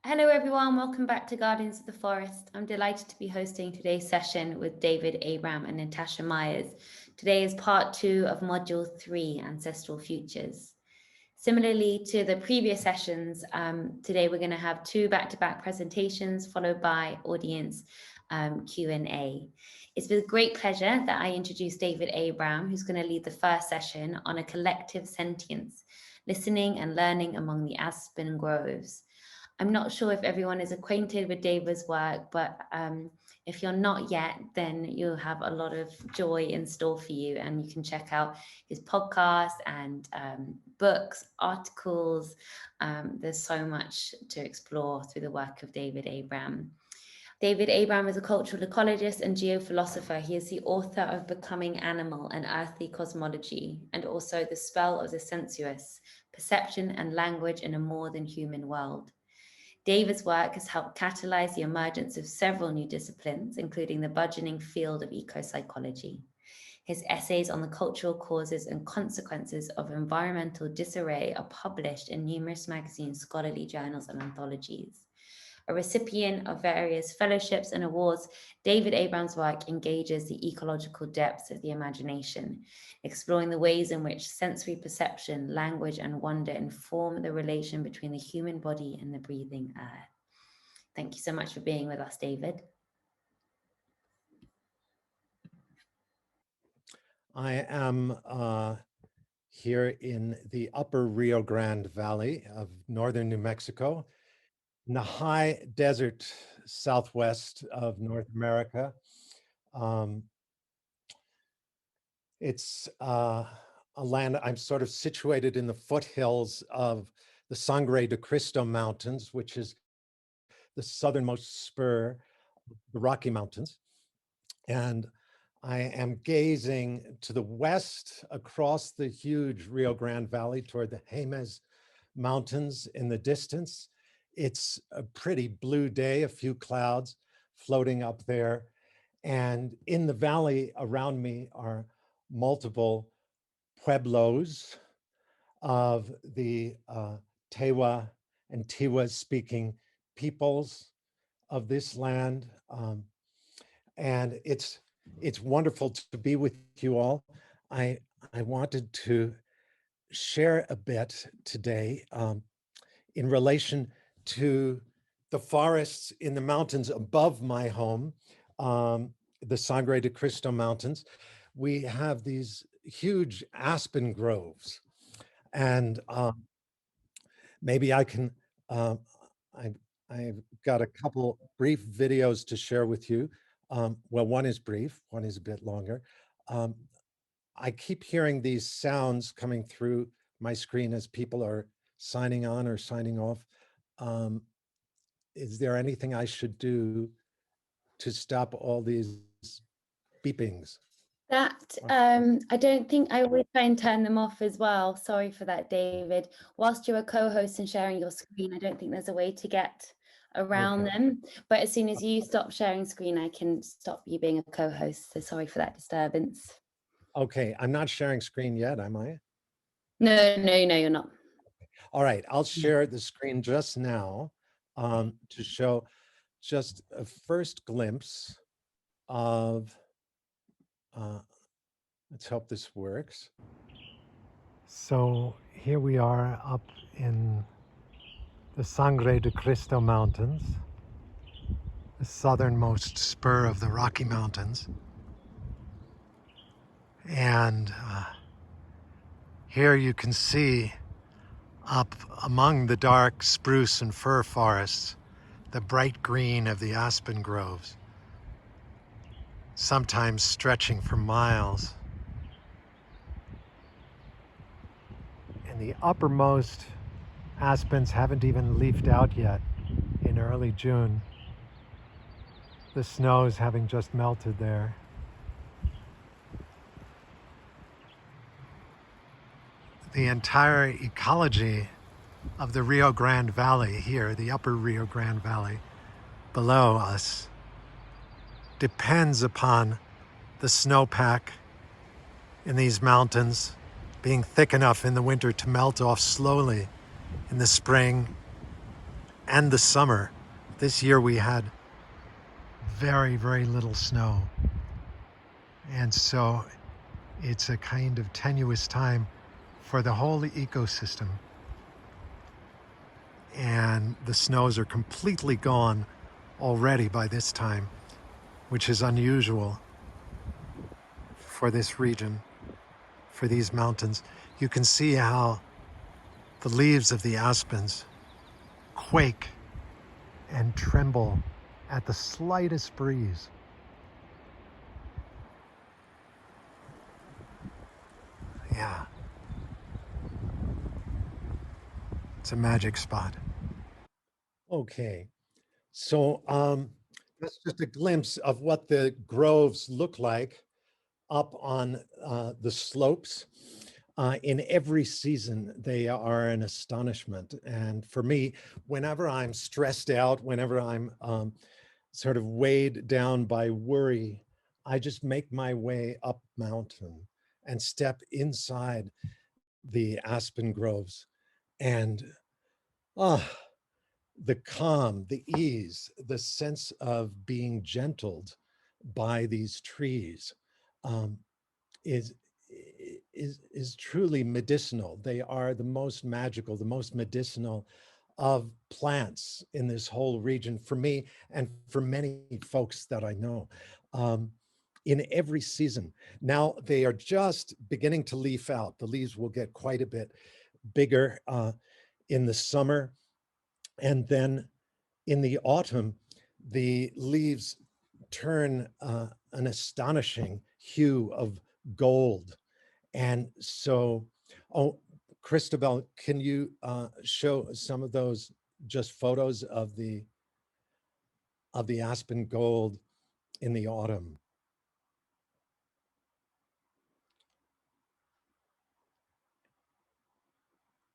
Hello, everyone. Welcome back to Guardians of the Forest. I'm delighted to be hosting today's session with David Abram and Natasha Myers. Today is part 2 of Module 3, Ancestral Futures. Similarly to the previous sessions, today we're going to have 2 back-to-back presentations followed by audience Q&A. It's with great pleasure that I introduce David Abram, who's going to lead the first session on a collective sentience, listening and learning among the aspen groves. I'm not sure if everyone is acquainted with David's work, but if you're not yet, then you'll have a lot of joy in store for you. And you can check out his podcast and books, articles. There's so much to explore through the work of David Abram. David Abram is a cultural ecologist and geophilosopher. He is the author of Becoming Animal and Earthly Cosmology, and also The Spell of the Sensuous, Perception and Language in a More Than Human World. David's work has helped catalyze the emergence of several new disciplines, including the burgeoning field of ecopsychology. His essays on the cultural causes and consequences of environmental disarray are published in numerous magazines, scholarly journals, and anthologies. A recipient of various fellowships and awards, David Abram's work engages the ecological depths of the imagination, exploring the ways in which sensory perception, language, and wonder inform the relation between the human body and the breathing earth. Thank you so much for being with us, David. I am here in the upper Rio Grande Valley of northern New Mexico, in the high desert southwest of North America. It's a land, I'm sort of situated in the foothills of the Sangre de Cristo Mountains, which is the southernmost spur of the Rocky Mountains. And I am gazing to the west across the huge Rio Grande Valley toward the Jemez Mountains in the distance. It's a pretty blue day, a few clouds floating up there. And in the valley around me are multiple pueblos of the Tewa and Tiwa speaking peoples of this land. And it's wonderful to be with you all. I wanted to share a bit today in relation to the forests in the mountains above my home, the Sangre de Cristo Mountains. We have these huge aspen groves, and maybe I can, I've got a couple brief videos to share with you. Well, one is brief, one is a bit longer. I keep hearing these sounds coming through my screen as people are signing on or signing off. Is there anything I should do to stop all these beepings? That I don't think I always try and turn them off as well. Sorry for that, David. Whilst you're a co-host and sharing your screen, I don't think there's a way to get around them. But as soon as you stop sharing screen, I can stop you being a co-host. So sorry for that disturbance. Okay, I'm not sharing screen yet, am I? No, you're not. All right, I'll share the screen just now to show just a first glimpse of, let's hope this works. So here we are up in the Sangre de Cristo Mountains, the southernmost spur of the Rocky Mountains. And here you can see up among the dark spruce and fir forests, the bright green of the aspen groves, sometimes stretching for miles. And the uppermost aspens haven't even leafed out yet in early June. The snows having just melted there. The entire ecology of the Rio Grande Valley here, the upper Rio Grande Valley below us, depends upon the snowpack in these mountains being thick enough in the winter to melt off slowly in the spring and the summer. This year we had very, very little snow. And so it's a kind of tenuous time for the whole ecosystem. And the snows are completely gone already by this time, which is unusual for this region, for these mountains. You can see how the leaves of the aspens quake and tremble at the slightest breeze. Yeah, it's a magic spot. Okay, so that's just a glimpse of what the groves look like up on the slopes. In every season, they are an astonishment. And for me, whenever I'm stressed out, whenever I'm sort of weighed down by worry, I just make my way up mountain and step inside the aspen groves. And ah, the calm, the ease, the sense of being gentled by these trees um, is is truly medicinal. They are the most magical, the most medicinal of plants in this whole region for me and for many folks that I know. In every season. Now they are just beginning to leaf out. The leaves will get quite a bit bigger in the summer, and then in the autumn, the leaves turn an astonishing hue of gold. And so, oh, Christabel, can you show some of those just photos of the aspen gold in the autumn?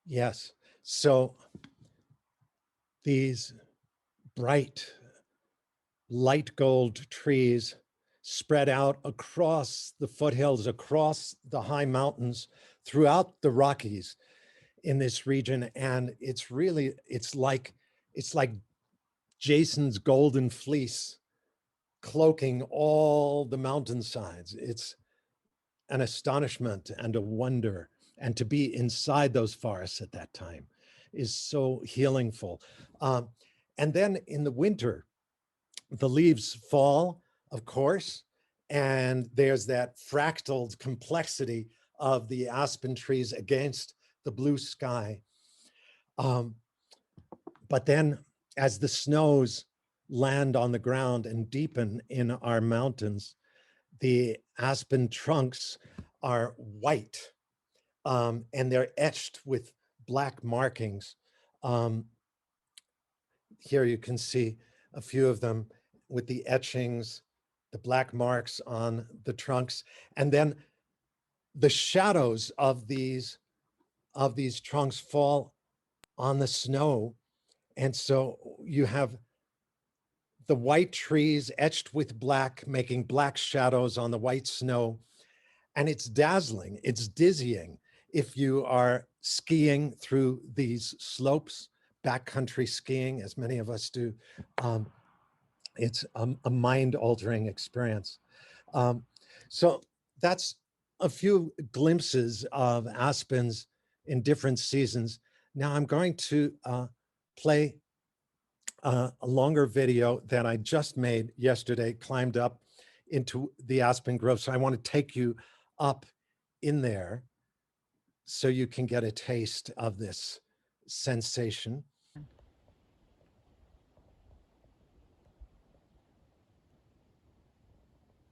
Yes. So these bright light gold trees spread out across the foothills, across the high mountains, throughout the Rockies in this region. And it's really, it's like Jason's golden fleece cloaking all the mountainsides. It's an astonishment and a wonder. And to be inside those forests at that time is so healingful. And then in the winter, the leaves fall, of course, and there's that fractal complexity of the aspen trees against the blue sky. But then as the snows land on the ground and deepen in our mountains, the aspen trunks are white and they're etched with black markings. Here you can see a few of them with the etchings, the black marks on the trunks, and then the shadows of these trunks fall on the snow. And so you have the white trees etched with black, making black shadows on the white snow. And it's dazzling, it's dizzying if you are skiing through these slopes, backcountry skiing, as many of us do. It's a mind-altering experience. So that's a few glimpses of aspens in different seasons. Now I'm going to play a longer video that I just made yesterday, climbed up into the aspen grove. So I want to take you up in there so you can get a taste of this sensation.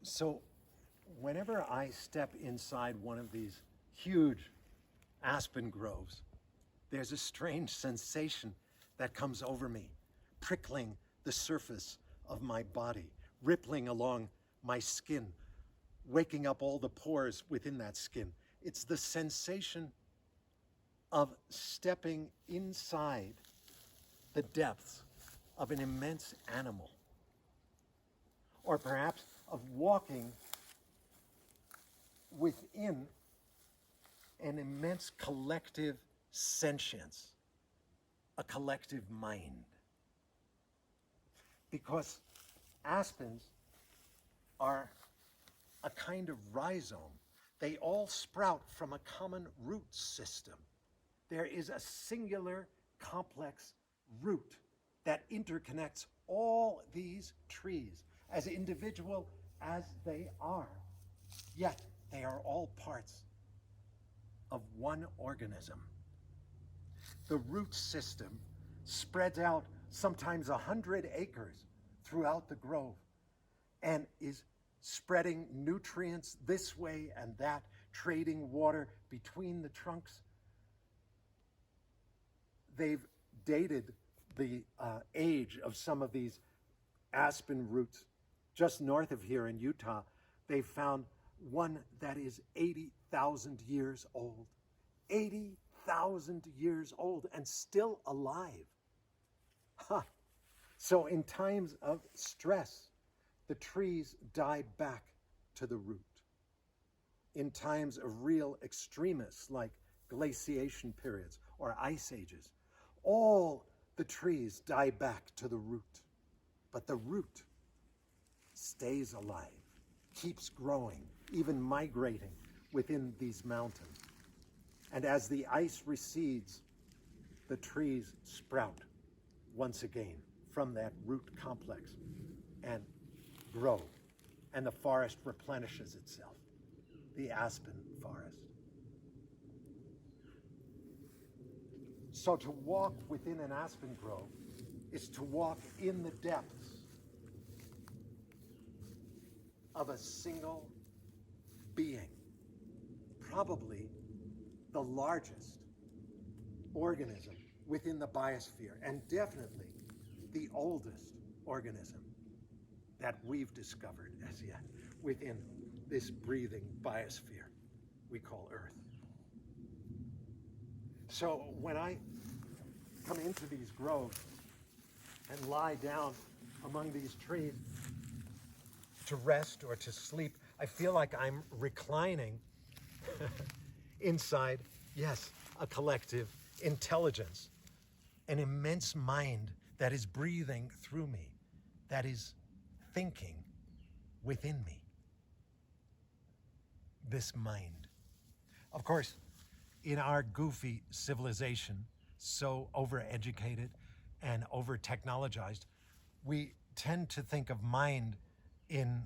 So whenever I step inside one of these huge aspen groves, there's a strange sensation that comes over me, prickling the surface of my body, rippling along my skin, waking up all the pores within that skin. It's the sensation of stepping inside the depths of an immense animal, or perhaps of walking within an immense collective sentience, a collective mind. because aspens are a kind of rhizome. They all sprout from a common root system. There is a singular complex root that interconnects all these trees, as individual as they are, yet they are all parts of one organism. The root system spreads out sometimes 100 acres throughout the grove and is spreading nutrients this way and that, trading water between the trunks. They've dated the age of some of these aspen roots. Just north of here in Utah, they found one that is 80,000 years old. 80,000 years old and still alive. Huh. So in times of stress, the trees die back to the root. In times of real extremis like glaciation periods or ice ages, all the trees die back to the root. But the root stays alive, keeps growing, even migrating within these mountains. And as the ice recedes, the trees sprout once again from that root complex and grow, and the forest replenishes itself, the aspen forest. So to walk within an aspen grove is to walk in the depths of a single being, probably the largest organism within the biosphere, and definitely the oldest organism that we've discovered as yet within this breathing biosphere we call Earth. So when I come into these groves and lie down among these trees to rest or to sleep, I feel like I'm reclining inside, yes, a collective intelligence, an immense mind that is breathing through me, that is thinking within me. This mind. Of course, in our goofy civilization, so overeducated and over-technologized, we tend to think of mind in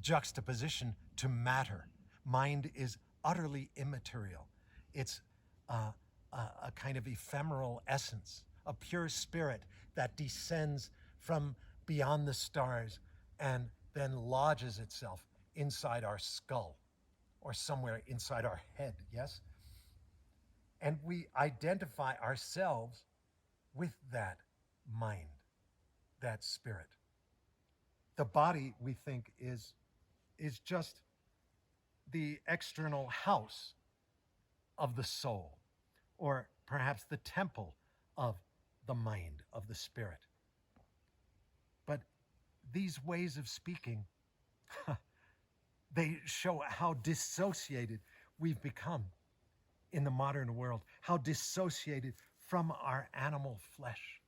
juxtaposition to matter. Mind is utterly immaterial. It's a kind of ephemeral essence, a pure spirit that descends from beyond the stars and then lodges itself inside our skull or somewhere inside our head, yes? And we identify ourselves with that mind, that spirit. The body, we think, is just the external house of the soul, or perhaps the temple of the mind, of the spirit. But these ways of speaking, they show how dissociated we've become in the modern world, how dissociated from our animal flesh.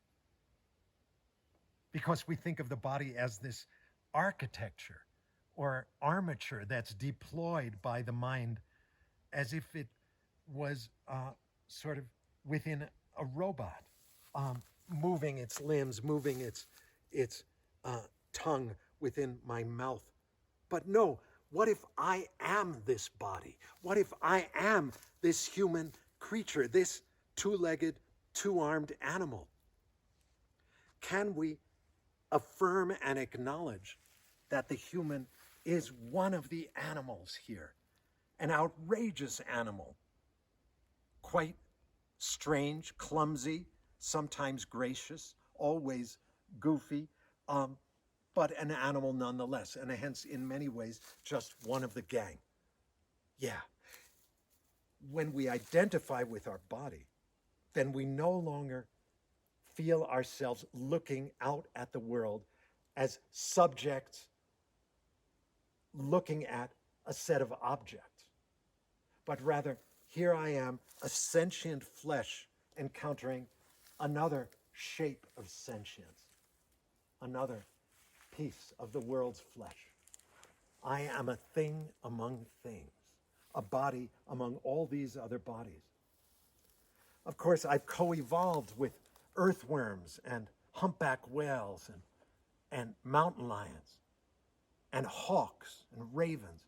Because we think of the body as this architecture or armature that's deployed by the mind as if it was sort of within a robot, moving its limbs, moving its tongue within my mouth. But no, what if I am this body? What if I am this human creature, this two-legged, two-armed animal? Can we affirm and acknowledge that the human is one of the animals here, an outrageous animal, quite strange, clumsy, sometimes gracious, always goofy, but an animal nonetheless, and hence in many ways just one of the gang. Yeah. When we identify with our body, then we no longer feel ourselves looking out at the world as subjects looking at a set of objects, but rather, here I am, a sentient flesh encountering another shape of sentience, another piece of the world's flesh. I am a thing among things, a body among all these other bodies. Of course, I've co-evolved with earthworms and humpback whales and mountain lions and hawks and ravens.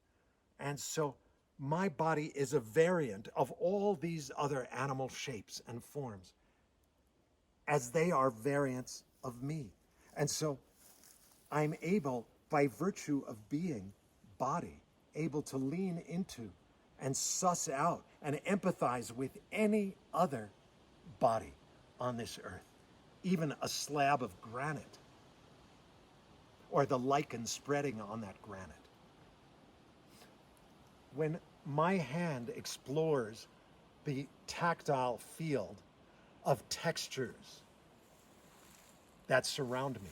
And so my body is a variant of all these other animal shapes and forms, as they are variants of me. And so I'm able, by virtue of being body, able to lean into and suss out and empathize with any other body on this earth, even a slab of granite or the lichen spreading on that granite. When my hand explores the tactile field of textures that surround me,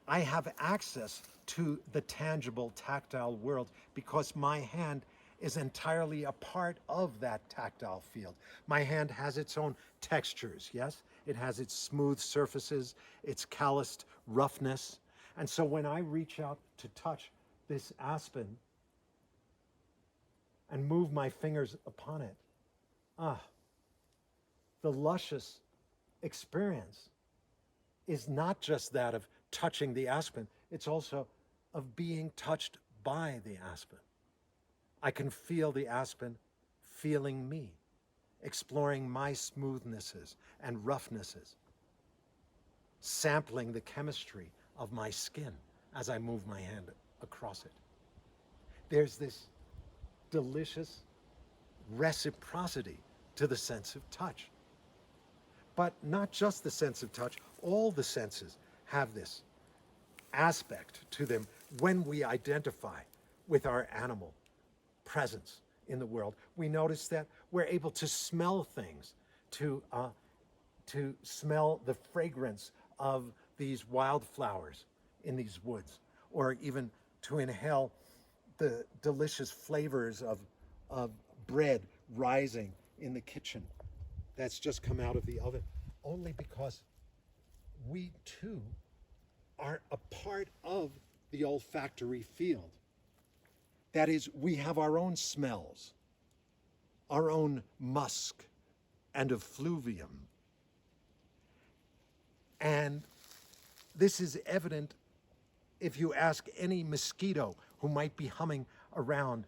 I have access to the tangible tactile world because my hand is entirely a part of that tactile field. My hand has its own textures, yes? It has its smooth surfaces, its calloused roughness. And so when I reach out to touch this aspen and move my fingers upon it, the luscious experience is not just that of touching the aspen, it's also of being touched by the aspen. I can feel the aspen feeling me, exploring my smoothnesses and roughnesses, sampling the chemistry of my skin as I move my hand across it. There's this delicious reciprocity to the sense of touch. But not just the sense of touch, all the senses have this aspect to them when we identify with our animal presence in the world. We notice that we're able to smell things, to smell the fragrance of these wildflowers in these woods, or even to inhale the delicious flavors of bread rising in the kitchen that's just come out of the oven, only because we too are a part of the olfactory field. That is, we have our own smells, our own musk and effluvium. And this is evident if you ask any mosquito who might be humming around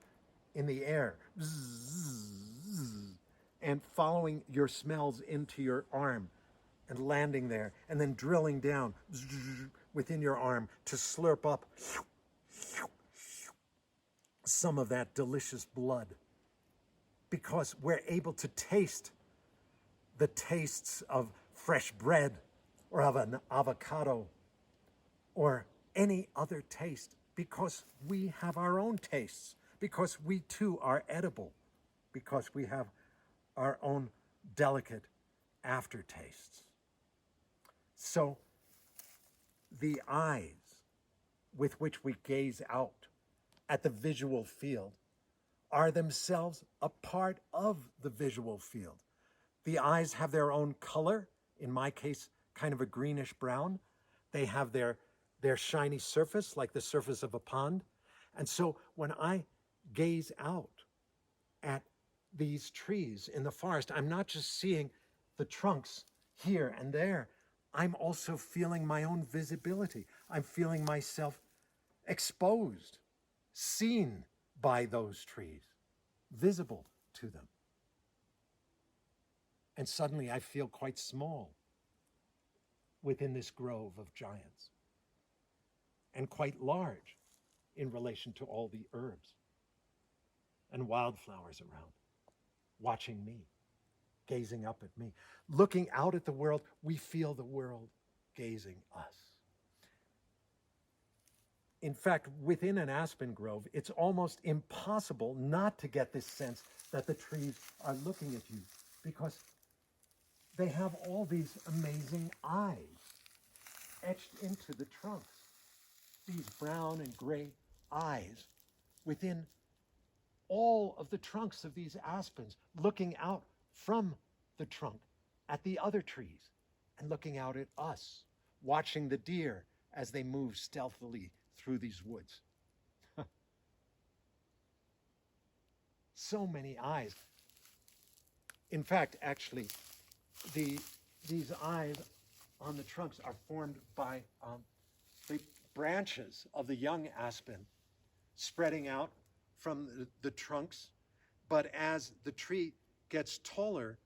in the air and following your smells into your arm and landing there and then drilling down within your arm to slurp up some of that delicious blood, because we're able to taste the tastes of fresh bread or of an avocado or any other taste, because we have our own tastes, because we too are edible, because we have our own delicate aftertastes. So the eyes with which we gaze out at the visual field are themselves a part of the visual field. The eyes have their own color, in my case, kind of a greenish brown. They have their shiny surface, like the surface of a pond. And so when I gaze out at these trees in the forest, I'm not just seeing the trunks here and there. I'm also feeling my own visibility. I'm feeling myself exposed, seen by those trees, visible to them. And suddenly I feel quite small within this grove of giants, and quite large in relation to all the herbs and wildflowers around, watching me, gazing up at me. Looking out at the world, we feel the world gazing us. In fact, within an aspen grove, it's almost impossible not to get this sense that the trees are looking at you, because they have all these amazing eyes etched into the trunks, these brown and gray eyes within all of the trunks of these aspens, looking out from the trunk at the other trees and looking out at us, watching the deer as they move stealthily through these woods. So many eyes. In fact, actually, these eyes on the trunks are formed by the branches of the young aspen spreading out from the trunks. But as the tree gets taller,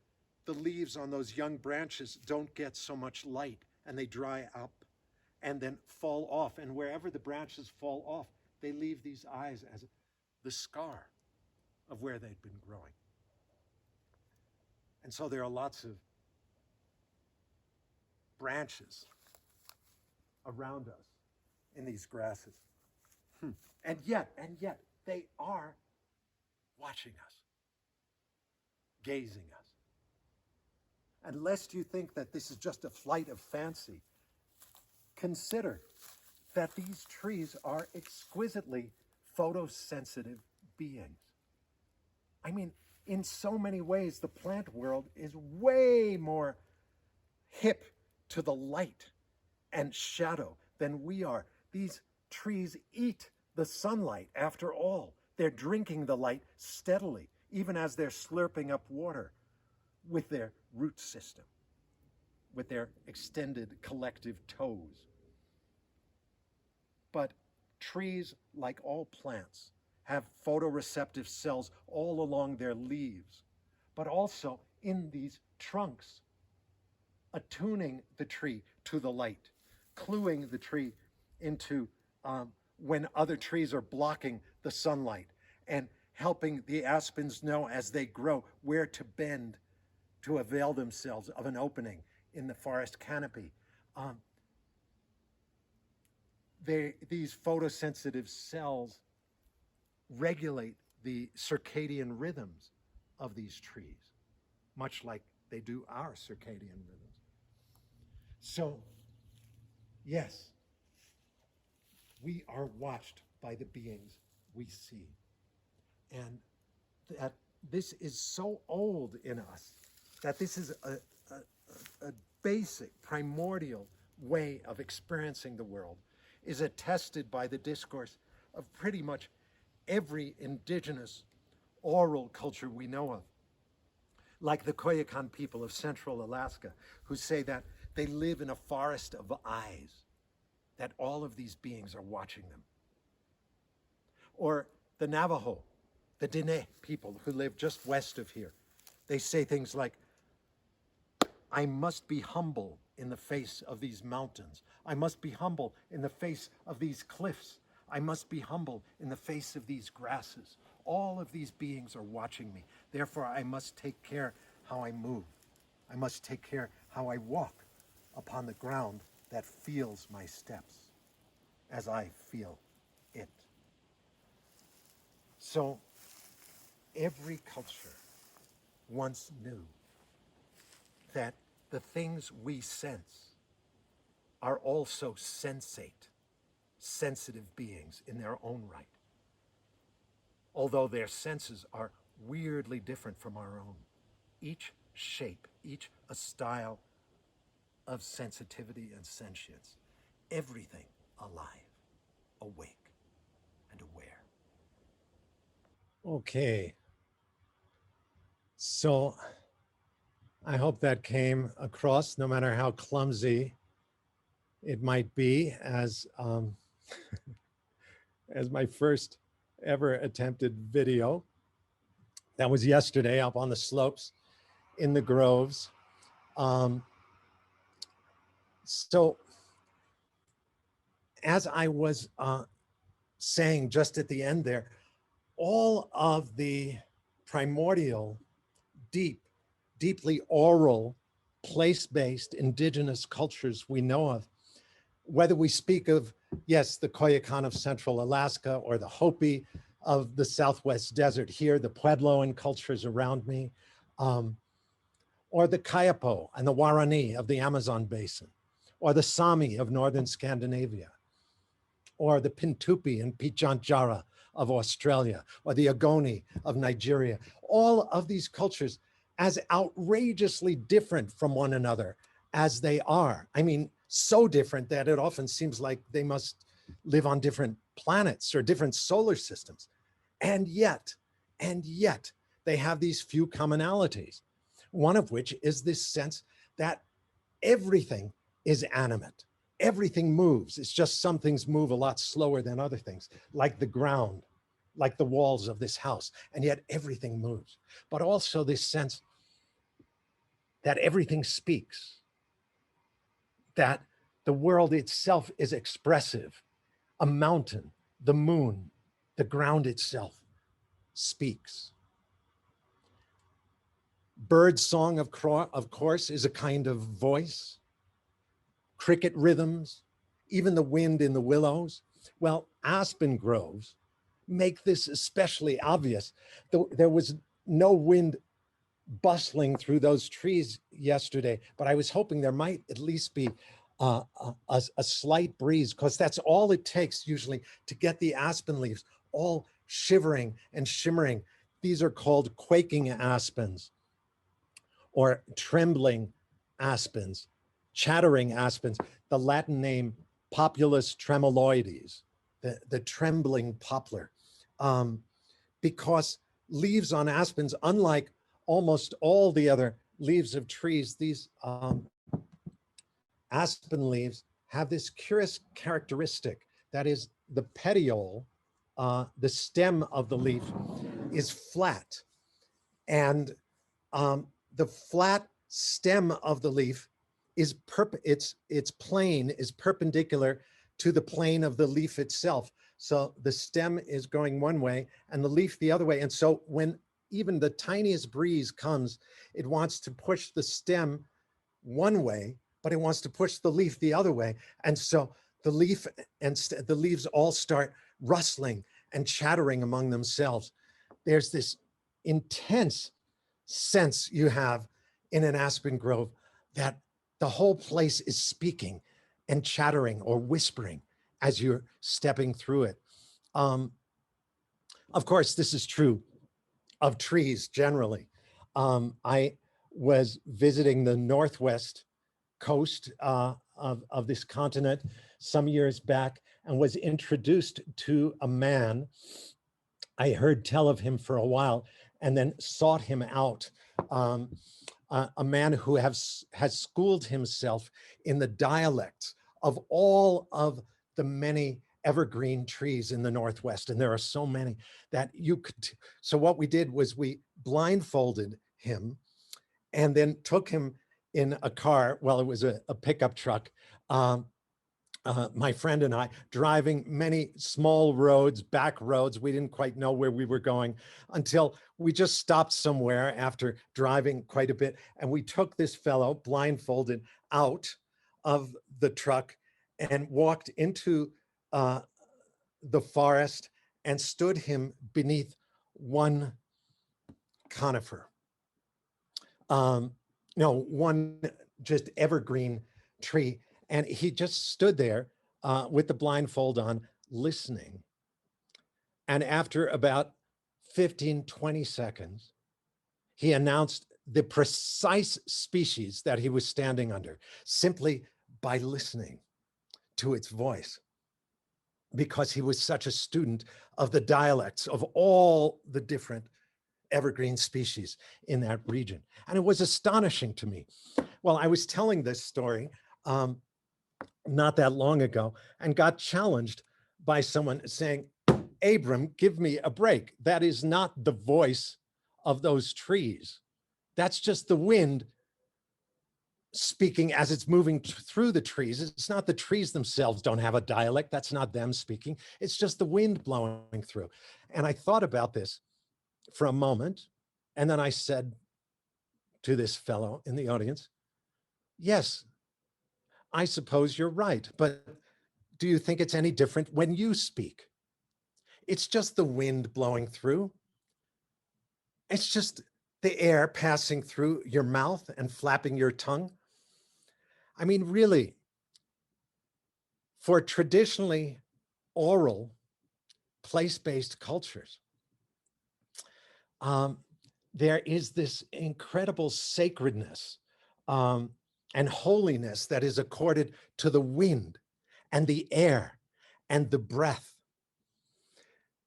the leaves on those young branches don't get so much light, and they dry up and then fall off. And wherever the branches fall off, they leave these eyes as the scar of where they'd been growing. And so there are lots of branches around us in these grasses. And yet, they are watching us, gazing us. And lest you think that this is just a flight of fancy, consider that these trees are exquisitely photosensitive beings. I mean, in so many ways, the plant world is way more hip to the light and shadow than we are. These trees eat the sunlight, after all. They're drinking the light steadily, even as they're slurping up water with their root system, with their extended collective toes. But trees, like all plants, have photoreceptive cells all along their leaves, but also in these trunks, attuning the tree to the light, cluing the tree into when other trees are blocking the sunlight, and helping the aspens know as they grow where to bend to avail themselves of an opening in the forest canopy. These photosensitive cells regulate the circadian rhythms of these trees, much like they do our circadian rhythms. So, yes, we are watched by the beings we see. And that this is so old in us that this is a basic, primordial way of experiencing the world, is attested by the discourse of pretty much every indigenous oral culture we know of, like the Koyukon people of central Alaska, who say that they live in a forest of eyes, that all of these beings are watching them. Or the Navajo, the Diné people who live just west of here. They say things like, I must be humble in the face of these mountains. I must be humble in the face of these cliffs. I must be humble in the face of these grasses. All of these beings are watching me. Therefore, I must take care how I move. I must take care how I walk upon the ground that feels my steps as I feel it. So every culture once knew that the things we sense are also sensate, sensitive beings in their own right, although their senses are weirdly different from our own. Each shape, each a style of sensitivity and sentience, everything alive, awake, and aware. Okay. So I hope that came across, no matter how clumsy it might be, as as my first ever attempted video. That was yesterday up on the slopes in the groves. So as I was saying just at the end there, all of the primordial, deeply oral, place-based indigenous cultures we know of, whether we speak of, yes, the Koyukon of central Alaska, or the Hopi of the Southwest desert here, the Puebloan cultures around me, or the Kayapo and the Guarani of the Amazon basin, or the Sami of northern Scandinavia, or the Pintupi and Pitjantjara of Australia, or the Ogoni of Nigeria. All of these cultures, as outrageously different from one another as they are. I mean, so different that it often seems like they must live on different planets or different solar systems. And yet, they have these few commonalities, one of which is this sense that everything is animate. Everything moves. It's just some things move a lot slower than other things, like the ground, like the walls of this house. And yet everything moves. But also this sense that everything speaks, that the world itself is expressive. A mountain, the moon, the ground itself speaks. Bird song, of course, is a kind of voice. Cricket rhythms, even the wind in the willows. Well, aspen groves make this especially obvious. There was no wind bustling through those trees yesterday, but I was hoping there might at least be a slight breeze, because that's all it takes usually to get the aspen leaves all shivering and shimmering. These are called quaking aspens or trembling aspens, chattering aspens, the Latin name Populus tremuloides, the trembling poplar. Because leaves on aspens, unlike almost all the other leaves of trees, these aspen leaves have this curious characteristic. That is, the petiole, the stem of the leaf, is flat. And the flat stem of the leaf is its plane is perpendicular to the plane of the leaf itself. So the stem is going one way and the leaf the other way. And so when even the tiniest breeze comes, it wants to push the stem one way, but it wants to push the leaf the other way. And so the leaf and the leaves all start rustling and chattering among themselves. There's this intense sense you have in an aspen grove that the whole place is speaking and chattering or whispering as you're stepping through it. Of course, this is true of trees generally. I was visiting the northwest coast of this continent some years back and was introduced to a man. I heard tell of him for a while and then sought him out. A man who has schooled himself in the dialects of all of the many evergreen trees in the Northwest. And there are so many that you could. So what we did was we blindfolded him and then took him in a car. Well, it was a pickup truck. My friend and I driving many small roads, back roads. We didn't quite know where we were going until we just stopped somewhere after driving quite a bit. And we took this fellow blindfolded out of the truck and walked into the forest and stood him beneath one conifer. No, one just evergreen tree. And he just stood there with the blindfold on, listening. And after about 15, 20 seconds, he announced the precise species that he was standing under, simply by listening to its voice, because he was such a student of the dialects of all the different evergreen species in that region. And it was astonishing to me. Well, I was telling this story not that long ago and got challenged by someone saying, Abram, give me a break. That is not the voice of those trees. That's just the wind speaking as it's moving through the trees. It's not the trees themselves don't have a dialect. That's not them speaking. It's just the wind blowing through. And I thought about this for a moment. And then I said to this fellow in the audience, yes, I suppose you're right. But do you think it's any different when you speak? It's just the wind blowing through. It's just the air passing through your mouth and flapping your tongue. I mean, really, for traditionally oral, place-based cultures, there is this incredible sacredness and holiness that is accorded to the wind and the air and the breath.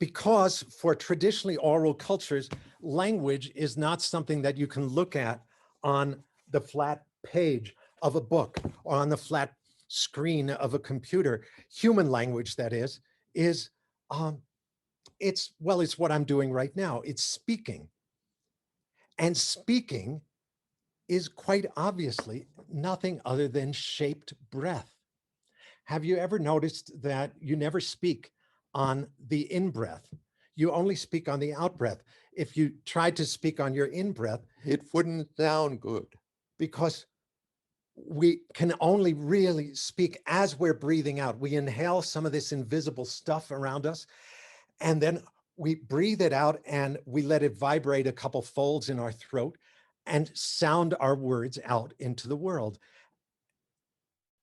Because for traditionally oral cultures, language is not something that you can look at on the flat page of a book or on the flat screen of a computer. Human language, that is it's what I'm doing right now. It's speaking. And speaking is quite obviously nothing other than shaped breath. Have you ever noticed that you never speak on the in-breath? You only speak on the out-breath. If you tried to speak on your in-breath, it wouldn't sound good, because we can only really speak as we're breathing out. We inhale some of this invisible stuff around us, and then we breathe it out and we let it vibrate a couple folds in our throat and sound our words out into the world.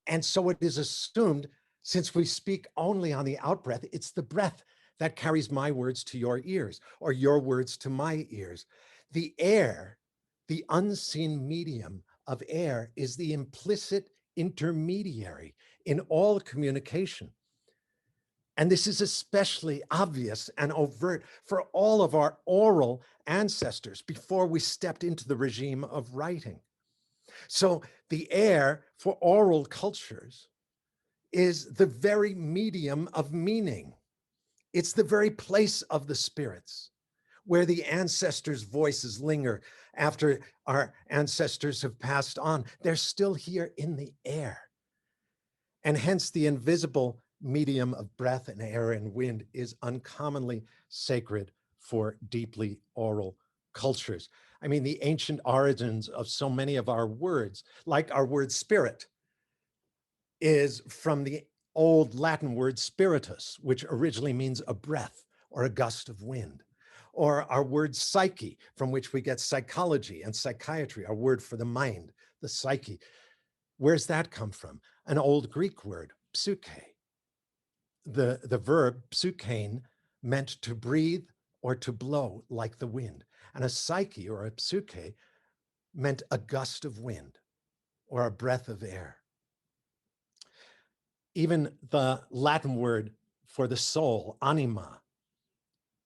And so it is assumed, since we speak only on the out breath, it's the breath that carries my words to your ears or your words to my ears. The air, the unseen medium of air, is the implicit intermediary in all communication. And this is especially obvious and overt for all of our oral ancestors before we stepped into the regime of writing. So the air for oral cultures is the very medium of meaning. It's the very place of the spirits, where the ancestors' voices linger after our ancestors have passed on. They're still here in the air. And hence the invisible medium of breath and air and wind is uncommonly sacred for deeply oral cultures. I mean, the ancient origins of so many of our words, like our word spirit, is from the old Latin word spiritus, which originally means a breath or a gust of wind. Or our word psyche, from which we get psychology and psychiatry, our word for the mind, the psyche. Where's that come from? An old Greek word, psyche. The verb psychein meant to breathe or to blow like the wind. And a psyche or a psyche meant a gust of wind or a breath of air. Even the Latin word for the soul, anima,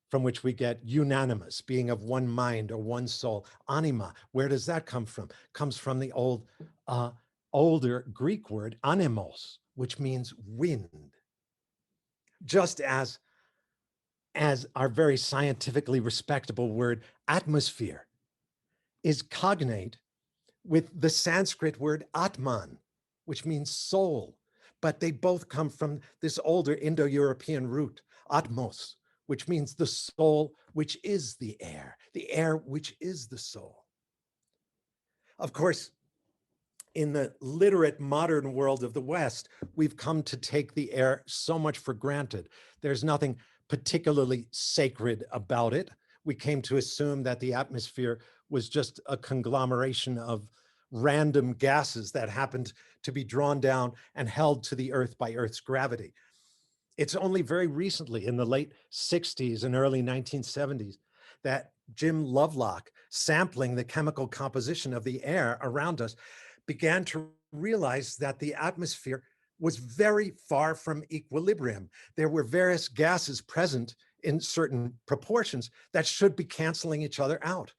from which we get unanimous, being of one mind or one soul. Anima, where does that come from? Comes from the older Greek word animos, which means wind. Just as our very scientifically respectable word atmosphere is cognate with the Sanskrit word atman, which means soul, but they both come from this older Indo-European root, atmos, which means the soul, which is the air which is the soul. Of course, in the literate modern world of the West, we've come to take the air so much for granted. There's nothing particularly sacred about it. We came to assume that the atmosphere was just a conglomeration of random gases that happened to be drawn down and held to the earth by Earth's gravity. It's only very recently, in the late 60s and early 1970s, that Jim Lovelock, sampling the chemical composition of the air around us, began to realize that the atmosphere was very far from equilibrium. There were various gases present in certain proportions that should be canceling each other out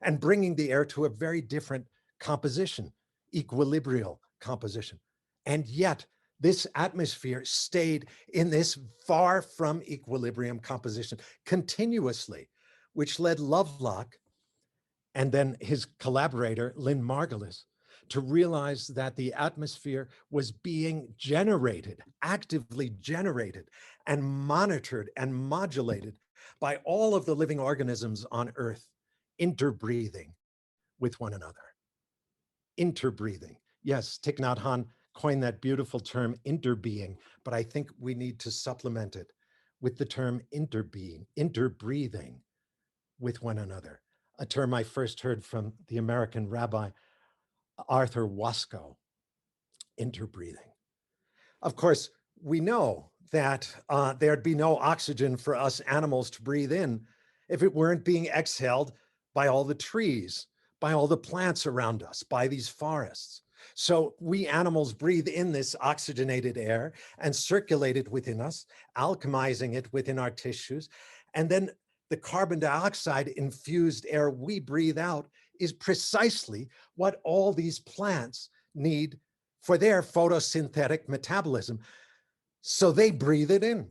and bringing the air to a very different composition, equilibrial composition. And yet, this atmosphere stayed in this far from equilibrium composition continuously, which led Lovelock and then his collaborator, Lynn Margulis, to realize that the atmosphere was being generated, actively generated, and monitored and modulated by all of the living organisms on Earth, interbreathing with one another. Interbreathing. Yes, Thich Nhat Hanh coined that beautiful term interbeing, but I think we need to supplement it with the term interbeing, interbreathing with one another, a term I first heard from the American rabbi Arthur Wasco, interbreathing. Of course, we know that there'd be no oxygen for us animals to breathe in if it weren't being exhaled by all the trees, by all the plants around us, by these forests. So we animals breathe in this oxygenated air and circulate it within us, alchemizing it within our tissues. And then the carbon dioxide infused air we breathe out is precisely what all these plants need for their photosynthetic metabolism. So they breathe it in.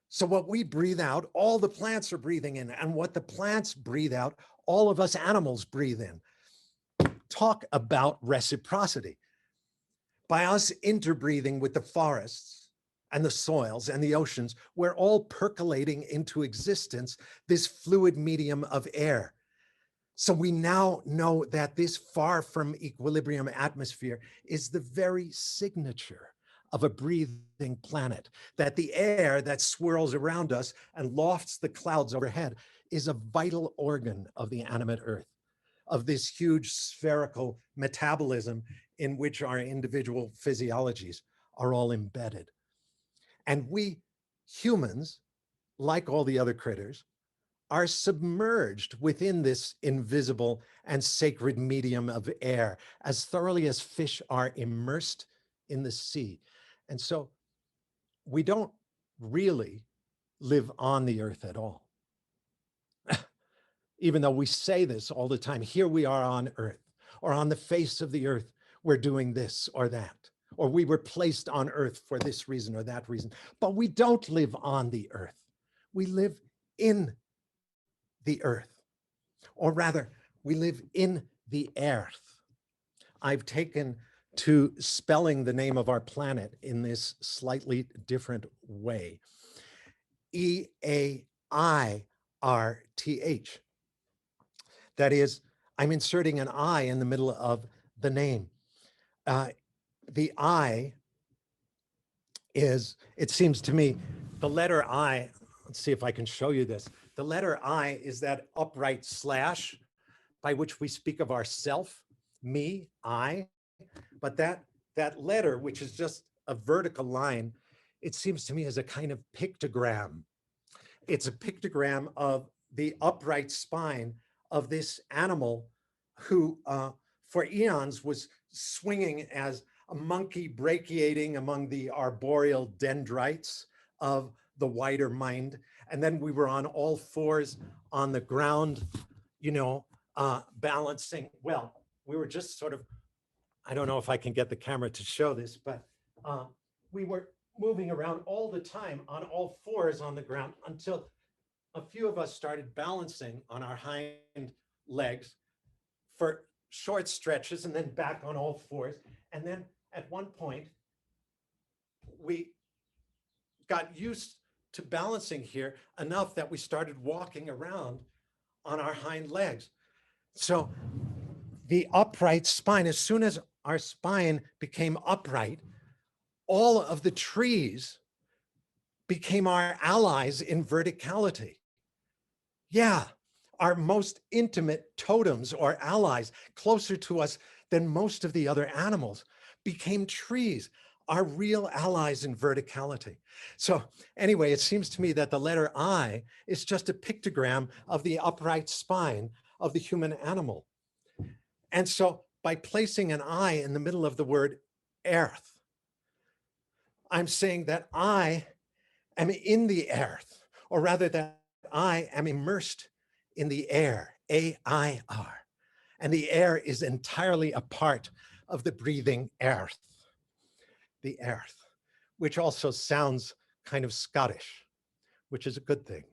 So what we breathe out, all the plants are breathing in, and what the plants breathe out, all of us animals breathe in. Talk about reciprocity. By us interbreathing with the forests and the soils and the oceans, we're all percolating into existence this fluid medium of air. So we now know that this far from equilibrium atmosphere is the very signature of a breathing planet, that the air that swirls around us and lofts the clouds overhead is a vital organ of the animate earth, of this huge spherical metabolism in which our individual physiologies are all embedded. And we humans, like all the other critters, are submerged within this invisible and sacred medium of air as thoroughly as fish are immersed in the sea. And so we don't really live on the earth at all. Even though we say this all the time, here we are on earth, or on the face of the earth, we're doing this or that, or we were placed on earth for this reason or that reason. But we don't live on the earth. We live in the earth, or rather, we live in the earth. I've taken to spelling the name of our planet in this slightly different way. E-A-I-R-T-H. That is, I'm inserting an I in the middle of the name. The I is, it seems to me, the letter I, let's see if I can show you this. The letter I is that upright slash by which we speak of ourself, me, I. But that letter, which is just a vertical line, it seems to me is a kind of pictogram. It's a pictogram of the upright spine of this animal who for eons was swinging as a monkey brachiating among the arboreal dendrites of the wider mind. And then we were on all fours on the ground, you know, balancing. Well, we were just sort of, I don't know if I can get the camera to show this, but we were moving around all the time on all fours on the ground until a few of us started balancing on our hind legs for short stretches and then back on all fours. And then at one point, we got used to balancing here enough that we started walking around on our hind legs. So the upright spine, as soon as our spine became upright, all of the trees became our allies in verticality. Yeah, our most intimate totems or allies, closer to us than most of the other animals, became trees, our real allies in verticality. So anyway, it seems to me that the letter I is just a pictogram of the upright spine of the human animal. And so by placing an I in the middle of the word earth, I'm saying that I am in the earth, or rather that I am immersed in the air, A-I-R. And the air is entirely a part of the breathing earth, the earth, which also sounds kind of Scottish, which is a good thing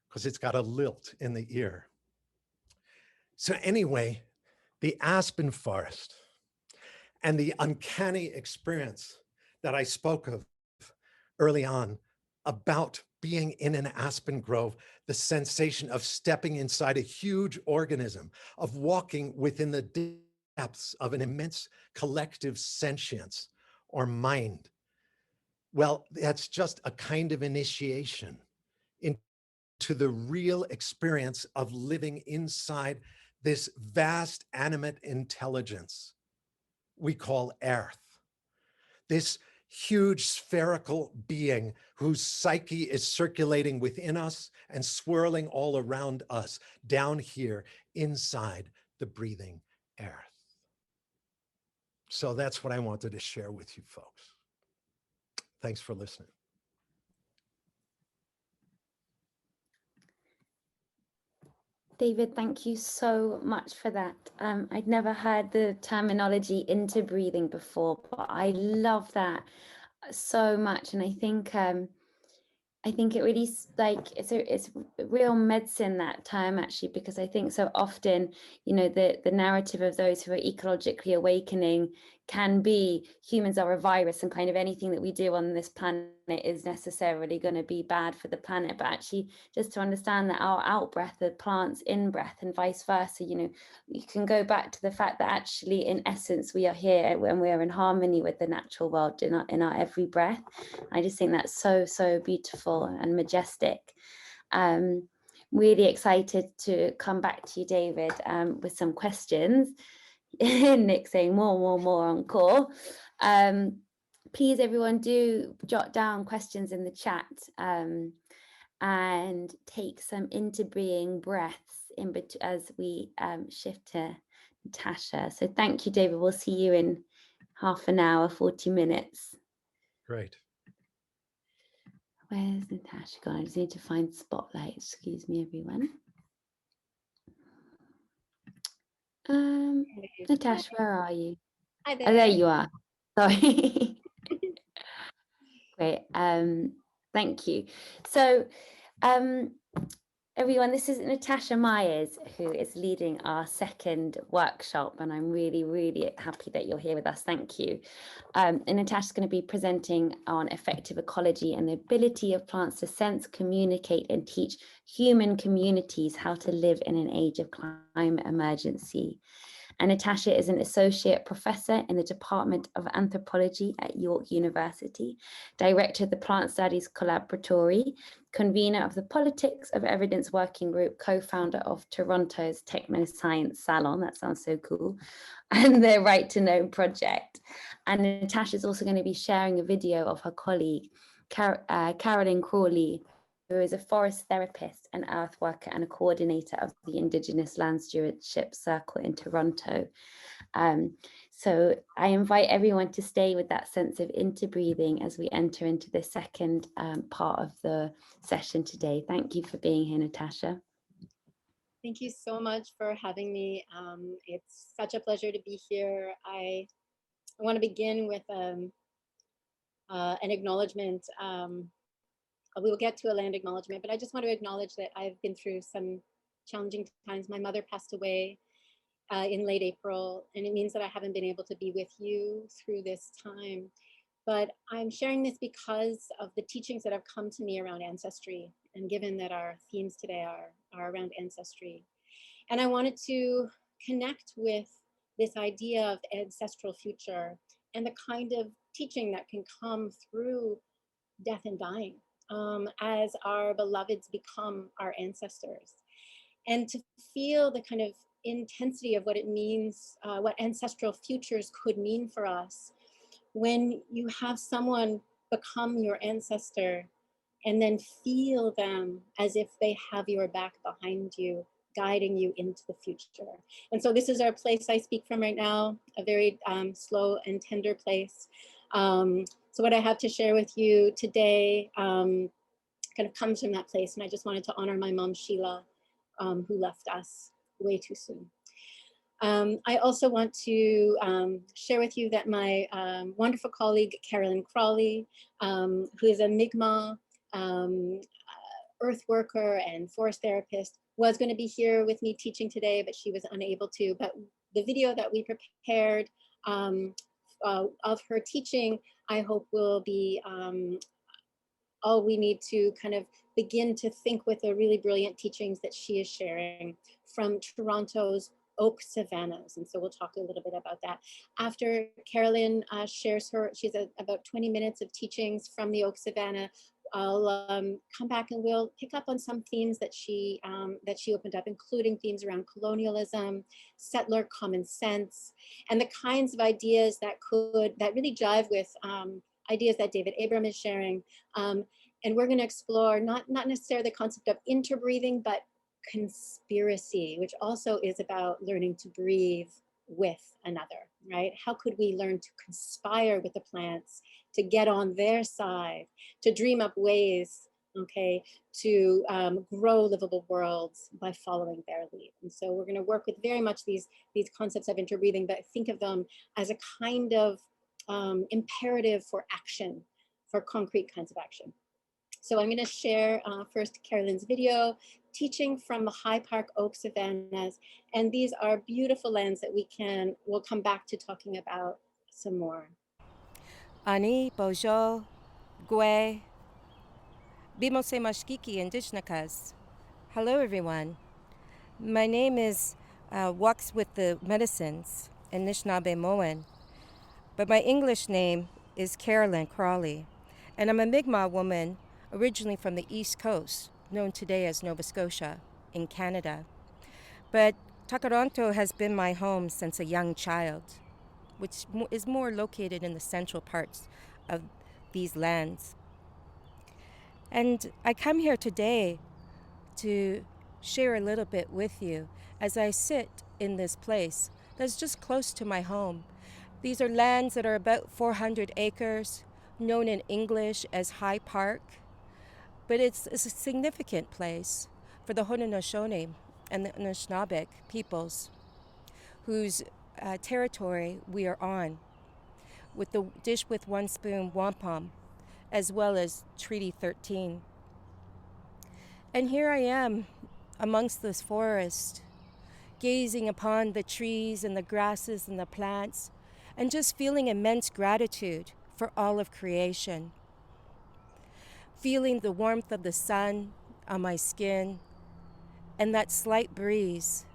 because it's got a lilt in the ear. So anyway, the aspen forest and the uncanny experience that I spoke of early on about being in an aspen grove, the sensation of stepping inside a huge organism, of walking within the depths of an immense collective sentience or mind. Well, that's just a kind of initiation into the real experience of living inside this vast animate intelligence we call Earth. This huge spherical being whose psyche is circulating within us and swirling all around us down here inside the breathing earth. So that's what I wanted to share with you folks. Thanks for listening. David, thank you so much for that. I'd never heard the terminology interbreathing before, but I love that so much. And I think it really it's real medicine, that term, actually, because I think so often, the narrative of those who are ecologically awakening can be humans are a virus, and kind of anything that we do on this planet is necessarily going to be bad for the planet. But actually, just to understand that our out breath are plants in breath, and vice versa, you can go back to the fact that actually, in essence, we are here when we're in harmony with the natural world in our every breath. I just think that's so beautiful and majestic. Really excited to come back to you, David, with some questions. Nick saying more encore. Please, everyone, do jot down questions in the chat, and take some interbreathing breaths as we shift to Natasha. So thank you, David. We'll see you in half an hour, 40 minutes. Great. Where's Natasha gone? I just need to find Spotlight. Excuse me, everyone. Natasha, where are you? Hi there. Oh, there you are. Sorry. Great. Thank you. So, everyone, this is Natasha Myers, who is leading our second workshop, and I'm really happy that you're here with us. Thank you. And Natasha's going to be presenting on effective ecology and the ability of plants to sense, communicate, and teach human communities how to live in an age of climate emergency. And Natasha is an associate professor in the Department of Anthropology at York University, director of the Plant Studies Collaboratory, convener of the Politics of Evidence Working Group, co-founder of Toronto's Techno-Science Salon, that sounds so cool, and the Right to Know project. And Natasha is also going to be sharing a video of her colleague, Carolyn Crawley, who is a forest therapist, an earth worker, and a coordinator of the Indigenous Land Stewardship Circle in Toronto. So I invite everyone to stay with that sense of interbreathing as we enter into the second part of the session today. Thank you for being here, Natasha. Thank you so much for having me. It's such a pleasure to be here. I want to begin with an acknowledgement. We will get to a land acknowledgement, but I just want to acknowledge that I've been through some challenging times. My mother passed away in late April, and it means that I haven't been able to be with you through this time. But I'm sharing this because of the teachings that have come to me around ancestry, and given that our themes today are around ancestry. And I wanted to connect with this idea of ancestral future and the kind of teaching that can come through death and dying, as our beloveds become our ancestors. And to feel the kind of intensity of what it means, what ancestral futures could mean for us when you have someone become your ancestor and then feel them as if they have your back behind you, guiding you into the future. And so this is our place I speak from right now, a very slow and tender place. So what I have to share with you today kind of comes from that place. And I just wanted to honor my mom, Sheila, who left us way too soon. I also want to share with you that my wonderful colleague, Carolyn Crawley, who is a Mi'kmaq earth worker and forest therapist, was going to be here with me teaching today, but she was unable to. But the video that we prepared of her teaching, I hope will be all we need to kind of begin to think with the really brilliant teachings that she is sharing from Toronto's oak savannas. And so we'll talk a little bit about that. After Carolyn shares she's about 20 minutes of teachings from the oak savanna, I'll come back and we'll pick up on some themes that she opened up, including themes around colonialism, settler common sense, and the kinds of ideas that really jive with ideas that David Abram is sharing. And we're going to explore not necessarily the concept of interbreathing, but conspiracy, which also is about learning to breathe with another, right? How could we learn to conspire with the plants, to get on their side, to dream up ways, okay, to grow livable worlds by following their lead? And so we're going to work with very much these concepts of interbreathing, but think of them as a kind of imperative for action, for concrete kinds of action. So I'm going to share first Carolyn's video, teaching from the High Park Oak Savannas. And these are beautiful lands that we'll come back to talking about some more. Ani, Bojo, Gue, Bimose Mashkiki, Indigenakas. Hello, everyone. My name is Walks with the Medicines, Anishinaabe Moen, but my English name is Carolyn Crawley, and I'm a Mi'kmaq woman originally from the East Coast, known today as Nova Scotia, in Canada. But Takaranto has been my home since a young child, which is more located in the central parts of these lands. And I come here today to share a little bit with you as I sit in this place that's just close to my home. These are lands that are about 400 acres, known in English as High Park, but it's a significant place for the Haudenosaunee and the Anishinaabe peoples whose territory we are on, with the Dish with One Spoon wampum, as well as Treaty 13. And here I am amongst this forest, gazing upon the trees and the grasses and the plants, and just feeling immense gratitude for all of creation. Feeling the warmth of the sun on my skin and that slight breeze,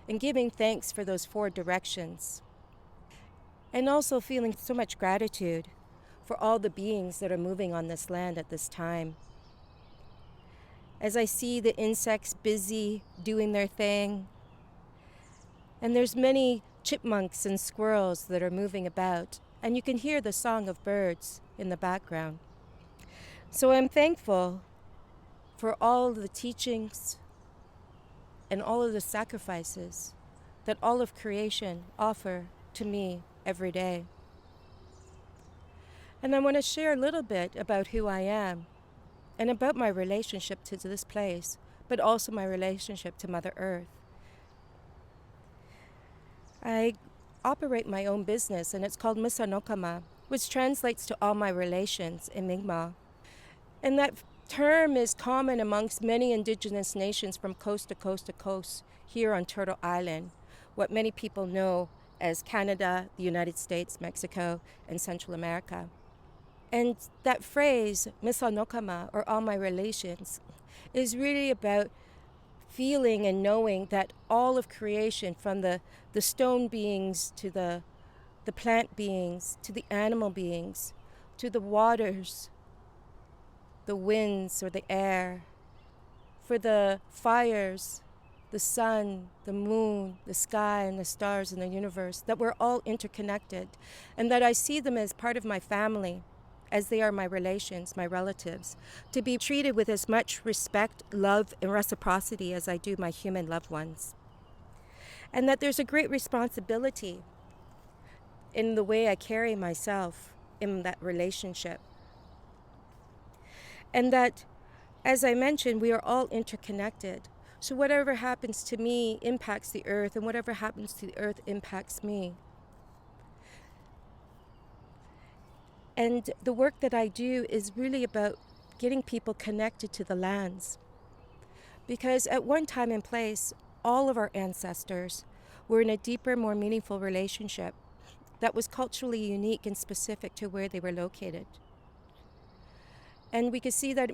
and giving thanks for those four directions. And also feeling so much gratitude for all the beings that are moving on this land at this time. As I see the insects busy doing their thing, and there's many chipmunks and squirrels that are moving about, and you can hear the song of birds in the background. So I'm thankful for all the teachings and all of the sacrifices that all of creation offer to me every day. And I want to share a little bit about who I am and about my relationship to this place, but also my relationship to Mother Earth. I operate my own business, and it's called Misanokama, which translates to all my relations in Mi'kmaq. And that term is common amongst many indigenous nations from coast to coast to coast here on Turtle Island, what many people know as Canada, the United States, Mexico, and Central America. And that phrase, Misanokama, or all my relations, is really about feeling and knowing that all of creation, from the stone beings to the plant beings, to the animal beings, to the waters, the winds or the air, for the fires, the sun, the moon, the sky, and the stars in the universe, that we're all interconnected, and that I see them as part of my family, as they are my relations, my relatives, to be treated with as much respect, love, and reciprocity as I do my human loved ones. And that there's a great responsibility in the way I carry myself in that relationship. And that, as I mentioned, we are all interconnected. So whatever happens to me impacts the earth, and whatever happens to the earth impacts me. And the work that I do is really about getting people connected to the lands. Because at one time and place, all of our ancestors were in a deeper, more meaningful relationship that was culturally unique and specific to where they were located. And we could see that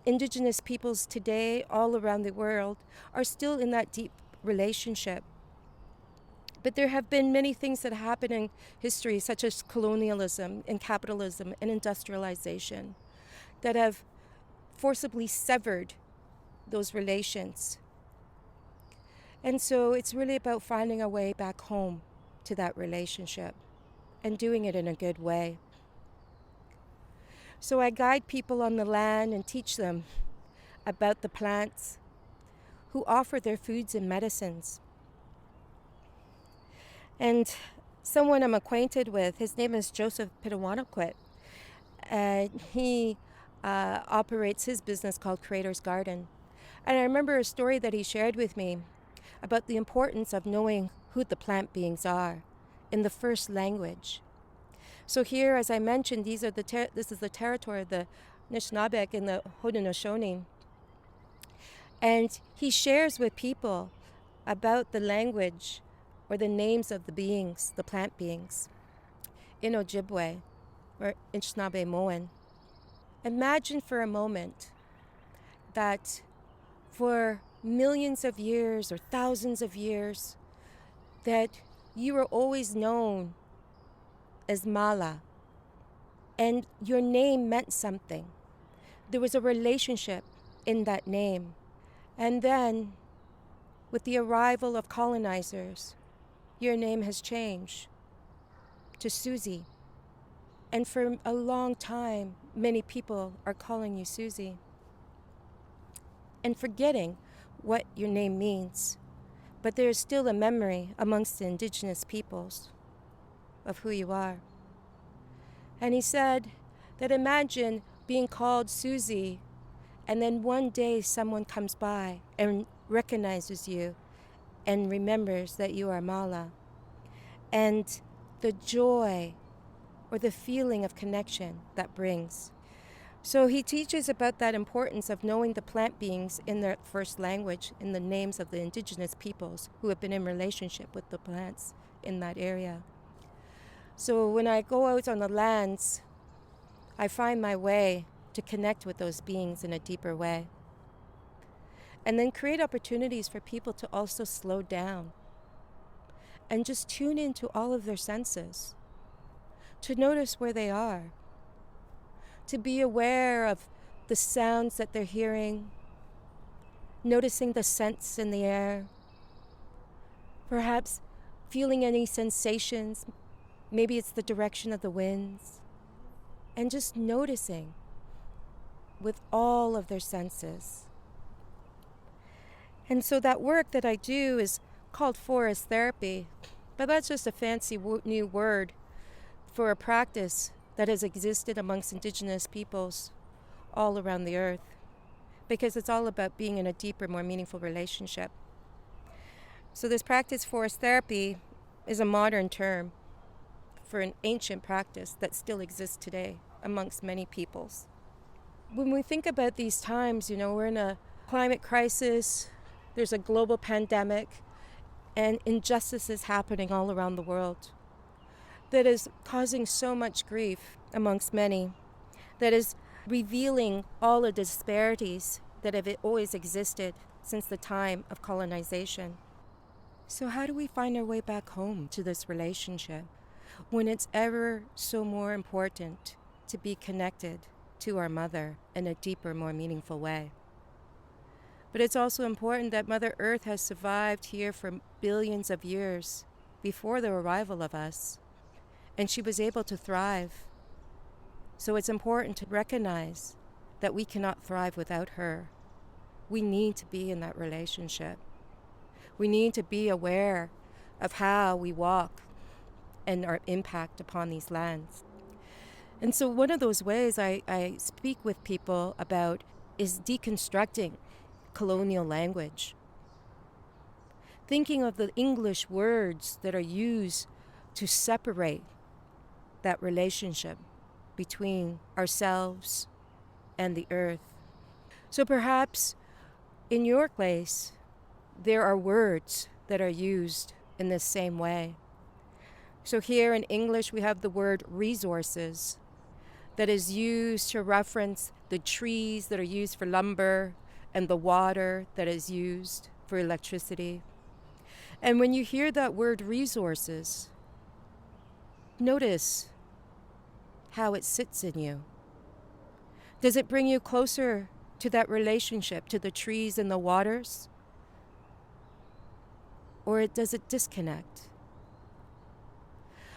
Indigenous peoples today, all around the world, are still in that deep relationship. But there have been many things that happen in history, such as colonialism and capitalism and industrialization, that have forcibly severed those relations. And so it's really about finding a way back home to that relationship and doing it in a good way. So I guide people on the land and teach them about the plants, who offer their foods and medicines. And someone I'm acquainted with. His name is Joseph Pitawanakwit. He operates his business called Creator's Garden. And I remember a story that he shared with me about the importance of knowing who the plant beings are in the first language. So here, as I mentioned, this is the territory of the Anishinaabe and the Haudenosaunee. And he shares with people about the language or the names of the beings, the plant beings, in Ojibwe or Anishinaabe Moan. Imagine for a moment that for millions of years or thousands of years, that you were always known as Mala, and your name meant something. There was a relationship in that name. And then, with the arrival of colonizers, your name has changed to Susie. And for a long time, many people are calling you Susie and forgetting what your name means. But there is still a memory amongst the indigenous peoples of who you are. And he said that imagine being called Susie, and then one day someone comes by and recognizes you and remembers that you are Mala. And the joy or the feeling of connection that brings. So he teaches about that importance of knowing the plant beings in their first language, in the names of the indigenous peoples who have been in relationship with the plants in that area. So when I go out on the lands, I find my way to connect with those beings in a deeper way. And then create opportunities for people to also slow down and just tune into all of their senses, to notice where they are, to be aware of the sounds that they're hearing, noticing the scents in the air, perhaps feeling any sensations, maybe it's the direction of the winds, and just noticing with all of their senses. And so that work that I do is called forest therapy, but that's just a fancy new word for a practice that has existed amongst indigenous peoples all around the earth, because it's all about being in a deeper, more meaningful relationship. So this practice, forest therapy, is a modern term for an ancient practice that still exists today amongst many peoples. When we think about these times, we're in a climate crisis, there's a global pandemic, and injustices happening all around the world that is causing so much grief amongst many, that is revealing all the disparities that have always existed since the time of colonization. So how do we find our way back home to this relationship when it's ever so more important to be connected to our mother in a deeper, more meaningful way? But it's also important that Mother Earth has survived here for billions of years before the arrival of us, and she was able to thrive. So it's important to recognize that we cannot thrive without her. We need to be in that relationship. We need to be aware of how we walk and our impact upon these lands. And so one of those ways I speak with people about is deconstructing colonial language. Thinking of the English words that are used to separate that relationship between ourselves and the earth. So perhaps in your place, there are words that are used in this same way. So here in English, we have the word resources that is used to reference the trees that are used for lumber and the water that is used for electricity. And when you hear that word resources, notice how it sits in you. Does it bring you closer to that relationship, to the trees and the waters? Or does it disconnect?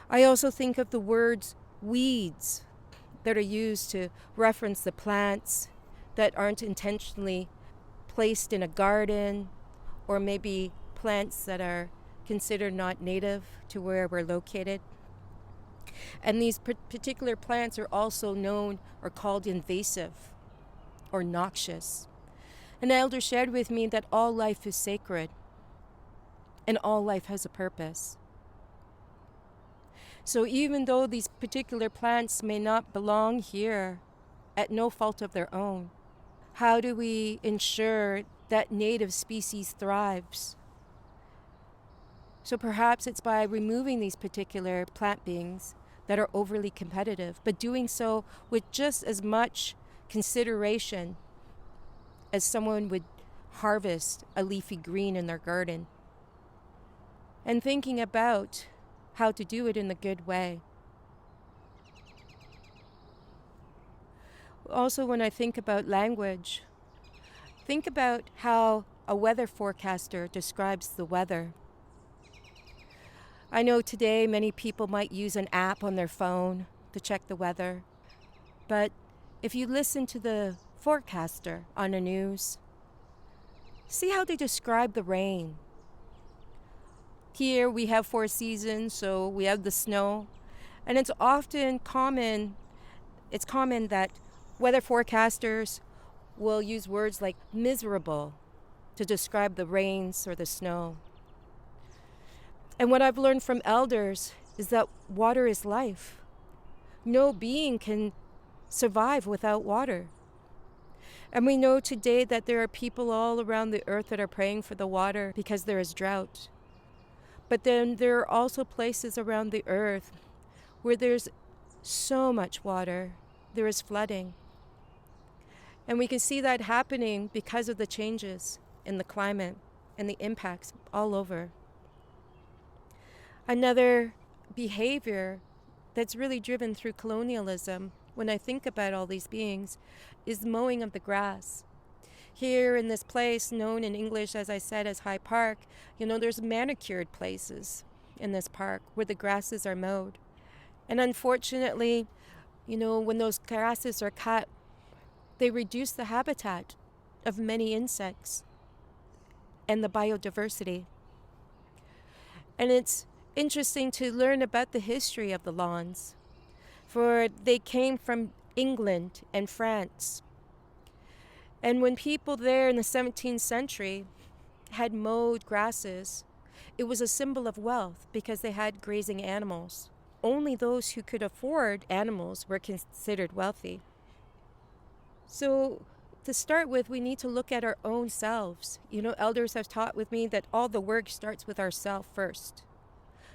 I also think of the words weeds that are used to reference the plants that aren't intentionally placed in a garden, or maybe plants that are considered not native to where we're located. And these particular plants are also known or called invasive or noxious. An elder shared with me that all life is sacred and all life has a purpose. So even though these particular plants may not belong here at no fault of their own, how do we ensure that native species thrives? So perhaps it's by removing these particular plant beings that are overly competitive, but doing so with just as much consideration as someone would harvest a leafy green in their garden. And thinking about how to do it in a good way. Also, when I think about language, think about how a weather forecaster describes the weather. I know today many people might use an app on their phone to check the weather, but if you listen to the forecaster on the news, see how they describe the rain. Here we have 4 seasons, so we have the snow, and it's common that weather forecasters will use words like miserable to describe the rains or the snow. And what I've learned from elders is that water is life. No being can survive without water. And we know today that there are people all around the earth that are praying for the water because there is drought. But then there are also places around the earth where there's so much water, there is flooding. And we can see that happening because of the changes in the climate and the impacts all over. Another behavior that's really driven through colonialism, when I think about all these beings, is the mowing of the grass. Here in this place, known in English, as I said, as High Park, there's manicured places in this park where the grasses are mowed. And unfortunately, when those grasses are cut, they reduce the habitat of many insects and the biodiversity. And it's interesting to learn about the history of the lawns, for they came from England and France. And when people there in the 17th century had mowed grasses, it was a symbol of wealth because they had grazing animals. Only those who could afford animals were considered wealthy. So to start with, we need to look at our own selves. Elders have taught with me that all the work starts with ourselves first.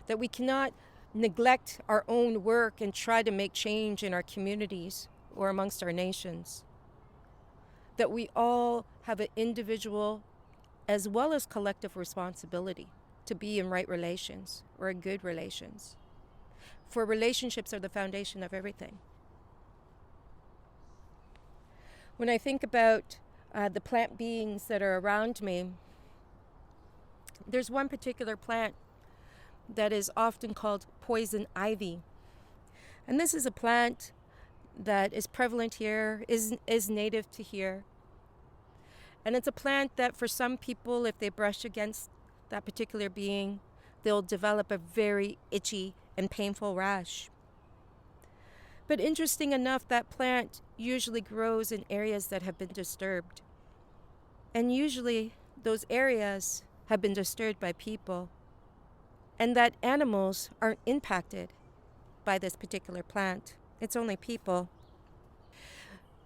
That we cannot neglect our own work and try to make change in our communities or amongst our nations. That we all have an individual as well as collective responsibility to be in right relations or in good relations. For relationships are the foundation of everything. When I think about the plant beings that are around me, there's one particular plant that is often called poison ivy. And this is a plant that is prevalent here, is native to here. And it's a plant that for some people, if they brush against that particular being, they'll develop a very itchy and painful rash. But interesting enough, that plant usually grows in areas that have been disturbed. And usually those areas have been disturbed by people, and that animals aren't impacted by this particular plant. It's only people.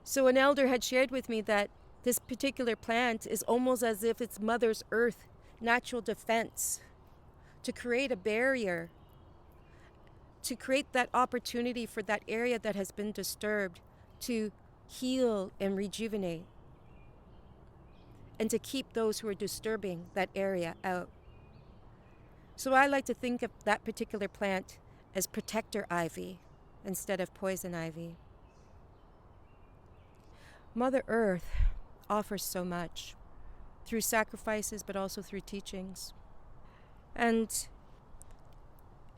So an elder had shared with me that this particular plant is almost as if it's Mother Earth's natural defense to create a barrier, to create that opportunity for that area that has been disturbed to heal and rejuvenate, and to keep those who are disturbing that area out. So I like to think of that particular plant as protector ivy instead of poison ivy. Mother Earth offers so much through sacrifices, but also through teachings. And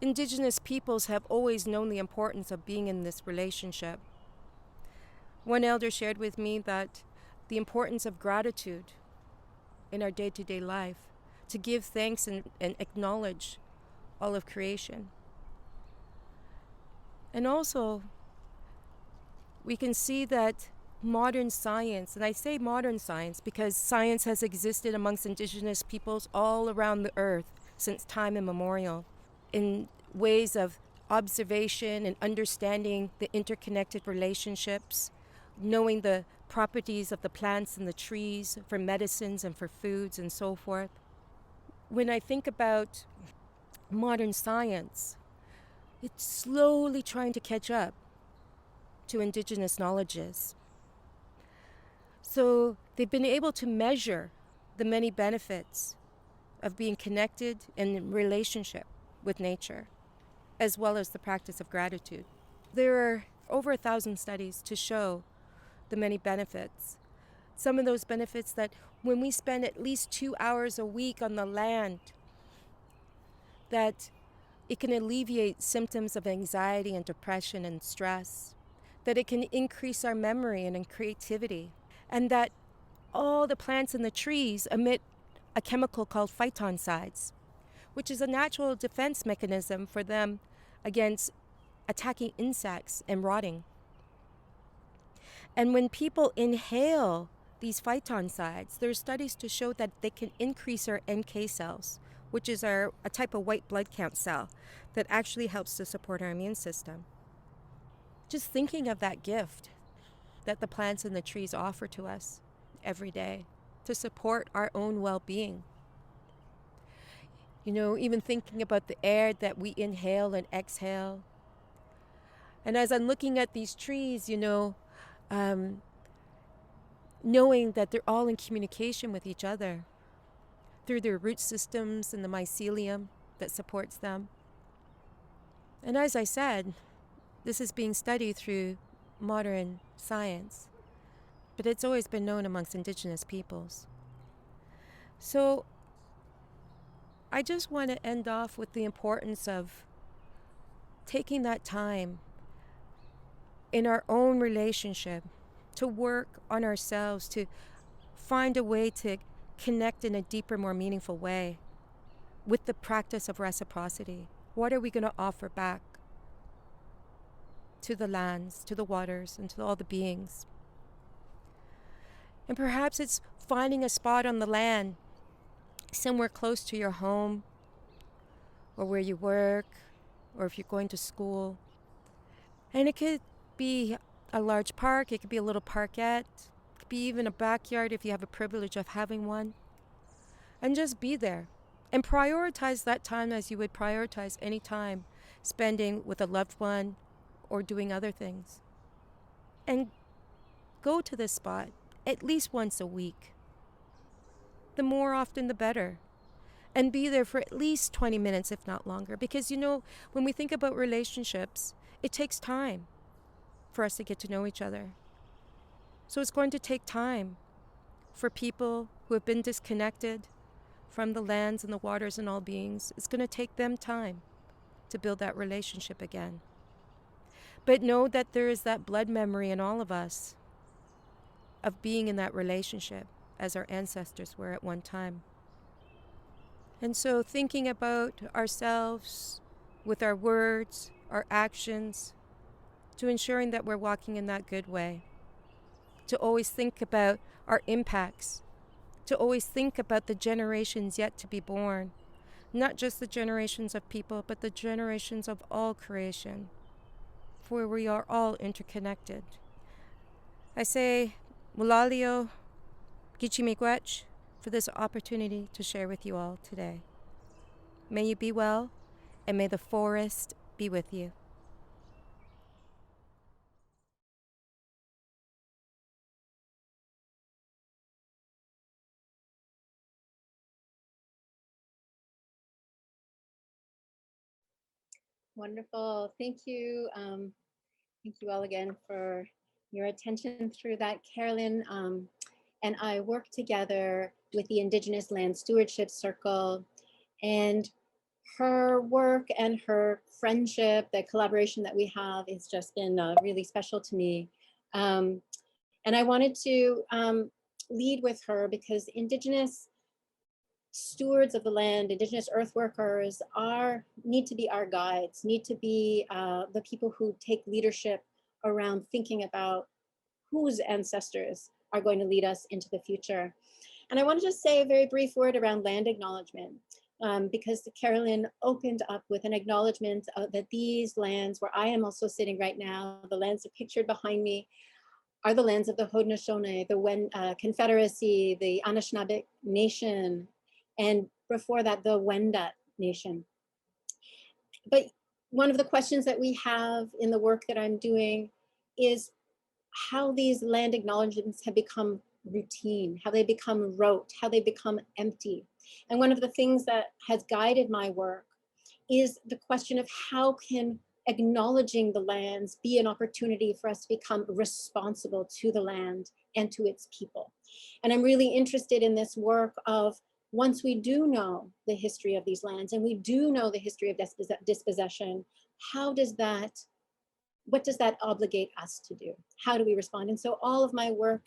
Indigenous peoples have always known the importance of being in this relationship. One elder shared with me that the importance of gratitude in our day-to-day life, to give thanks and acknowledge all of creation. And also, we can see that modern science, and I say modern science because science has existed amongst indigenous peoples all around the earth since time immemorial, in ways of observation and understanding the interconnected relationships, knowing the properties of the plants and the trees for medicines and for foods and so forth. When I think about modern science, it's slowly trying to catch up to indigenous knowledges. So they've been able to measure the many benefits of being connected in relationship with nature, as well as the practice of gratitude. There are over 1,000 studies to show the many benefits. Some of those benefits that when we spend at least 2 hours a week on the land, that it can alleviate symptoms of anxiety and depression and stress, that it can increase our memory and creativity, and that all the plants and the trees emit a chemical called phytoncides, which is a natural defense mechanism for them against attacking insects and rotting. And when people inhale these phytoncides, there are studies to show that they can increase our NK cells, which is a type of white blood count cell that actually helps to support our immune system. Just thinking of that gift that the plants and the trees offer to us every day to support our own well-being. You know, even thinking about the air that we inhale and exhale. And as I'm looking at these trees, you know, knowing that they're all in communication with each other through their root systems and the mycelium that supports them. And as I said, this is being studied through modern science, but it's always been known amongst indigenous peoples. So I just want to end off with the importance of taking that time in our own relationship to work on ourselves, to find a way to connect in a deeper, more meaningful way with the practice of reciprocity. What are we going to offer back to the lands, to the waters, and to all the beings? And perhaps it's finding a spot on the land somewhere close to your home or where you work or if you're going to school. And it could be a large park, it could be a little parkette, it could be even a backyard if you have a privilege of having one. And just be there and prioritize that time as you would prioritize any time spending with a loved one or doing other things. And go to this spot at least once a week. The more often, the better. And be there for at least 20 minutes, if not longer. Because, you know, when we think about relationships, it takes time for us to get to know each other. So it's going to take time for people who have been disconnected from the lands and the waters and all beings. It's going to take them time to build that relationship again. But know that there is that blood memory in all of us of being in that relationship as our ancestors were at one time. And so thinking about ourselves with our words, our actions, to ensuring that we're walking in that good way, to always think about our impacts, to always think about the generations yet to be born, not just the generations of people, but the generations of all creation, for we are all interconnected. I say, Mulalio, Gichimiigwech, for this opportunity to share with you all today. May you be well, and may the forest be with you. Wonderful. Thank you. Thank you all again for your attention through that. Carolyn and I work together with the Indigenous Land Stewardship Circle, and her work and her friendship, the collaboration that we have has just been really special to me. And I wanted to lead with her because Indigenous stewards of the land, Indigenous earth workers need to be our guides, need to be the people who take leadership around thinking about whose ancestors are going to lead us into the future. And I want to just say a very brief word around land acknowledgement, because Carolyn opened up with an acknowledgement that these lands where I am also sitting right now, the lands that are pictured behind me, are the lands of the Haudenosaunee, the Confederacy, the Anishinaabe Nation, and before that, the Wendat Nation. But one of the questions that we have in the work that I'm doing is how these land acknowledgements have become routine, how they become rote, how they become empty. And one of the things that has guided my work is the question of how can acknowledging the lands be an opportunity for us to become responsible to the land and to its people. And I'm really interested in this work of, once we do know the history of these lands and we do know the history of dispossession, what does that obligate us to do? How do we respond? And so all of my work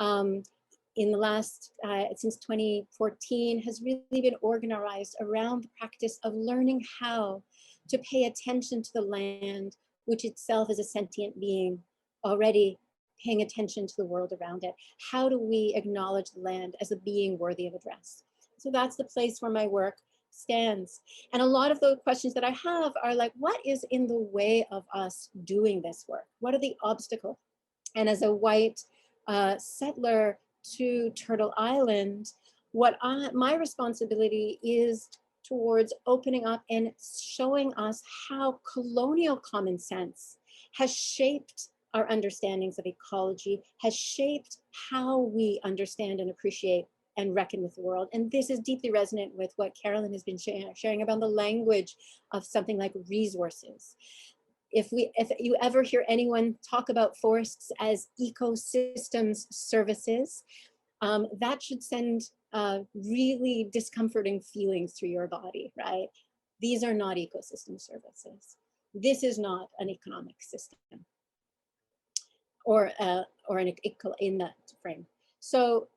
in the last, since 2014, has really been organized around the practice of learning how to pay attention to the land, which itself is a sentient being, already paying attention to the world around it. How do we acknowledge the land as a being worthy of address? So that's the place where my work stands. And a lot of the questions that I have are like, what is in the way of us doing this work? What are the obstacles? And as a white settler to Turtle Island, my responsibility is towards opening up and showing us how colonial common sense has shaped our understandings of ecology, has shaped how we understand and appreciate and reckon with the world. And this is deeply resonant with what Carolyn has been sharing about the language of something like resources. If you ever hear anyone talk about forests as ecosystems services, that should send really discomforting feelings through your body, right? These are not ecosystem services. This is not an economic system or in that frame. So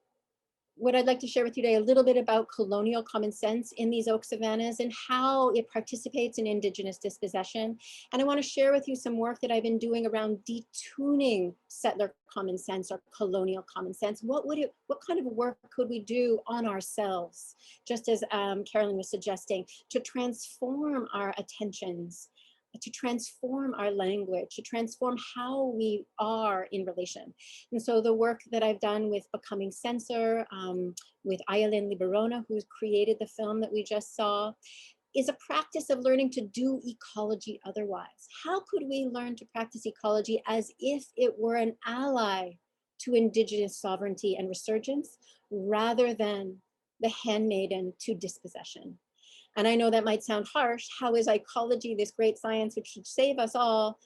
what I'd like to share with you today, a little bit about colonial common sense in these oak savannas and how it participates in Indigenous dispossession. And I want to share with you some work that I've been doing around detuning settler common sense or colonial common sense. What kind of work could we do on ourselves, just as Carolyn was suggesting, to transform our attentions, to transform our language, to transform how we are in relation. And so the work that I've done with Becoming Censor, with Ayalin Liberona, who created the film that we just saw, is a practice of learning to do ecology otherwise. How could we learn to practice ecology as if it were an ally to Indigenous sovereignty and resurgence, rather than the handmaiden to dispossession? And I know that might sound harsh. How is ecology, this great science which should save us all,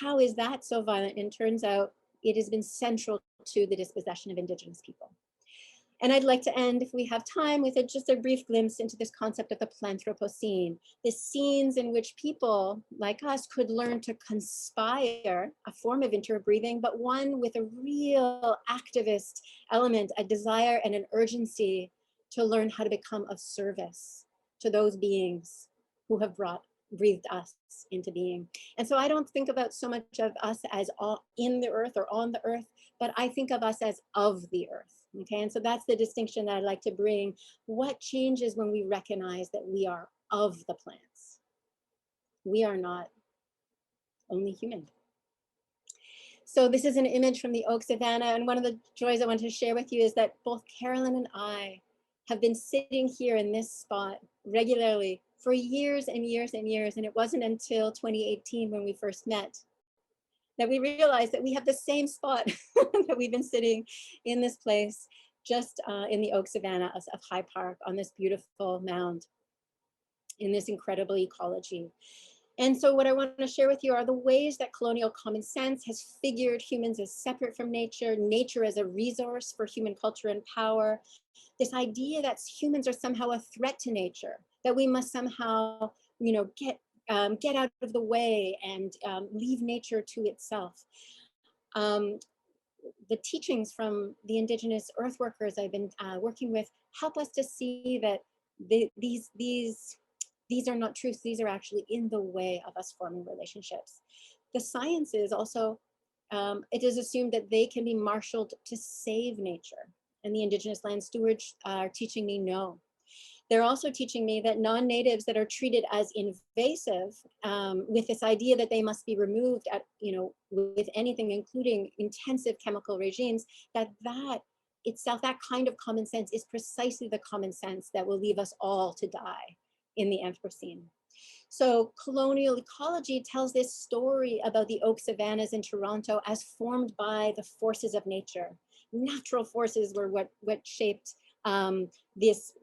how is that so violent? And turns out it has been central to the dispossession of Indigenous people. And I'd like to end, if we have time, with just a brief glimpse into this concept of the Planthropocene, the scenes in which people like us could learn to conspire, a form of interbreathing, but one with a real activist element, a desire and an urgency to learn how to become of service to those beings who have breathed us into being. And so I don't think about so much of us as all in the earth or on the earth, but I think of us as of the earth. Okay, and so that's the distinction that I'd like to bring. What changes when we recognize that we are of the plants? We are not only human. So this is an image from the Oak Savannah, and one of the joys I want to share with you is that both Carolyn and I have been sitting here in this spot regularly for years and years and years, and it wasn't until 2018 when we first met that we realized that we have the same spot that we've been sitting in this place, just in the Oak Savannah of High Park on this beautiful mound in this incredible ecology. And so what I want to share with you are the ways that colonial common sense has figured humans as separate from nature, nature as a resource for human culture and power. This idea that humans are somehow a threat to nature, that we must somehow, get out of the way and leave nature to itself. the teachings from the Indigenous earth workers I've been working with help us to see that these are not truths. These are actually in the way of us forming relationships. The sciences also, it is assumed that they can be marshaled to save nature. And the Indigenous land stewards are teaching me no. They're also teaching me that non-natives that are treated as invasive, with this idea that they must be removed at, with anything, including intensive chemical regimes, that itself, that kind of common sense is precisely the common sense that will leave us all to die in the Anthropocene. So colonial ecology tells this story about the oak savannas in Toronto as formed by the forces of nature. Natural forces were what shaped this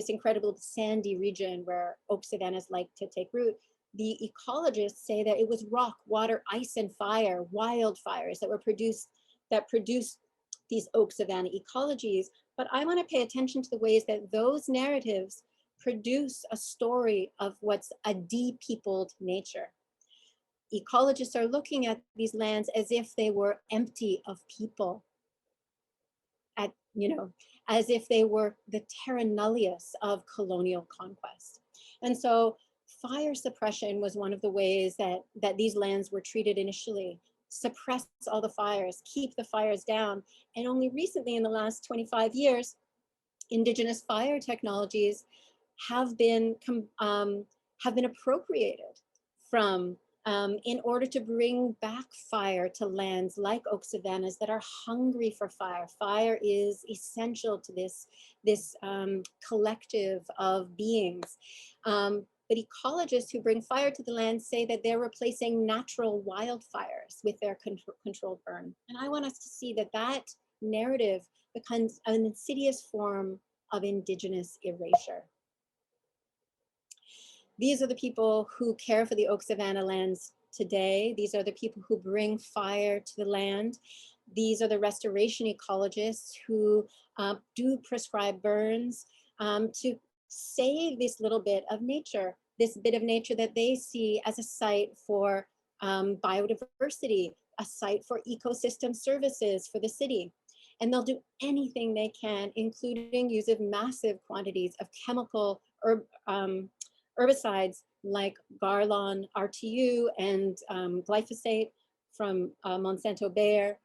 incredible sandy region where oak savannas like to take root. The ecologists say that it was rock, water, ice, and fire, wildfires that produced these oak savanna ecologies. But I want to pay attention to the ways that those narratives produce a story of what's a de-peopled nature. Ecologists are looking at these lands as if they were empty of people, as if they were the terra nullius of colonial conquest. And so fire suppression was one of the ways that these lands were treated initially. Suppress all the fires, keep the fires down. And only recently, in the last 25 years, Indigenous fire technologies have been appropriated from in order to bring back fire to lands like oak savannas that are hungry for fire. Fire is essential to this collective of beings. But ecologists who bring fire to the land say that they're replacing natural wildfires with their controlled burn. And I want us to see that narrative becomes an insidious form of Indigenous erasure. These are the people who care for the oak savanna lands today. These are the people who bring fire to the land. These are the restoration ecologists who do prescribe burns to save this little bit of nature, this bit of nature that they see as a site for biodiversity, a site for ecosystem services for the city. And they'll do anything they can, including use of massive quantities of chemical herbicides like Garlon RTU and glyphosate from Monsanto Bayer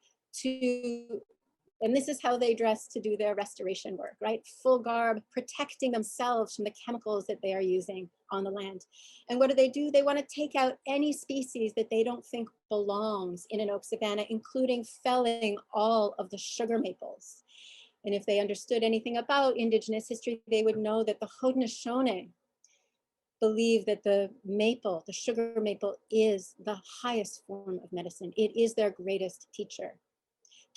and this is how they dress to do their restoration work, right? Full garb, protecting themselves from the chemicals that they are using on the land. And what do? They want to take out any species that they don't think belongs in an oak savanna, including felling all of the sugar maples. And if they understood anything about Indigenous history, they would know that the Haudenosaunee believe that the sugar maple, is the highest form of medicine. It is their greatest teacher.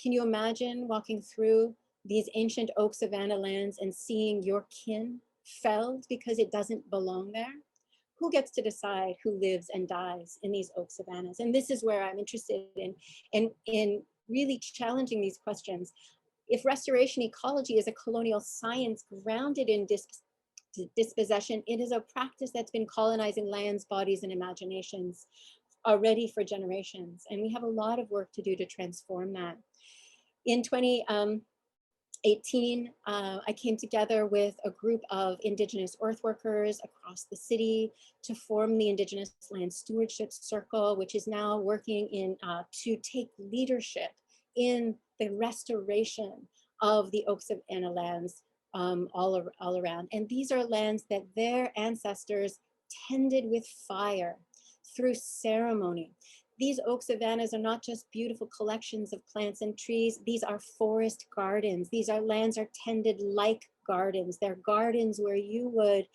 Can you imagine walking through these ancient oak savanna lands and seeing your kin felled because it doesn't belong there? Who gets to decide who lives and dies in these oak savannas? And this is where I'm interested in really challenging these questions. If restoration ecology is a colonial science grounded in dispossession, it is a practice that's been colonizing lands, bodies, and imaginations already for generations. And we have a lot of work to do to transform that. In 2018, I came together with a group of Indigenous earthworkers across the city to form the Indigenous Land Stewardship Circle, which is now working to take leadership in the restoration of the oak savanna lands all around. And these are lands that their ancestors tended with fire through ceremony. These oak savannas are not just beautiful collections of plants and trees. These are forest gardens. These lands are tended like gardens. They're gardens where you would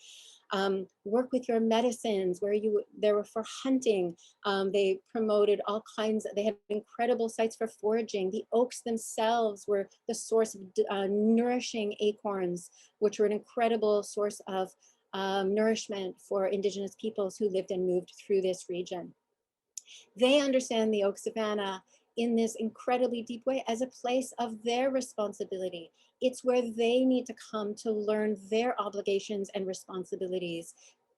work with your medicines, they were for hunting. They promoted all kinds, they had incredible sites for foraging. The oaks themselves were the source of nourishing acorns, which were an incredible source of nourishment for Indigenous peoples who lived and moved through this region. They understand the oak savanna in this incredibly deep way as a place of their responsibility. It's where they need to come to learn their obligations and responsibilities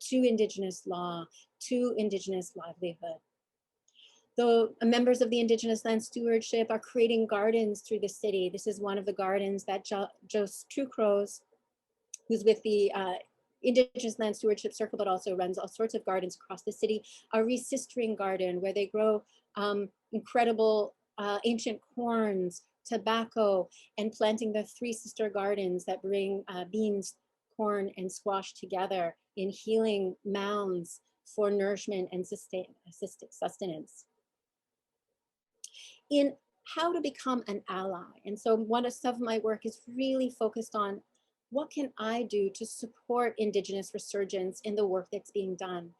to Indigenous law, to Indigenous livelihood. The members of the Indigenous Land Stewardship are creating gardens through the city. This is one of the gardens that Jos Trucroze, who's with the Indigenous Land Stewardship Circle, but also runs all sorts of gardens across the city, a resistering garden where they grow incredible ancient corns, tobacco, and planting the three sister gardens that bring beans, corn, and squash together in healing mounds for nourishment and sustenance. In how to become an ally. And so one of my work is really focused on what can I do to support Indigenous resurgence in the work that's being done?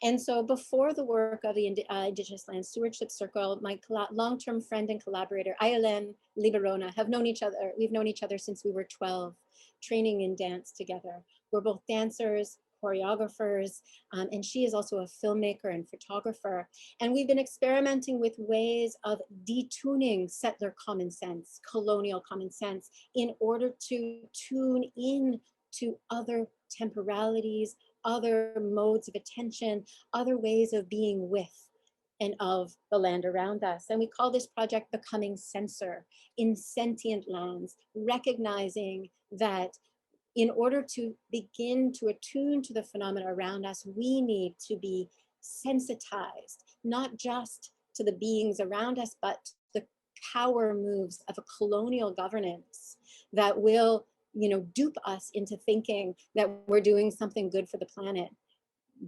And so before the work of the Indigenous Land Stewardship Circle, my long-term friend and collaborator, Ayelen Liberona, have known each other. We've known each other since we were 12, training in dance together. We're both dancers, choreographers, and she is also a filmmaker and photographer. And we've been experimenting with ways of detuning settler common sense, colonial common sense, in order to tune in to other temporalities, other modes of attention, other ways of being with and of the land around us. And we call this project Becoming Sensor in Sentient Lands, recognizing that in order to begin to attune to the phenomena around us, we need to be sensitized, not just to the beings around us, but the power moves of a colonial governance that will, dupe us into thinking that we're doing something good for the planet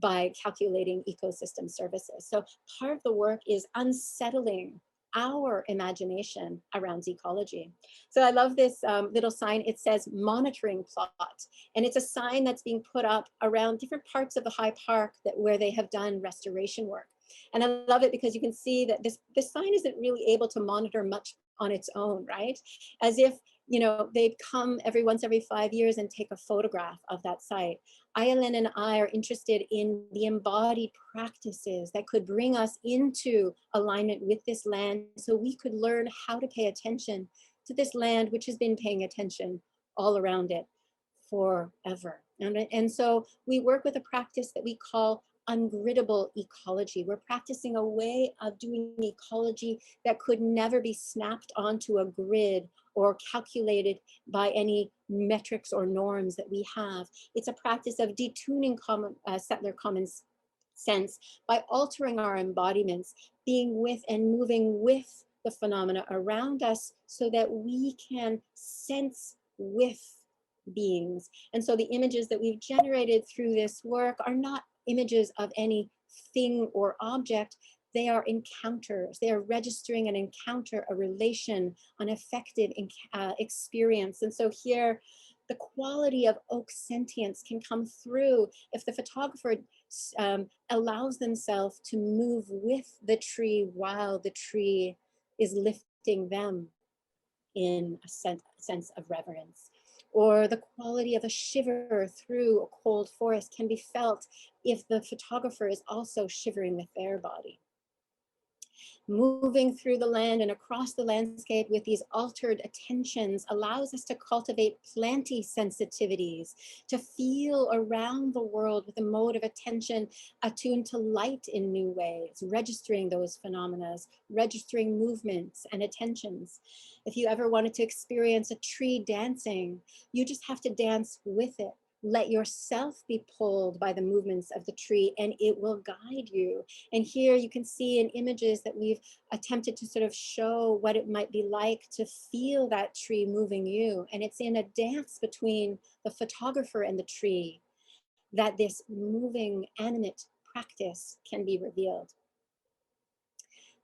by calculating ecosystem services. So part of the work is unsettling our imagination around ecology. So I love this little sign. It says monitoring plot. And it's a sign that's being put up around different parts of the High Park where they have done restoration work. And I love it because you can see that this sign isn't really able to monitor much on its own, right? As if, they'd come once every 5 years and take a photograph of that site. Ayelen and I are interested in the embodied practices that could bring us into alignment with this land so we could learn how to pay attention to this land, which has been paying attention all around it forever. And so we work with a practice that we call ungridable ecology. We're practicing a way of doing ecology that could never be snapped onto a grid or calculated by any metrics or norms that we have. It's a practice of detuning settler common sense by altering our embodiments, being with and moving with the phenomena around us so that we can sense with beings. And so the images that we've generated through this work are not images of any thing or object. They are encounters. They are registering an encounter, a relation, an affective experience. And so here, the quality of oak sentience can come through if the photographer allows themselves to move with the tree while the tree is lifting them in a sense of reverence. Or the quality of a shiver through a cold forest can be felt if the photographer is also shivering with their body. Moving through the land and across the landscape with these altered attentions allows us to cultivate plenty sensitivities, to feel around the world with a mode of attention attuned to light in new ways, registering those phenomena, registering movements and attentions. If you ever wanted to experience a tree dancing, you just have to dance with it. Let yourself be pulled by the movements of the tree and it will guide you. And here you can see in images that we've attempted to sort of show what it might be like to feel that tree moving you. And it's in a dance between the photographer and the tree that this moving, animate practice can be revealed.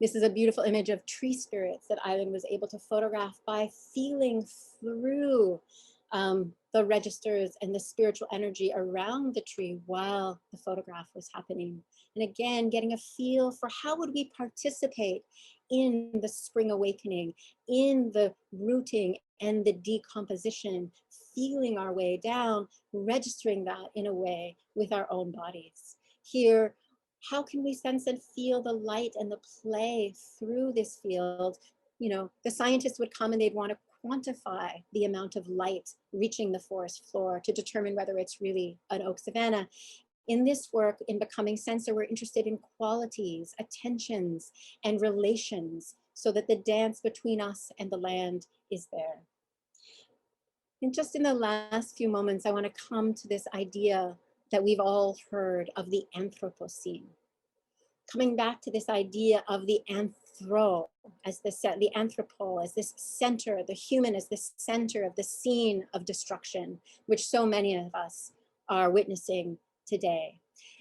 This is a beautiful image of tree spirits that Ayelen was able to photograph by feeling through the registers and the spiritual energy around the tree while the photograph was happening. And again, getting a feel for how would we participate in the spring awakening, in the rooting and the decomposition, feeling our way down, registering that in a way with our own bodies. Here, how can we sense and feel the light and the play through this field? The scientists would come and they'd want to quantify the amount of light reaching the forest floor to determine whether it's really an oak savanna. In this work, in Becoming Sensor, we're interested in qualities, attentions, and relations so that the dance between us and the land is there. And just in the last few moments, I want to come to this idea that we've all heard of the Anthropocene. Coming back to this idea of the anthro as the anthropo as this center, the human as the center of the scene of destruction, which so many of us are witnessing today.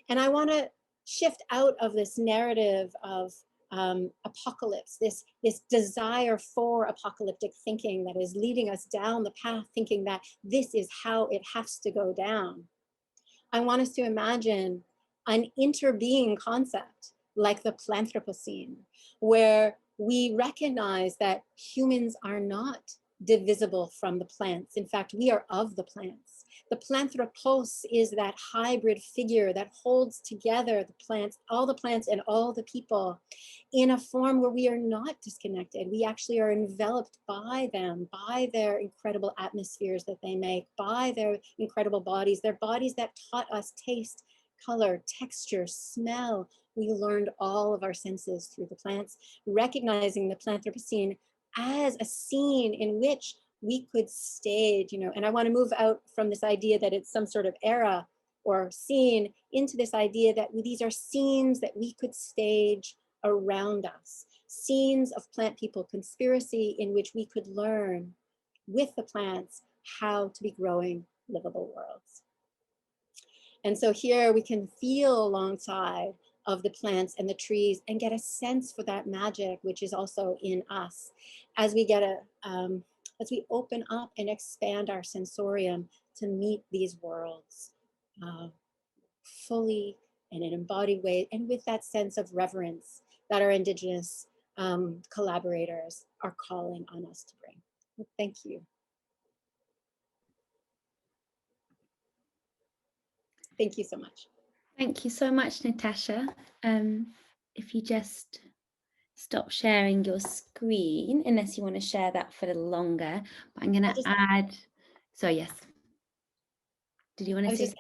And I want to shift out of this narrative of apocalypse, this desire for apocalyptic thinking that is leading us down the path, thinking that this is how it has to go down. I want us to imagine an interbeing concept like the Planthropocene, where we recognize that humans are not divisible from the plants. In fact, we are of the plants. The Planthropos is that hybrid figure that holds together the plants, all the plants and all the people in a form where we are not disconnected. We actually are enveloped by them, by their incredible atmospheres that they make, by their incredible bodies, their bodies that taught us taste, color, texture, smell. We learned all of our senses through the plants, recognizing the Planthropocene as a scene in which we could stage, and I want to move out from this idea that it's some sort of era or scene into this idea that these are scenes that we could stage around us, scenes of plant people conspiracy in which we could learn with the plants how to be growing livable worlds. And so here we can feel alongside of the plants and the trees and get a sense for that magic, which is also in us as we get as we open up and expand our sensorium to meet these worlds fully and in embodied way, and with that sense of reverence that our Indigenous collaborators are calling on us to bring. Well, thank you. Thank you so much. Thank you so much, Natasha. If you just stop sharing your screen, unless you want to share that for a little longer, but I'm going to add, so yes. Did you want to say?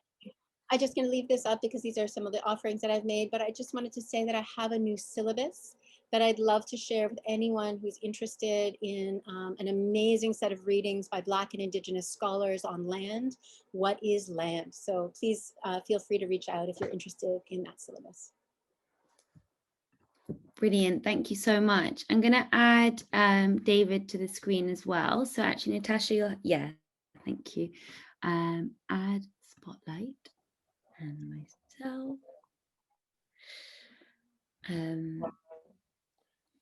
I'm just going to leave this up because these are some of the offerings that I've made, but I just wanted to say that I have a new syllabus that I'd love to share with anyone who's interested in an amazing set of readings by Black and Indigenous scholars on land. What is land? So please feel free to reach out if you're interested in that syllabus. Brilliant, thank you so much. I'm going to add David to the screen as well. So actually, Natasha, yeah, thank you. Add spotlight and myself.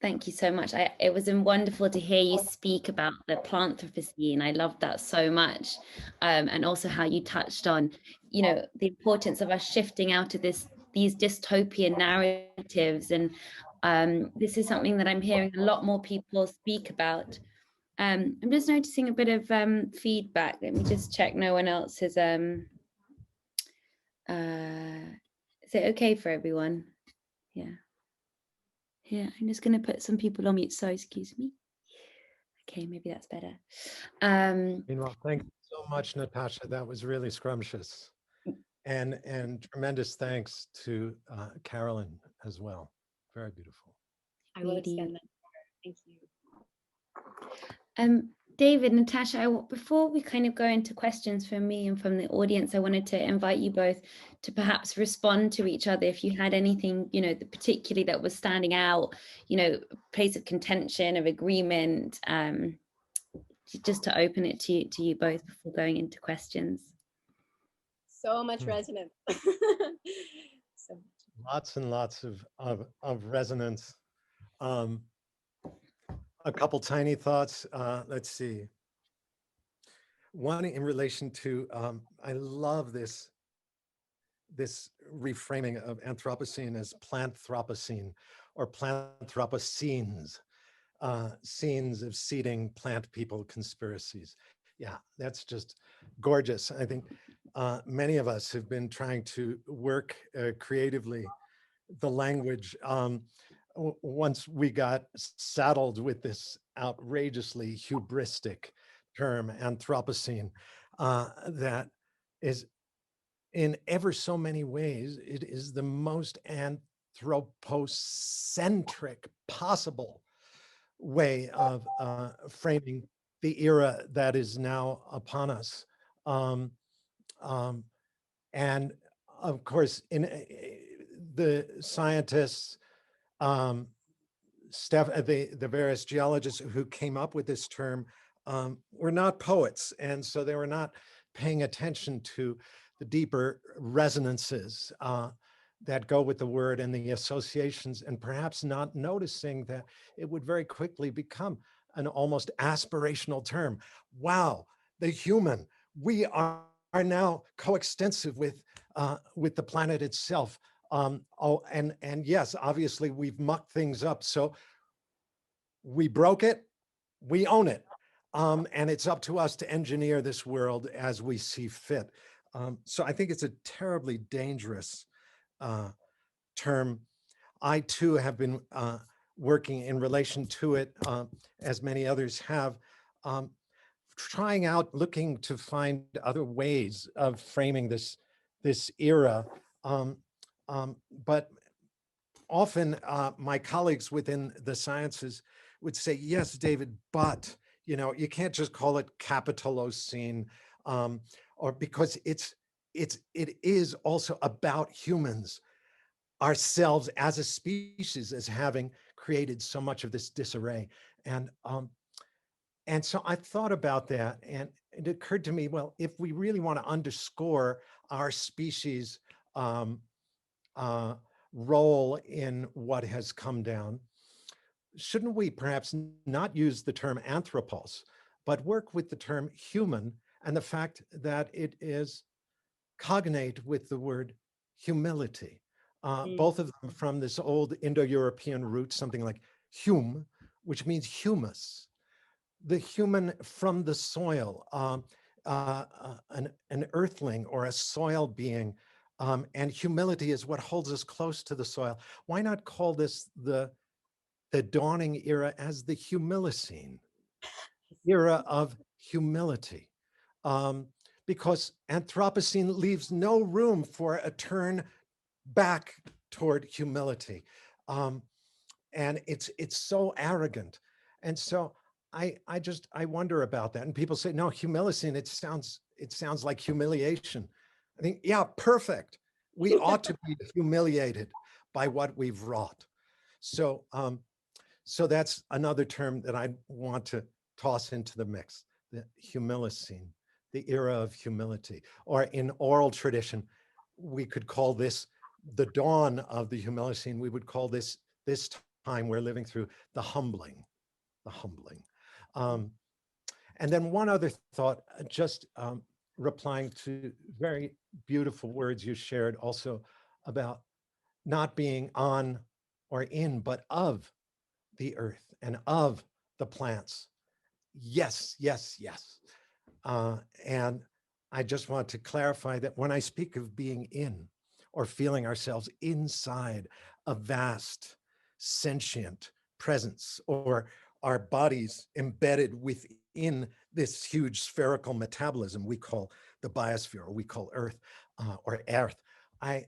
Thank you so much. It was wonderful to hear you speak about the Planthropocene. I loved that so much. And also how you touched on, the importance of us shifting out of these dystopian narratives. And this is something that I'm hearing a lot more people speak about. I'm just noticing a bit of feedback. Let me just check no one else has. Is it okay for everyone? Yeah. Yeah, I'm just going to put some people on mute. So excuse me. Okay, maybe that's better. Meanwhile, thank you so much, Natasha. That was really scrumptious. And tremendous thanks to Carolyn as well. Very beautiful. I will extend that. Thank you. David, Natasha, before we kind of go into questions from me and from the audience, I wanted to invite you both to perhaps respond to each other if you had anything, particularly that was standing out, place of contention, of agreement, just to open it to you both before going into questions. So much resonance. So much. Lots and lots of resonance. A couple tiny thoughts. Let's see. One in relation to, I love this reframing of Anthropocene as Planthropocene or Planthropocenes, scenes of seeding plant people conspiracies. Yeah, that's just gorgeous. I think many of us have been trying to work creatively the language. Once we got saddled with this outrageously hubristic term, Anthropocene, that is in ever so many ways, it is the most anthropocentric possible way of framing the era that is now upon us. Um, um, and of course, in the scientists, um, the various geologists who came up with this term were not poets. And so they were not paying attention to the deeper resonances that go with the word and the associations, and perhaps not noticing that it would very quickly become an almost aspirational term. Wow, the human, we are now coextensive with the planet itself. And yes, obviously we've mucked things up. So we broke it, we own it. And it's up to us to engineer this world as we see fit. So I think it's a terribly dangerous term. I too have been working in relation to it, as many others have, trying out, looking to find other ways of framing this era. But often my colleagues within the sciences would say, yes, David, but you can't just call it Capitalocene, or because it is also about humans, ourselves as a species, as having created so much of this disarray. And so I thought about that, and it occurred to me, well, if we really want to underscore our species' role in what has come down, shouldn't we perhaps not use the term anthropos, but work with the term human and the fact that it is cognate with the word humility, both of them from this old Indo-European root, something like hum, which means humus, the human from the soil, an earthling or a soil being, and humility is what holds us close to the soil. Why not call this the dawning era as the Humilicene, era of humility? Because Anthropocene leaves no room for a turn back toward humility. And it's so arrogant. And so I wonder about that. And people say, no, Humilicene, it sounds like humiliation. I think, yeah, perfect. We ought to be humiliated by what we've wrought. So so that's another term that I want to toss into the mix, the Humilicene, the era of humility. Or in oral tradition, we could call this the dawn of the Humilicene. We would call this time we're living through the humbling, the humbling. And then one other thought, just replying to very beautiful words you shared also about not being on or in, but of the earth and of the plants. Yes, yes, yes. And I just want to clarify that when I speak of being in or feeling ourselves inside a vast sentient presence, or our bodies embedded within this huge spherical metabolism we call the biosphere, or we call Earth, or Earth, I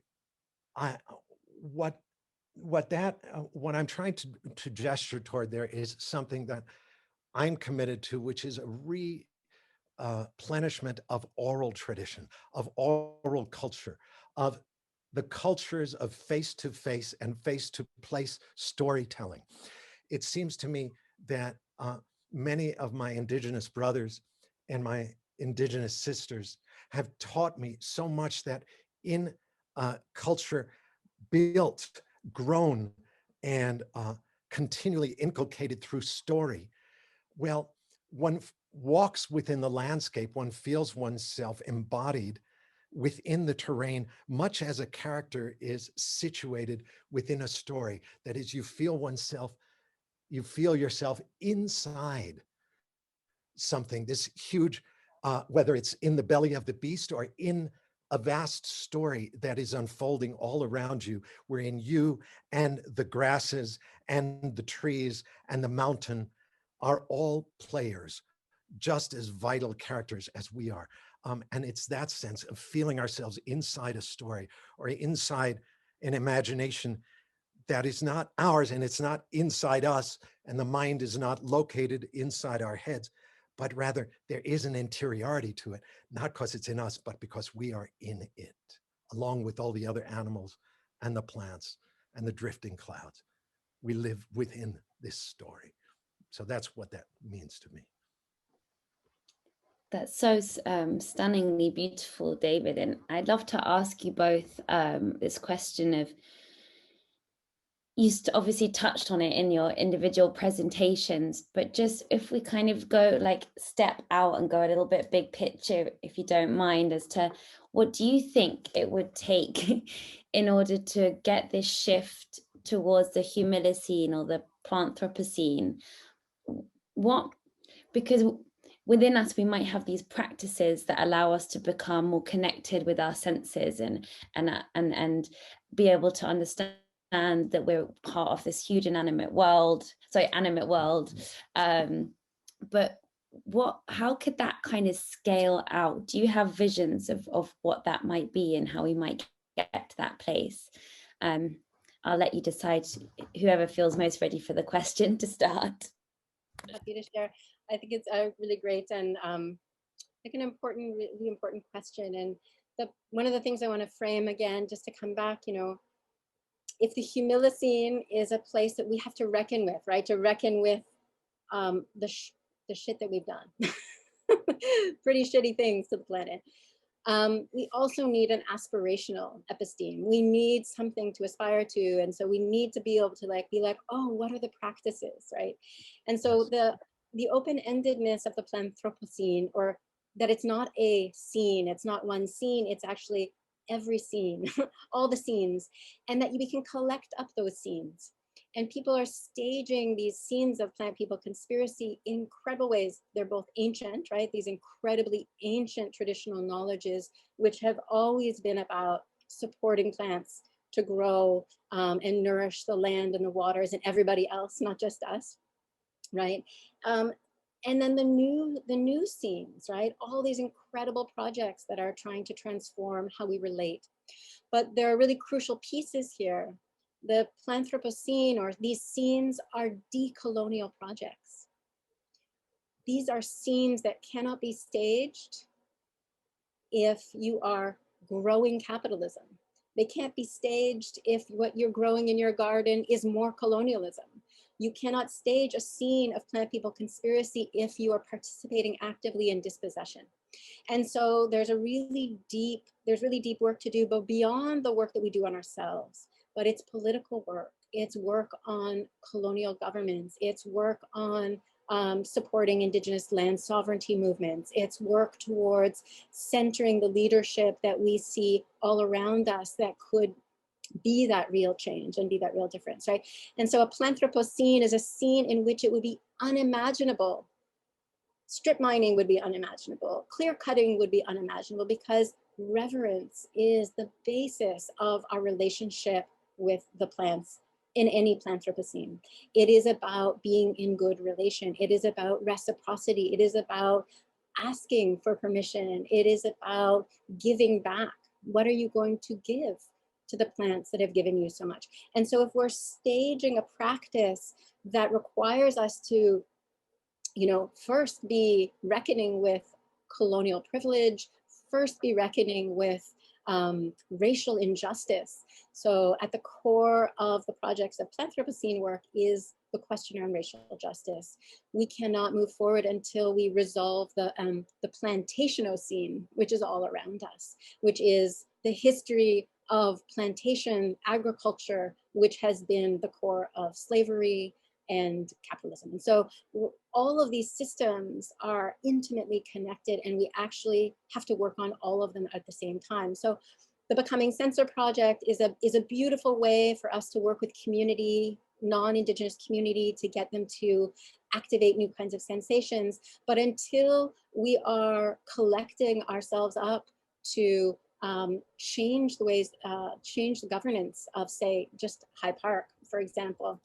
what what I'm trying to gesture toward there is something that I'm committed to, which is a replenishment of oral tradition, of oral culture, of the cultures of face-to-face and face-to-place storytelling. It seems to me that many of my Indigenous brothers and my Indigenous sisters have taught me so much that in culture built, grown, and continually inculcated through story, well, one walks within the landscape, one feels oneself embodied within the terrain, much as a character is situated within a story. That is, you feel yourself inside something, this huge, whether it's in the belly of the beast or in a vast story that is unfolding all around you, wherein you and the grasses and the trees and the mountain are all players, just as vital characters as we are. And it's that sense of feeling ourselves inside a story or inside an imagination that is not ours, and it's not inside us, and the mind is not located inside our heads, but rather there is an interiority to it, not because it's in us, but because we are in it, along with all the other animals and the plants and the drifting clouds. We live within this story. So that's what that means to me. That's so stunningly beautiful, David. And I'd love to ask you both this question of, you obviously touched on it in your individual presentations, but just if we kind of go like step out and go a little bit big picture, if you don't mind, as to what do you think it would take in order to get this shift towards the Humilicene or the Planthropocene? Because within us, we might have these practices that allow us to become more connected with our senses and be able to understand that we're part of this huge animate world. But how could that kind of scale out? Do you have visions of what that might be and how we might get to that place? I'll let you decide, whoever feels most ready for the question to start. Happy to share. I think it's really great and like an important, really important question. And one of the things I want to frame again, just to come back, you know, if the Humilicene is a place that we have to reckon with, right? To reckon with the shit that we've done, pretty shitty things to the planet. We also need an aspirational episteme. We need something to aspire to. And so we need to be able to be like, oh, what are the practices, right? And so the open-endedness of the Planthropocene, or that it's not a scene, it's not one scene, it's actually every scene, all the scenes, and that we can collect up those scenes. And people are staging these scenes of plant people conspiracy in incredible ways. They're both ancient, right? These incredibly ancient traditional knowledges, which have always been about supporting plants to grow and nourish the land and the waters and everybody else, not just us, right? And then the new scenes, right? All these incredible projects that are trying to transform how we relate. But there are really crucial pieces here. The Planthropocene, or these scenes, are decolonial projects. These are scenes that cannot be staged if you are growing capitalism. They can't be staged if what you're growing in your garden is more colonialism. You cannot stage a scene of plant people conspiracy if you are participating actively in dispossession. And so there's really deep work to do, but beyond the work that we do on ourselves. But it's political work. It's work on colonial governments. It's work on supporting Indigenous land sovereignty movements. It's work towards centering the leadership that we see all around us that could be that real change and be that real difference, right? And so a Planthropocene is a scene in which it would be unimaginable. Strip mining would be unimaginable. Clear cutting would be unimaginable, because reverence is the basis of our relationship with the plants in any Planthropocene. It is about being in good relation. It is about reciprocity. It is about asking for permission. It is about giving back. What are you going to give to the plants that have given you so much? And so if we're staging a practice that requires us to, you know, first be reckoning with colonial privilege, first be reckoning with racial injustice. So at the core of the projects of Planthropocene work is the question around racial justice. We cannot move forward until we resolve the Plantationocene, which is all around us, which is the history of plantation agriculture, which has been the core of slavery and capitalism. And so all of these systems are intimately connected, and we actually have to work on all of them at the same time. So the Becoming Sensor project is a beautiful way for us to work with community, non-Indigenous community, to get them to activate new kinds of sensations. But until we are collecting ourselves up to change the ways, change the governance of, say, just High Park, for example,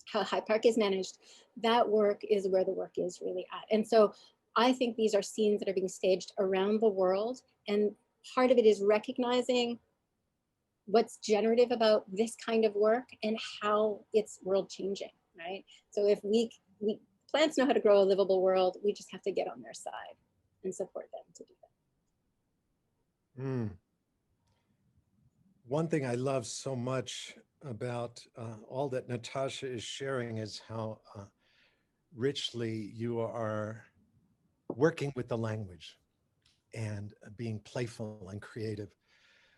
how High Park is managed, that work is where the work is really at. And so I think these are scenes that are being staged around the world. And part of it is recognizing what's generative about this kind of work and how it's world changing, right? So if we plants know how to grow a livable world, we just have to get on their side and support them to do that. Mm. One thing I love so much about all that Natasha is sharing is how richly you are working with the language and being playful and creative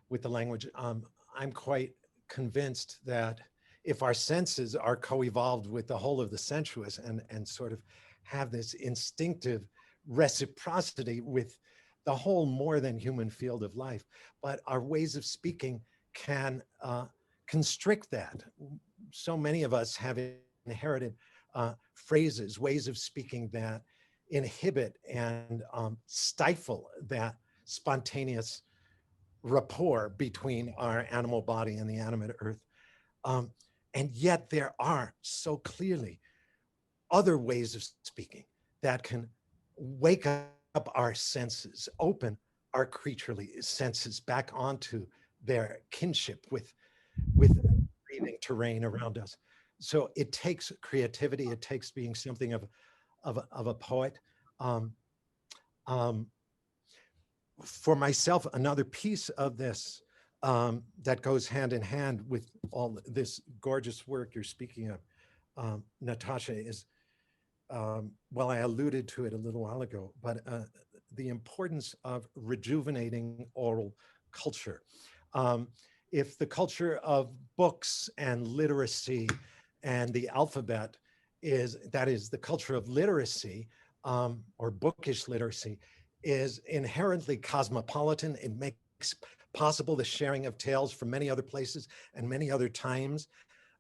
with the language. I'm quite convinced that if our senses are co-evolved with the whole of the sensuous and sort of have this instinctive reciprocity with the whole more than human field of life, but our ways of speaking can constrict that. So many of us have inherited phrases, ways of speaking that inhibit and stifle that spontaneous rapport between our animal body and the animate earth. And yet there are so clearly other ways of speaking that can wake up our senses, open our creaturely senses back onto their kinship with breathing terrain around us. So it takes creativity, it takes being something of a poet. For myself, another piece of this that goes hand in hand with all this gorgeous work you're speaking of, Natasha, is, well, I alluded to it a little while ago, but the importance of rejuvenating oral culture. If the culture of books and literacy and the alphabet that is the culture of literacy, or bookish literacy, is inherently cosmopolitan. It makes possible the sharing of tales from many other places and many other times,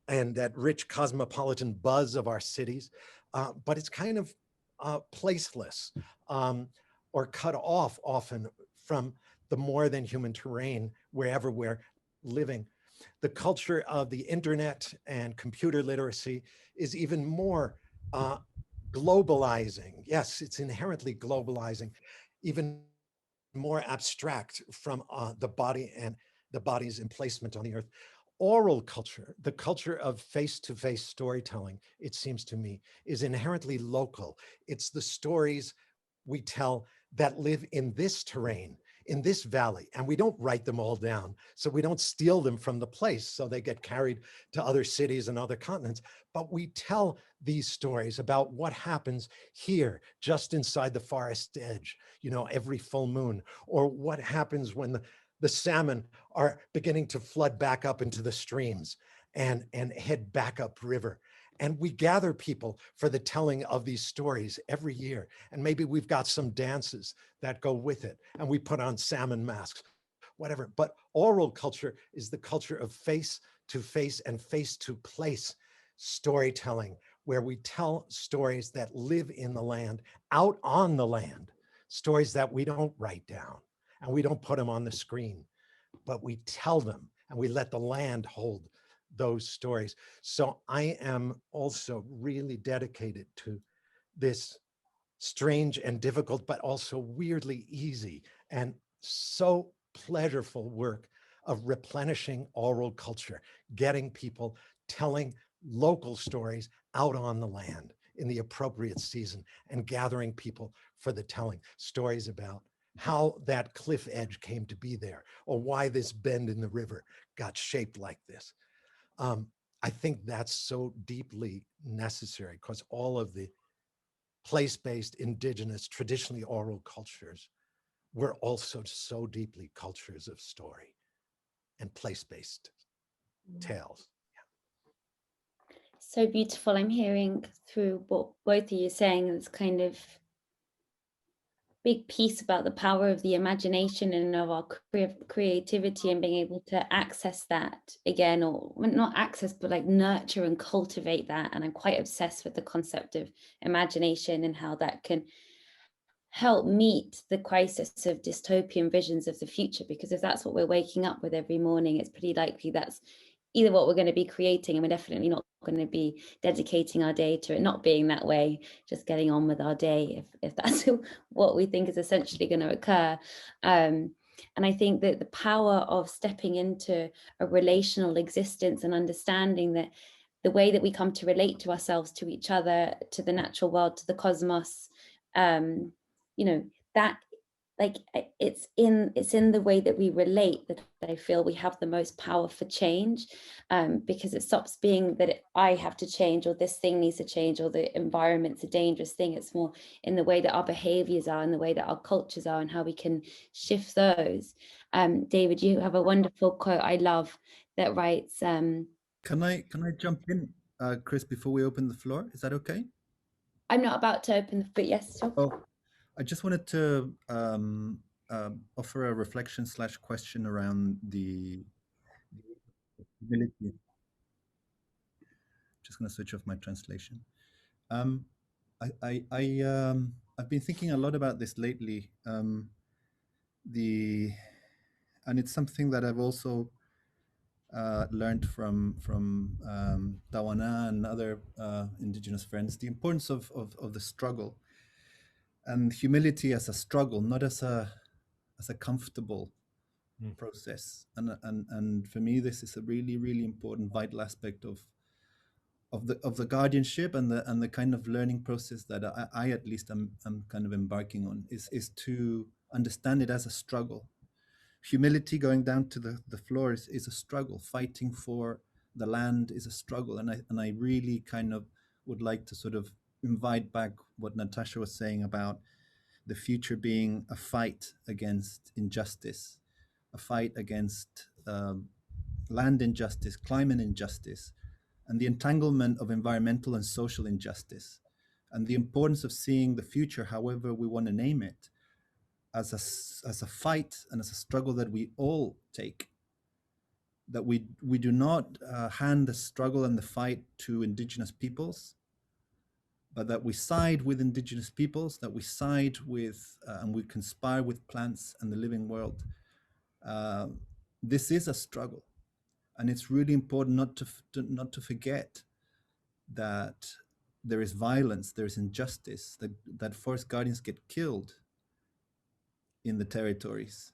and that rich cosmopolitan buzz of our cities. But it's kind of placeless, or cut off often from the more than human terrain wherever we're living. The culture of the internet and computer literacy is even more globalizing. Yes, it's inherently globalizing, even more abstract from the body and the body's emplacement on the earth. Oral culture, the culture of face-to-face storytelling, it seems to me, is inherently local. It's the stories we tell that live in this terrain, in this valley, and we don't write them all down. So we don't steal them from the place so they get carried to other cities and other continents, but we tell these stories about what happens here, just inside the forest edge, every full moon, or what happens when the salmon are beginning to flood back up into the streams and head back up river. And we gather people for the telling of these stories every year. And maybe we've got some dances that go with it, and we put on salmon masks, whatever. But oral culture is the culture of face to face and face to place storytelling, where we tell stories that live in the land, out on the land, stories that we don't write down and we don't put them on the screen, but we tell them and we let the land hold those stories. So I am also really dedicated to this strange and difficult, but also weirdly easy and so pleasureful work of replenishing oral culture, getting people telling local stories out on the land in the appropriate season, and gathering people for the telling stories about how that cliff edge came to be there, or why this bend in the river got shaped like this. I think that's so deeply necessary, because all of the place-based, indigenous, traditionally oral cultures were also so deeply cultures of story and place-based tales. So beautiful. I'm hearing through what both of you are saying, this kind of big piece about the power of the imagination and of our creativity, and being able to access that again, or not access, but like nurture and cultivate that. And I'm quite obsessed with the concept of imagination and how that can help meet the crisis of dystopian visions of the future. Because if that's what we're waking up with every morning, it's pretty likely that's either what we're going to be creating, and we're definitely not going to be dedicating our day to it not being that way, just getting on with our day if that's what we think is essentially going to occur. And I think that the power of stepping into a relational existence and understanding that the way that we come to relate to ourselves, to each other, to the natural world, to the cosmos, that, like, it's in the way that we relate that I feel we have the most power for change, because it stops being that I have to change, or this thing needs to change, or the environment's a dangerous thing. It's more in the way that our behaviors are, and the way that our cultures are, and how we can shift those. David, you have a wonderful quote I love that writes, Can I jump in, Chris, before we open the floor? Is that okay? I'm not about to open, but yes, sure. Oh, I just wanted to offer a reflection / question around the humility. Just going to switch off my translation. I've been thinking a lot about this lately. And it's something that I've also learned from Tawana and other indigenous friends, the importance of the struggle and humility as a struggle, not as a comfortable process. And for me, this is a really, really important, vital aspect of the guardianship and the kind of learning process that I at least am kind of embarking on, is to understand it as a struggle. Humility, going down to the floor, is a struggle. Fighting for the land is a struggle. And I really kind of would like to sort of invite back what Natasha was saying about the future being a fight against injustice, a fight against land injustice, climate injustice, and the entanglement of environmental and social injustice, and the importance of seeing the future, however we want to name it, as a fight and as a struggle that we all take. That we do not hand the struggle and the fight to indigenous peoples, but that we side with indigenous peoples, that we side with and we conspire with plants and the living world. This is a struggle, and it's really important not to forget that there is violence, there is injustice, that forest guardians get killed in the territories.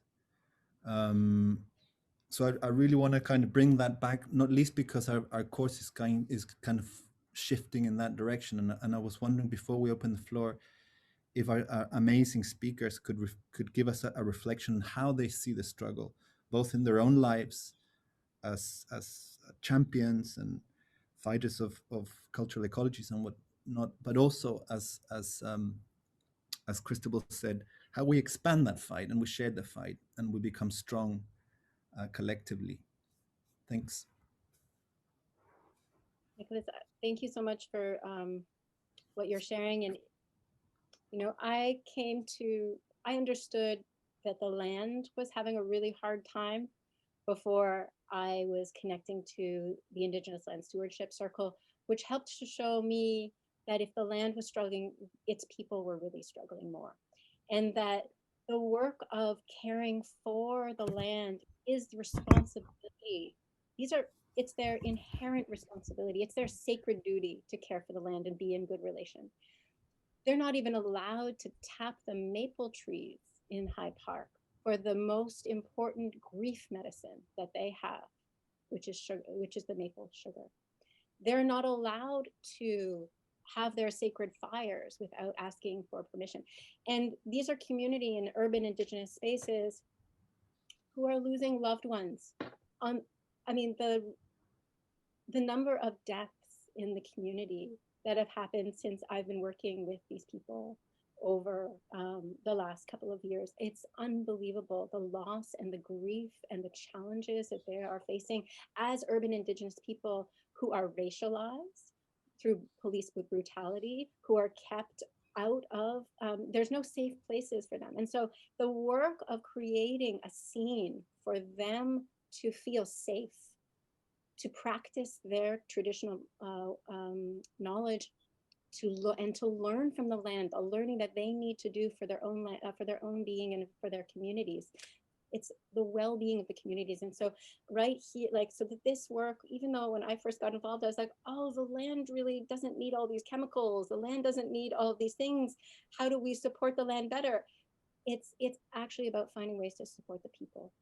So I really want to kind of bring that back, not least because our course is kind of shifting in that direction. And I was wondering, before we open the floor, if our amazing speakers could give us a reflection on how they see the struggle, both in their own lives as champions and fighters of cultural ecologies and whatnot, but also as Christabel said, how we expand that fight and we share the fight and we become strong collectively. Thanks. Nicholas, thank you so much for what you're sharing. And, I understood that the land was having a really hard time before I was connecting to the Indigenous Land Stewardship Circle, which helped to show me that if the land was struggling, its people were really struggling more. And that the work of caring for the land is the responsibility. It's their inherent responsibility. It's their sacred duty to care for the land and be in good relation. They're not even allowed to tap the maple trees in High Park for the most important grief medicine that they have, which is sugar, which is the maple sugar. They're not allowed to have their sacred fires without asking for permission. And these are community and urban Indigenous spaces who are losing loved ones. The number of deaths in the community that have happened since I've been working with these people over the last couple of years, it's unbelievable, the loss and the grief and the challenges that they are facing as urban Indigenous people who are racialized through police brutality, who are kept out of, there's no safe places for them. And so the work of creating a scene for them to feel safe, to practice their traditional knowledge, and to learn from the land, the learning that they need to do for their own being and for their communities. It's the well-being of the communities. And so right here, like, so that this work, even though when I first got involved, I was like, oh, the land really doesn't need all these chemicals. The land doesn't need all of these things. How do we support the land better? It's actually about finding ways to support the people.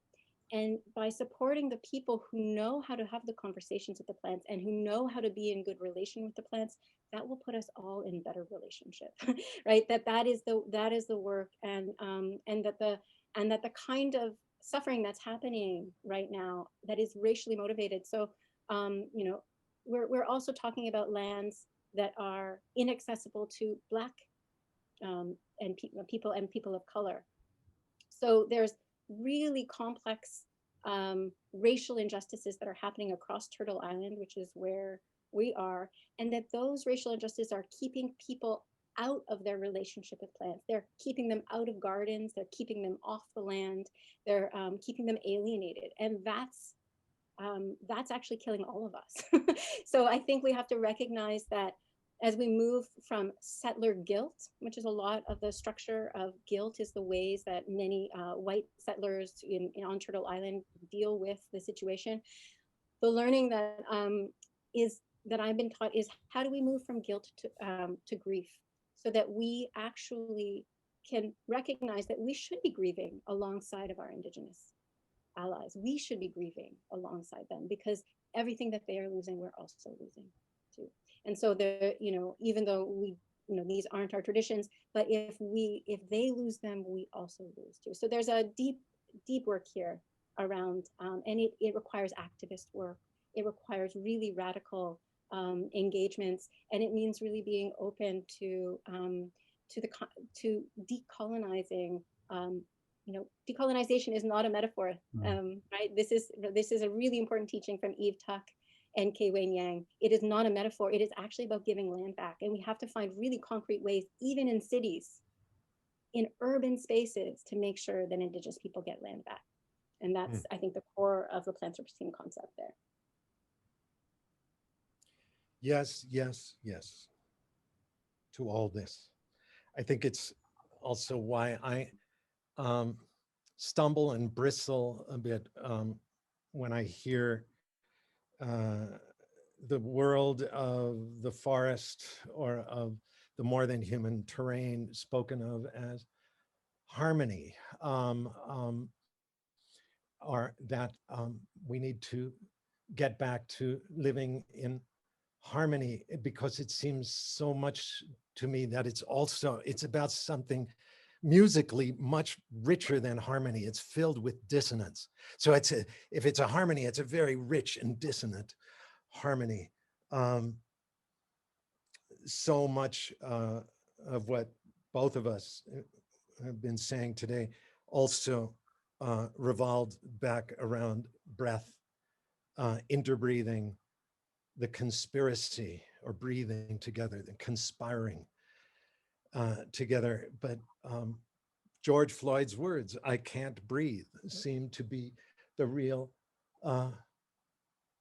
And by supporting the people who know how to have the conversations with the plants and who know how to be in good relation with the plants, that will put us all in better relationship, right? That is the work, and that the kind of suffering that's happening right now that is racially motivated. So, you know, we're also talking about lands that are inaccessible to Black and people of color. So there's really complex racial injustices that are happening across Turtle Island, which is where we are, and that those racial injustices are keeping people out of their relationship with plants. They're keeping them out of gardens. They're keeping them off the land. They're keeping them alienated, and that's actually killing all of us. So I think we have to recognize that as we move from settler guilt, which is a lot of the structure of guilt, is the ways that many white settlers on Turtle Island deal with the situation. The learning that that I've been taught is, how do we move from guilt to grief, so that we actually can recognize that we should be grieving alongside of our Indigenous allies. We should be grieving alongside them, because everything that they are losing, we're also losing too. And so even though these aren't our traditions, but if they lose them, we also lose too. So there's a deep work here around, and it requires activist work. It requires really radical engagements, and it means really being open to decolonizing. Decolonization is not a metaphor, right? This is a really important teaching from Eve Tuck and Kei Wen Yang. It is not a metaphor. It is actually about giving land back. And we have to find really concrete ways, even in cities, in urban spaces, to make sure that Indigenous people get land back. And that's, I think, the core of the Planthropocene concept there. Yes, yes, yes, to all this. I think it's also why I stumble and bristle a bit when I hear the world of the forest or of the more than human terrain spoken of as harmony, or that we need to get back to living in harmony, because it seems so much to me that it's about something musically much richer than harmony. It's filled with dissonance. So if it's a harmony, it's a very rich and dissonant harmony. So much of what both of us have been saying today also revolved back around breath, interbreathing, the conspiracy, or breathing together, the conspiring together. But George Floyd's words, "I can't breathe," seem to be the real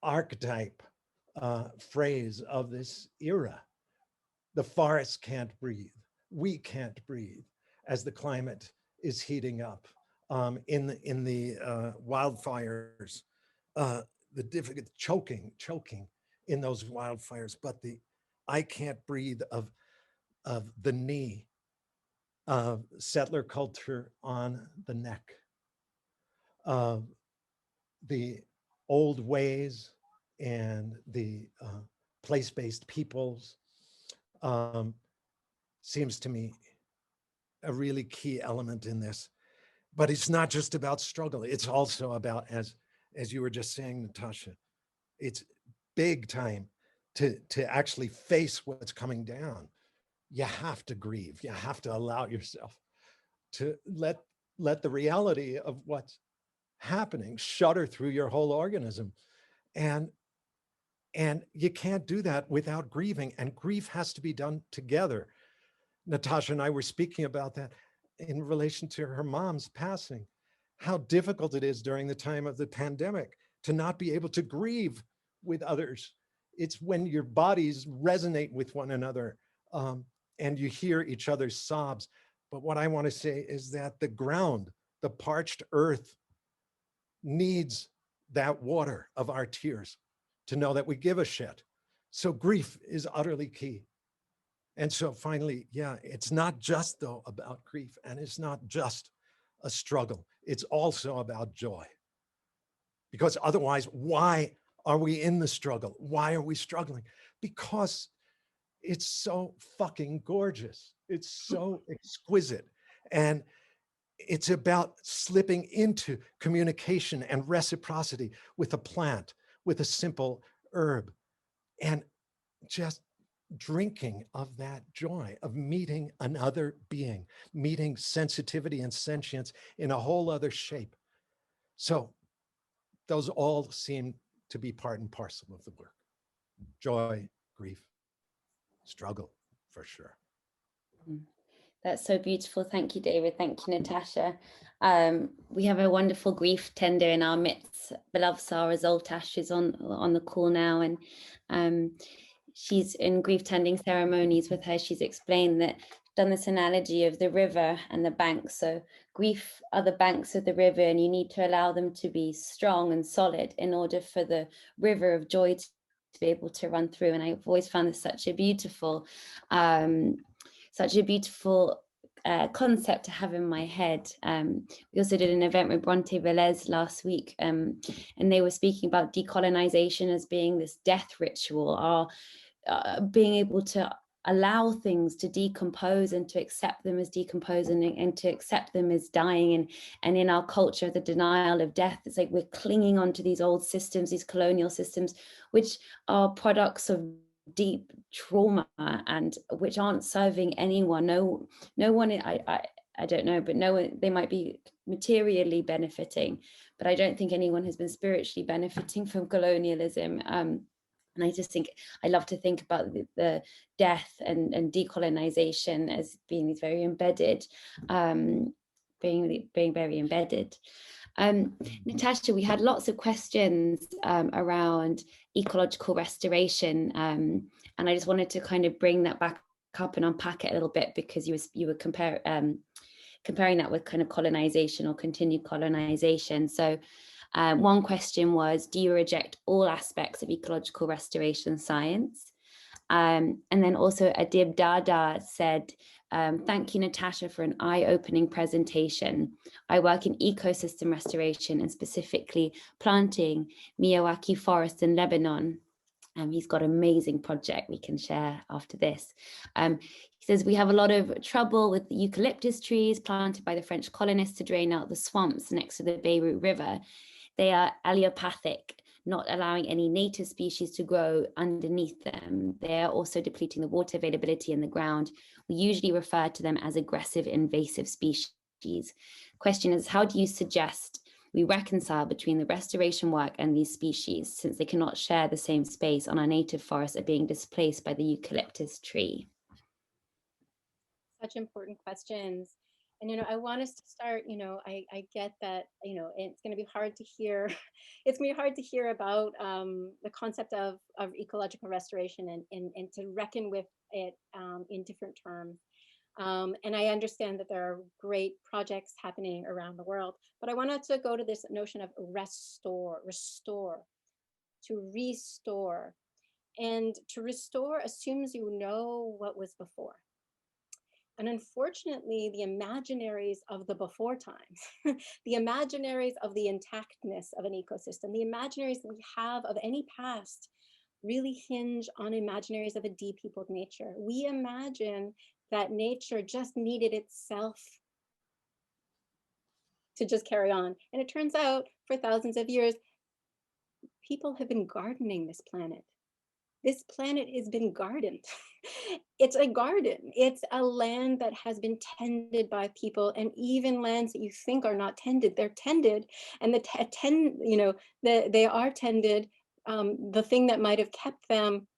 archetype phrase of this era. The forest can't breathe. We can't breathe as the climate is heating up. In the wildfires, the difficult choking in those wildfires, but the "I can't breathe" of the knee of settler culture on the neck, of the old ways and the place-based peoples, seems to me a really key element in this. But it's not just about struggle. It's also about, as you were just saying, Natasha, it's big time to actually face what's coming down. You have to grieve. You have to allow yourself to let the reality of what's happening shudder through your whole organism. And you can't do that without grieving. And grief has to be done together. Natasha and I were speaking about that in relation to her mom's passing, how difficult it is during the time of the pandemic to not be able to grieve with others. It's when your bodies resonate with one another and you hear each other's sobs. But what I want to say is that the ground, the parched earth needs that water of our tears to know that we give a shit. So grief is utterly key. And so finally, yeah, it's not just though about grief, and it's not just a struggle. It's also about joy. Because otherwise, why are we in the struggle? Why are we struggling? Because it's so fucking gorgeous. It's so exquisite. And it's about slipping into communication and reciprocity with a plant, with a simple herb, and just drinking of that joy of meeting another being, meeting sensitivity and sentience in a whole other shape. So those all seem to be part and parcel of the work. Joy, grief, struggle, for sure. That's so beautiful. Thank you, David. Thank you, Natasha. We have a wonderful grief tender in our midst. Beloved Sarah Zoltash is on the call now, and she's in grief tending ceremonies with her. She's explained that, done this analogy of the river and the banks. So grief are the banks of the river, and you need to allow them to be strong and solid in order for the river of joy to be able to run through. And I've always found this such a beautiful concept to have in my head. We also did an event with Bronte Velez last week, and they were speaking about decolonization as being this death ritual, or being able to allow things to decompose and to accept them as decomposing, and to accept them as dying. And in our culture, the denial of death, it's like we're clinging onto these old systems, these colonial systems, which are products of deep trauma and which aren't serving anyone. No one, I don't know, but no one, they might be materially benefiting, but I don't think anyone has been spiritually benefiting from colonialism. And I just think, I love to think about the death and decolonization as being these very embedded, being very embedded. Natasha, we had lots of questions around ecological restoration, and I just wanted to kind of bring that back up and unpack it a little bit, because you were comparing that with kind of colonization or continued colonization. So one question was, do you reject all aspects of ecological restoration science? And then also Adib Dada said, thank you, Natasha, for an eye-opening presentation. I work in ecosystem restoration and specifically planting Miyawaki forest in Lebanon. He's got an amazing project we can share after this. He says, we have a lot of trouble with the eucalyptus trees planted by the French colonists to drain out the swamps next to the Beirut River. They are allelopathic, not allowing any native species to grow underneath them. They are also depleting the water availability in the ground. We usually refer to them as aggressive invasive species. Question is, how do you suggest we reconcile between the restoration work and these species, since they cannot share the same space on our native forests are being displaced by the eucalyptus tree? Such important questions. And, I want us to start, I get that, it's going to be hard to hear. It's going to be hard to hear about the concept of ecological restoration and to reckon with it in different terms. And I understand that there are great projects happening around the world, but I wanted to go to this notion of restore, to restore. And to restore assumes you know what was before. And unfortunately, the imaginaries of the before times, the imaginaries of the intactness of an ecosystem, the imaginaries that we have of any past really hinge on imaginaries of a depeopled nature. We imagine that nature just needed itself to just carry on. And it turns out for thousands of years, people have been gardening this planet. This planet has been gardened. It's a garden. It's a land that has been tended by people, and even lands that you think are not tended, they're tended. And they are tended. The thing that might have kept them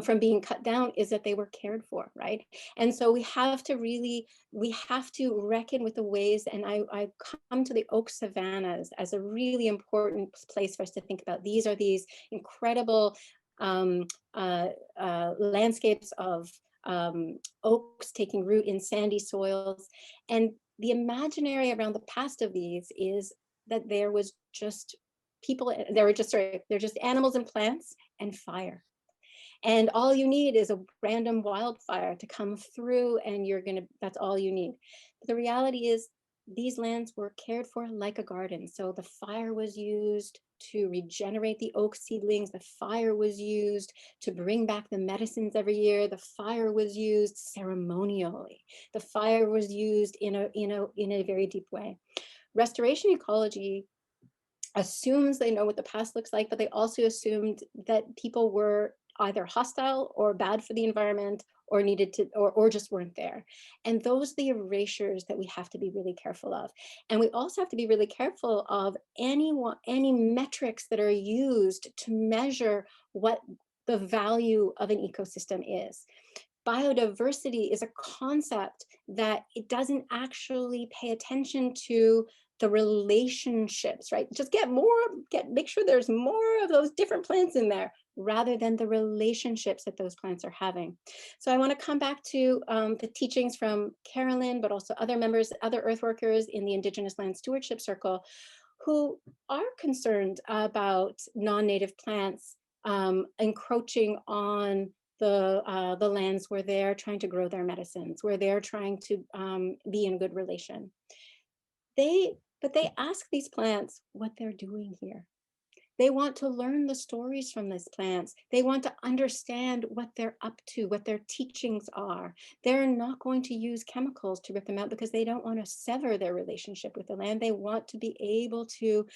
from being cut down is that they were cared for, right? And so we have to reckon with the ways, and I come to the oak savannas as a really important place for us to think about. These are these incredible landscapes of oaks taking root in sandy soils. And the imaginary around the past of these is that there was just people, there were just, sorry, they're just animals and plants and fire. And all you need is a random wildfire to come through, and that's all you need. But the reality is these lands were cared for like a garden. So the fire was used to regenerate the oak seedlings. The fire was used to bring back the medicines every year. The fire was used ceremonially. The fire was used in a very deep way. Restoration ecology assumes they know what the past looks like, but they also assumed that people were either hostile or bad for the environment or needed to, or just weren't there. And those are the erasures that we have to be really careful of. And we also have to be really careful of any metrics that are used to measure what the value of an ecosystem is. Biodiversity is a concept that it doesn't actually pay attention to the relationships, right? Just make sure there's more of those different plants in there rather than the relationships that those plants are having. So I want to come back to the teachings from Carolyn, but also other members, other earthworkers in the Indigenous Land Stewardship Circle who are concerned about non-native plants encroaching on the lands where they're trying to grow their medicines, where they're trying to be in good relation. But they ask these plants what they're doing here. They want to learn the stories from these plants. They want to understand what they're up to, what their teachings are. They're not going to use chemicals to rip them out because they don't want to sever their relationship with the land. They want to be able to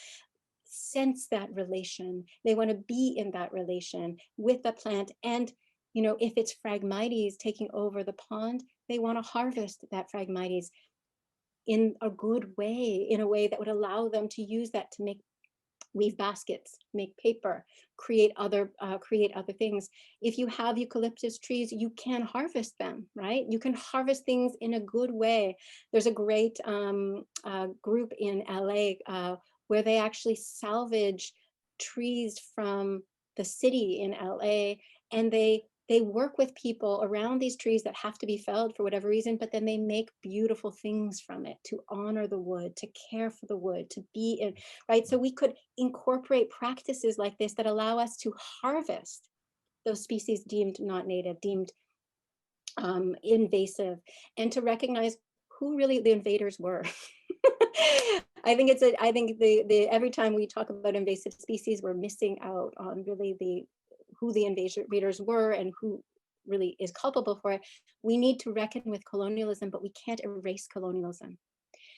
sense that relation. They want to be in that relation with the plant. And if it's Phragmites taking over the pond, they want to harvest that Phragmites in a good way, in a way that would allow them to use that to weave baskets, make paper, create other things. If you have eucalyptus trees, you can harvest them, right? You can harvest things in a good way. There's a great group in LA where they actually salvage trees from the city in LA, and they work with people around these trees that have to be felled for whatever reason, but then they make beautiful things from it to honor the wood, to care for the wood, to be in, right? So we could incorporate practices like this that allow us to harvest those species deemed not native, deemed invasive, and to recognize who really the invaders were. I think every time we talk about invasive species, we're missing out on really who the invaders were and who really is culpable for it. We need to reckon with colonialism, but we can't erase colonialism.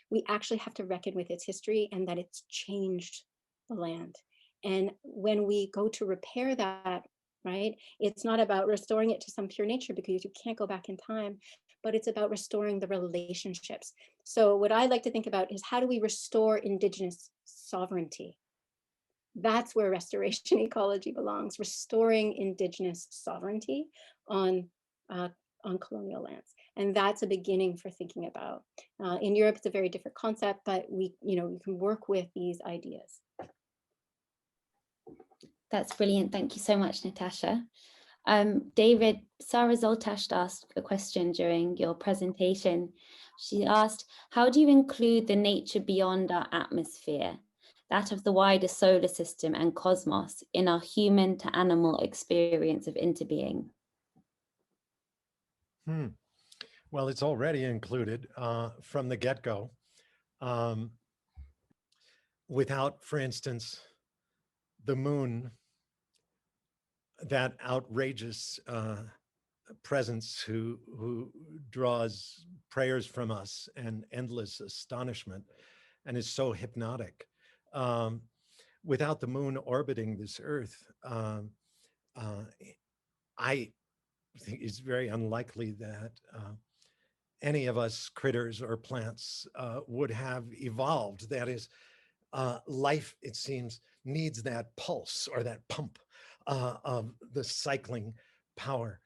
We actually have to reckon with its history and that it's changed the land. And when we go to repair that, right, it's not about restoring it to some pure nature because you can't go back in time, but it's about restoring the relationships. So what I like to think about is how do we restore Indigenous sovereignty? That's where restoration ecology belongs, restoring Indigenous sovereignty on colonial lands. And that's a beginning for thinking about. In Europe, it's a very different concept, but we can work with these ideas. That's brilliant. Thank you so much, Natasha. David, Sarah Zoltash asked a question during your presentation. She asked, how do you include the nature beyond our atmosphere, that of the wider solar system and cosmos, in our human to animal experience of interbeing? Well, it's already included from the get-go. Without, for instance, the moon, that outrageous presence who draws prayers from us and endless astonishment and is so hypnotic. Without the moon orbiting this earth, I think it's very unlikely that any of us critters or plants would have evolved. That is, life, it seems, needs that pulse or that pump of the cycling power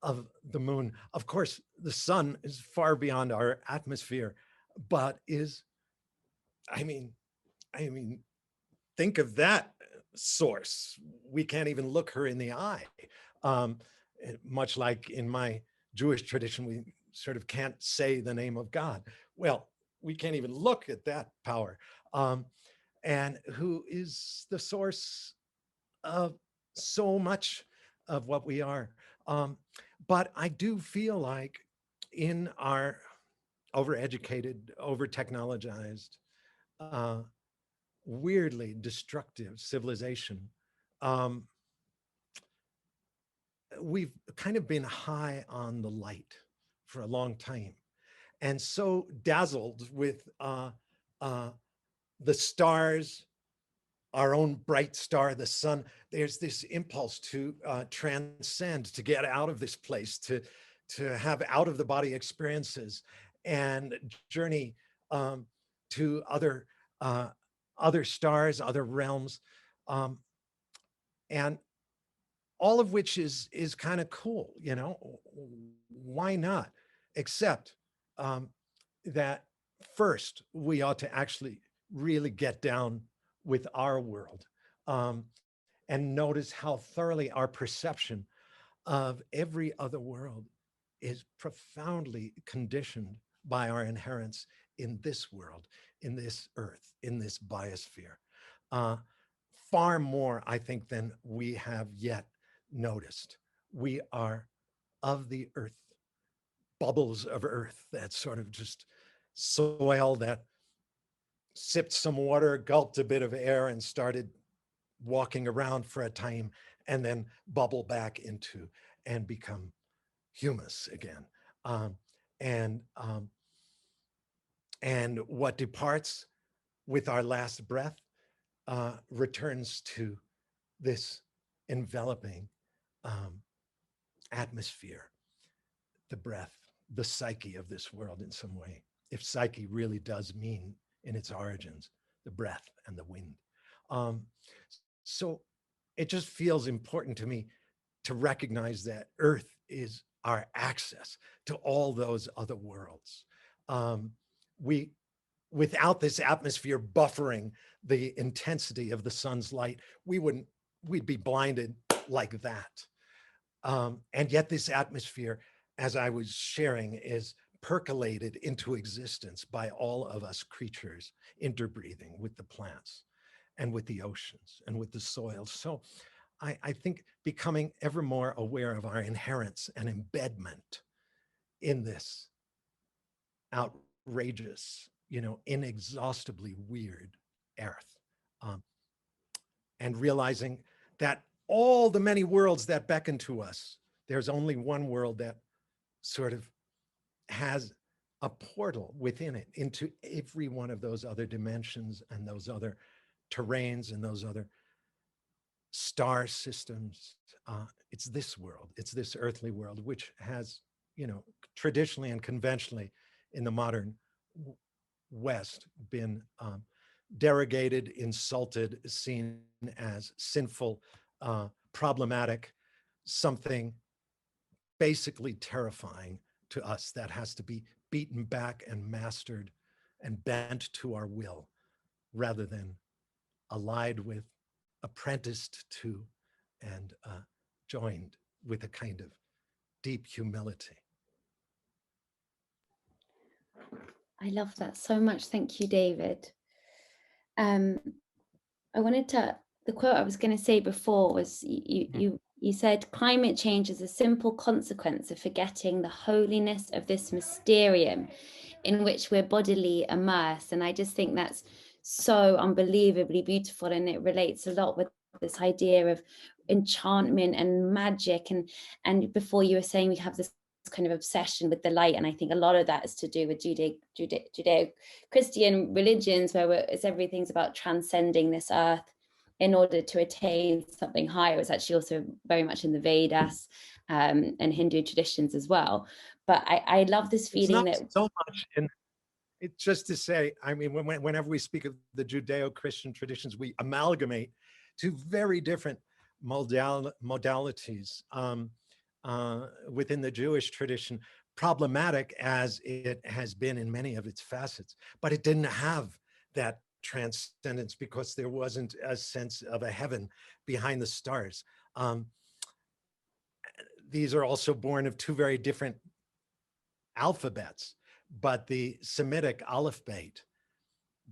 of the moon. Of course, the sun is far beyond our atmosphere, but I mean, think of that source. We can't even look her in the eye. Much like in my Jewish tradition, we sort of can't say the name of God. Well, we can't even look at that power. and who is the source of so much of what we are. But I do feel like in our overeducated, over-technologized, uh, weirdly destructive civilization, um, we've kind of been high on the light for a long time, and so dazzled with the stars, our own bright star, the sun. There's this impulse to transcend, to get out of this place, to have out of the body experiences and journey to other stars, other realms, and all of which is kind of cool, you know. Why not? Except that first we ought to actually really get down with our world, um, and notice how thoroughly our perception of every other world is profoundly conditioned by our inherence in this world, in this earth, in this biosphere. Uh, Far more, I think, than we have yet noticed. We are of the earth, bubbles of earth that sort of just soil that sipped some water, gulped a bit of air, and started walking around for a time, and then bubble back into and become humus again. Um, and um, and what departs with our last breath returns to this enveloping um, atmosphere, the breath, the psyche of this world in some way. If psyche really does mean in its origins the breath and the wind. Um, so it just feels important to me to recognize that Earth is our access to all those other worlds. We, without this atmosphere buffering the intensity of the sun's light, we'd be blinded like that. And yet this atmosphere, as I was sharing, is percolated into existence by all of us creatures interbreathing with the plants and with the oceans and with the soil. So I think becoming ever more aware of our inherence and embedment in this outrageous, you know, inexhaustibly weird earth, um, and realizing that all the many worlds that beckon to us, there's only one world that sort of has a portal within it into every one of those other dimensions and those other terrains and those other star systems. It's this world, it's this earthly world, which has, you know, traditionally and conventionally in the modern West been derogated, insulted, seen as sinful, problematic, something basically terrifying to us that has to be beaten back and mastered and bent to our will rather than allied with, apprenticed to, and joined with a kind of deep humility. I love that so much. Thank you, David. I wanted to, the quote I was going to say before was you said climate change is a simple consequence of forgetting the holiness of this mysterium in which we're bodily immersed. And I just think that's so unbelievably beautiful, and it relates a lot with this idea of enchantment and magic. And before you were saying we have this kind of obsession with the light, and I think a lot of that is to do with Judeo-Christian religions, where it's everything's about transcending this earth in order to attain something higher. It's actually also very much in the Vedas and Hindu traditions as well. But I love this feeling that so much in it's just to say, I mean, whenever we speak of the Judeo-Christian traditions, we amalgamate two very different modalities within the Jewish tradition, problematic as it has been in many of its facets, but it didn't have that transcendence because there wasn't a sense of a heaven behind the stars. These are also born of two very different alphabets, but the Semitic aleph bet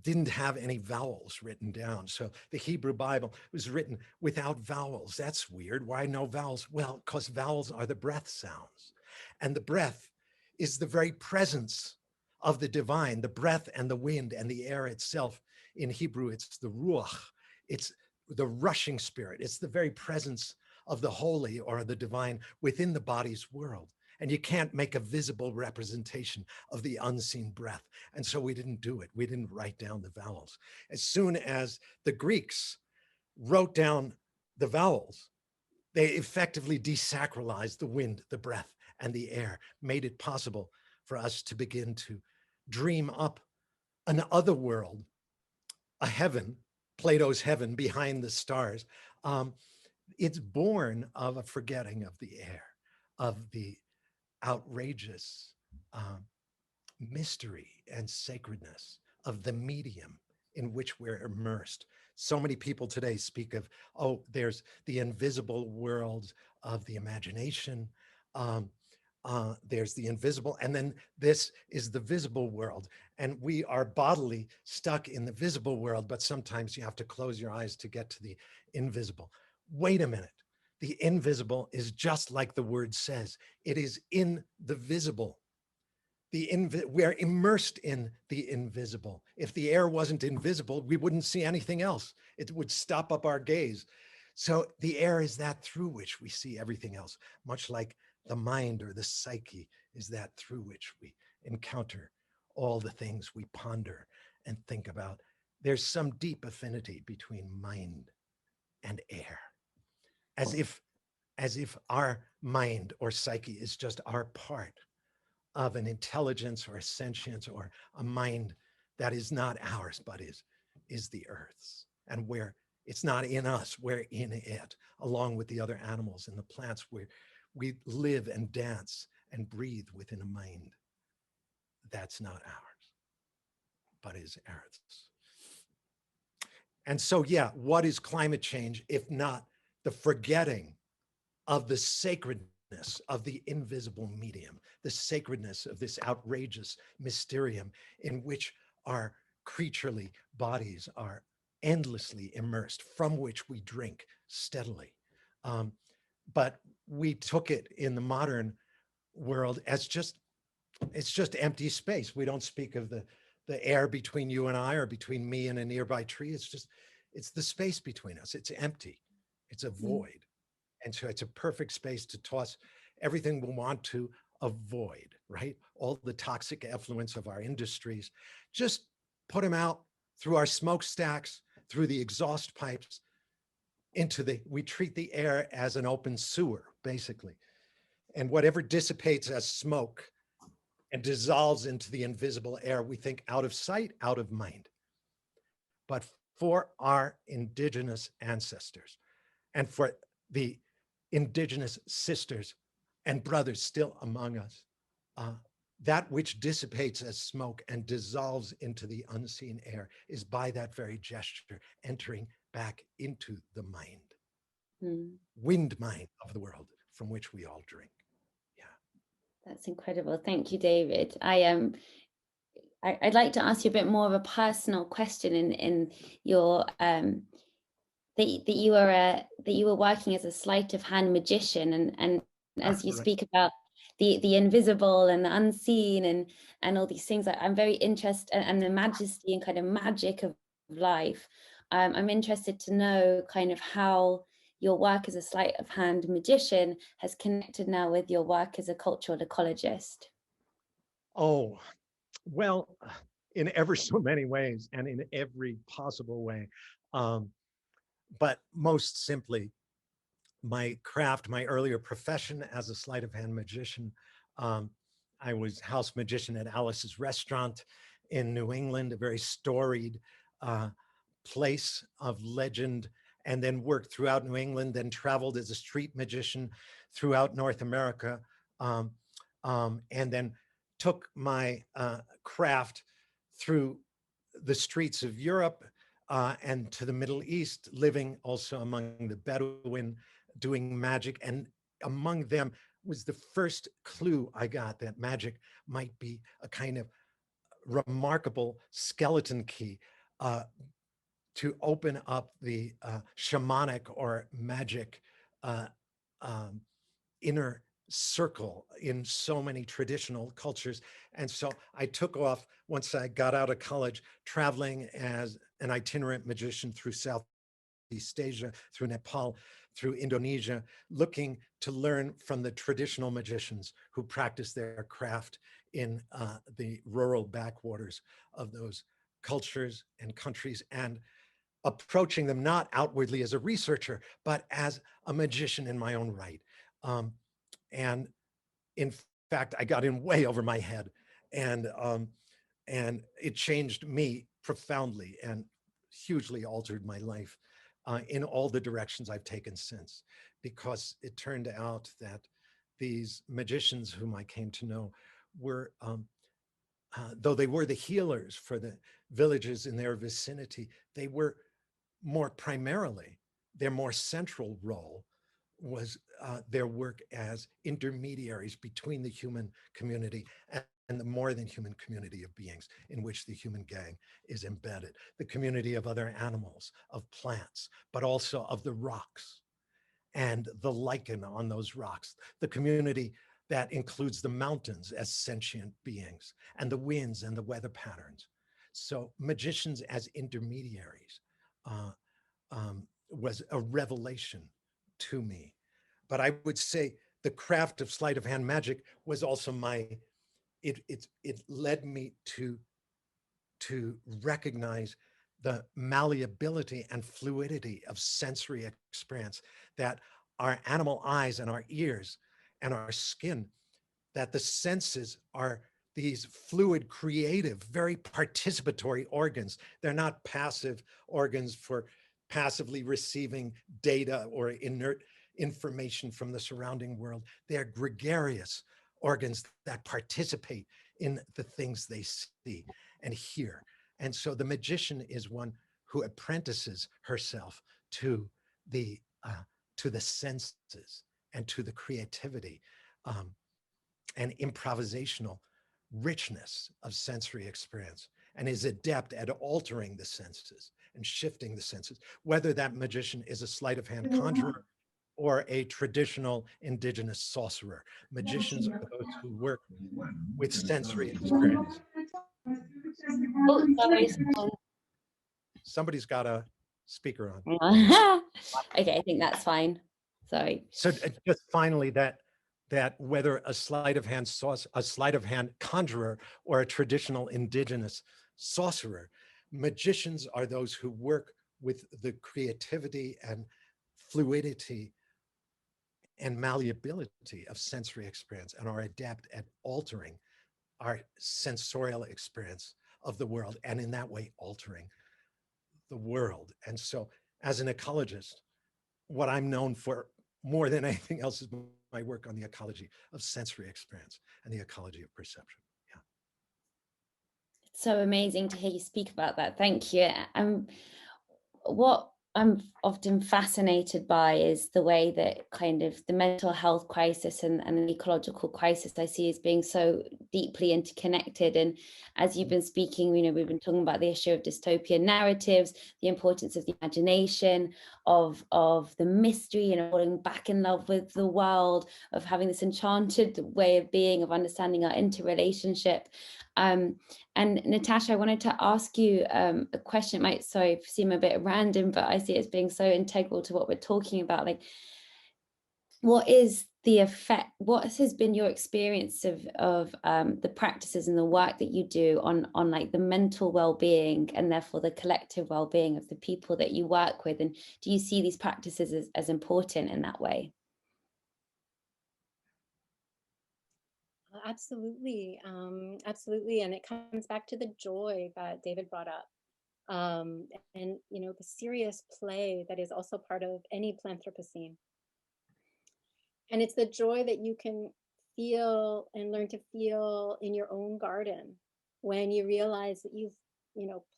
didn't have any vowels written down. So the Hebrew Bible was written without vowels. That's weird. Why no vowels? Well, because vowels are the breath sounds. And the breath is the very presence of the divine, the breath and the wind and the air itself. In Hebrew, it's the ruach. It's the rushing spirit. It's the very presence of the holy or the divine within the body's world. And you can't make a visible representation of the unseen breath. And so we didn't do it. We didn't write down the vowels. As soon as the Greeks wrote down the vowels, they effectively desacralized the wind, the breath, and the air, made it possible for us to begin to dream up an other world, a heaven, Plato's heaven behind the stars. It's born of a forgetting of the air, of the outrageous mystery and sacredness of the medium in which we're immersed. So many people today speak of, oh, there's the invisible world of the imagination. There's the invisible, and then this is the visible world. And we are bodily stuck in the visible world, but sometimes you have to close your eyes to get to the invisible. Wait a minute. The invisible is just like the word says. It is in the visible. We're immersed in the invisible. If the air wasn't invisible, we wouldn't see anything else. It would stop up our gaze. So the air is that through which we see everything else, much like the mind or the psyche is that through which we encounter all the things we ponder and think about. There's some deep affinity between mind and air, as if our mind or psyche is just our part of an intelligence or a sentience or a mind that is not ours, but is the earth's. And where it's not in us, we're in it, along with the other animals and the plants, where we live and dance and breathe within a mind that's not ours, but is Earth's. And so, yeah, what is climate change if not the forgetting of the sacredness of the invisible medium, the sacredness of this outrageous mysterium in which our creaturely bodies are endlessly immersed, from which we drink steadily. But we took it in the modern world as it's just empty space. We don't speak of the air between you and I or between me and a nearby tree. It's the space between us. It's empty. It's a void. And so it's a perfect space to toss everything we want to avoid, right? All the toxic effluents of our industries, just put them out through our smokestacks, through the exhaust pipes, we treat the air as an open sewer, basically. And whatever dissipates as smoke and dissolves into the invisible air, we think out of sight, out of mind. But for our indigenous ancestors and for the indigenous sisters and brothers still among us, that which dissipates as smoke and dissolves into the unseen air is by that very gesture entering back into the mind, wind mind of the world from which we all drink. Yeah. That's incredible. Thank you, David. I'd like to ask you a bit more of a personal question in your that you were working as a sleight of hand magician, and as you speak about the invisible and the unseen and all these things, I'm very interested, and the majesty and kind of magic of life. I'm interested to know kind of how your work as a sleight of hand magician has connected now with your work as a cultural ecologist. Oh, well, in ever so many ways and in every possible way. But most simply, my craft, my earlier profession as a sleight of hand magician. I was house magician at Alice's Restaurant in New England, a very storied place of legend, and then worked throughout New England, then traveled as a street magician throughout North America, and then took my craft through the streets of Europe and to the Middle East, living also among the Bedouin, doing magic. And among them was the first clue I got that magic might be a kind of remarkable skeleton key to open up the shamanic or magic inner circle in so many traditional cultures. And so I took off once I got out of college, traveling as an itinerant magician through Southeast Asia, through Nepal, through Indonesia, looking to learn from the traditional magicians who practice their craft in the rural backwaters of those cultures and countries, and approaching them not outwardly as a researcher, but as a magician in my own right. And in fact, I got in way over my head, and it changed me profoundly and hugely altered my life in all the directions I've taken since, because it turned out that these magicians whom I came to know were, though they were the healers for the villages in their vicinity, they were more primarily, their more central role was their work as intermediaries between the human community and the more than human community of beings in which the human gang is embedded, the community of other animals, of plants, but also of the rocks and the lichen on those rocks, the community that includes the mountains as sentient beings, and the winds and the weather patterns. So magicians as intermediaries was a revelation to me. But I would say the craft of sleight of hand magic was also it led me to recognize the malleability and fluidity of sensory experience, that our animal eyes and our ears and our skin, that the senses are these fluid, creative, very participatory organs. They're not passive organs for passively receiving data or inert information from the surrounding world. They're gregarious organs that participate in the things they see and hear. And so the magician is one who apprentices herself to the senses and to the creativity and improvisational richness of sensory experience, and is adept at altering the senses and shifting the senses, whether that magician is a sleight of hand conjurer or a traditional indigenous sorcerer. Magicians are those who work with sensory experience. Oh, sorry. Somebody's got a speaker on. Okay, I think that's fine. Sorry. So just finally, that whether a sleight of hand conjurer or a traditional indigenous sorcerer, magicians are those who work with the creativity and fluidity and malleability of sensory experience and are adept at altering our sensorial experience of the world, and in that way altering the world. And so as an ecologist, what I'm known for more than anything else is my work on the ecology of sensory experience and the ecology of perception. Yeah. It's so amazing to hear you speak about that. Thank you. What I'm often fascinated by is the way that kind of the mental health crisis and the ecological crisis I see as being so deeply interconnected. And as you've been speaking, we've been talking about the issue of dystopian narratives, the importance of the imagination, of the mystery and falling back in love with the world, of having this enchanted way of being, of understanding our interrelationship. And Natasha, I wanted to ask you a question. It might seem a bit random, but I see it as being so integral to what we're talking about. Like, what is the effect? What has been your experience of the practices and the work that you do on like the mental well-being and therefore the collective well-being of the people that you work with? And do you see these practices as important in that way? Absolutely. Absolutely. And it comes back to the joy that David brought up. And, the serious play that is also part of any Planthropocene. And it's the joy that you can feel and learn to feel in your own garden when you realize that you've,